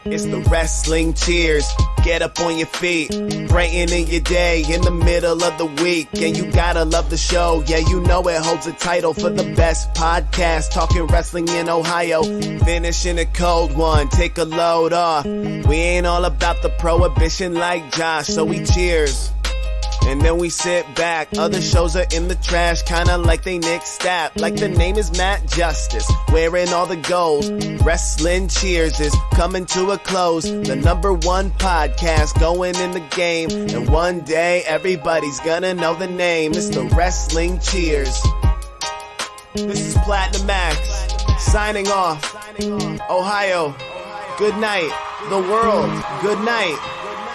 It's the Wrestling Cheers. Get up on your feet, brightening your day in the middle of the week. And you gotta love the show, yeah, you know it holds a title for the best podcast talking wrestling in Ohio. Finishing a cold one, take a load off. We ain't all about the prohibition like Josh, so we cheers. And then we sit back, other shows are in the trash, kinda like they Nick Stapp. Like the name is Matt Justice, wearing all the gold. Wrestling Cheers is coming to a close. The #1 podcast going in the game. And one day everybody's gonna know the name. It's the Wrestling Cheers. This is Platinum Max, signing off. Ohio, good night. The world, good night.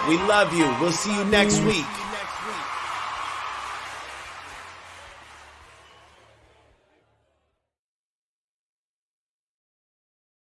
We love you. We'll see you next week.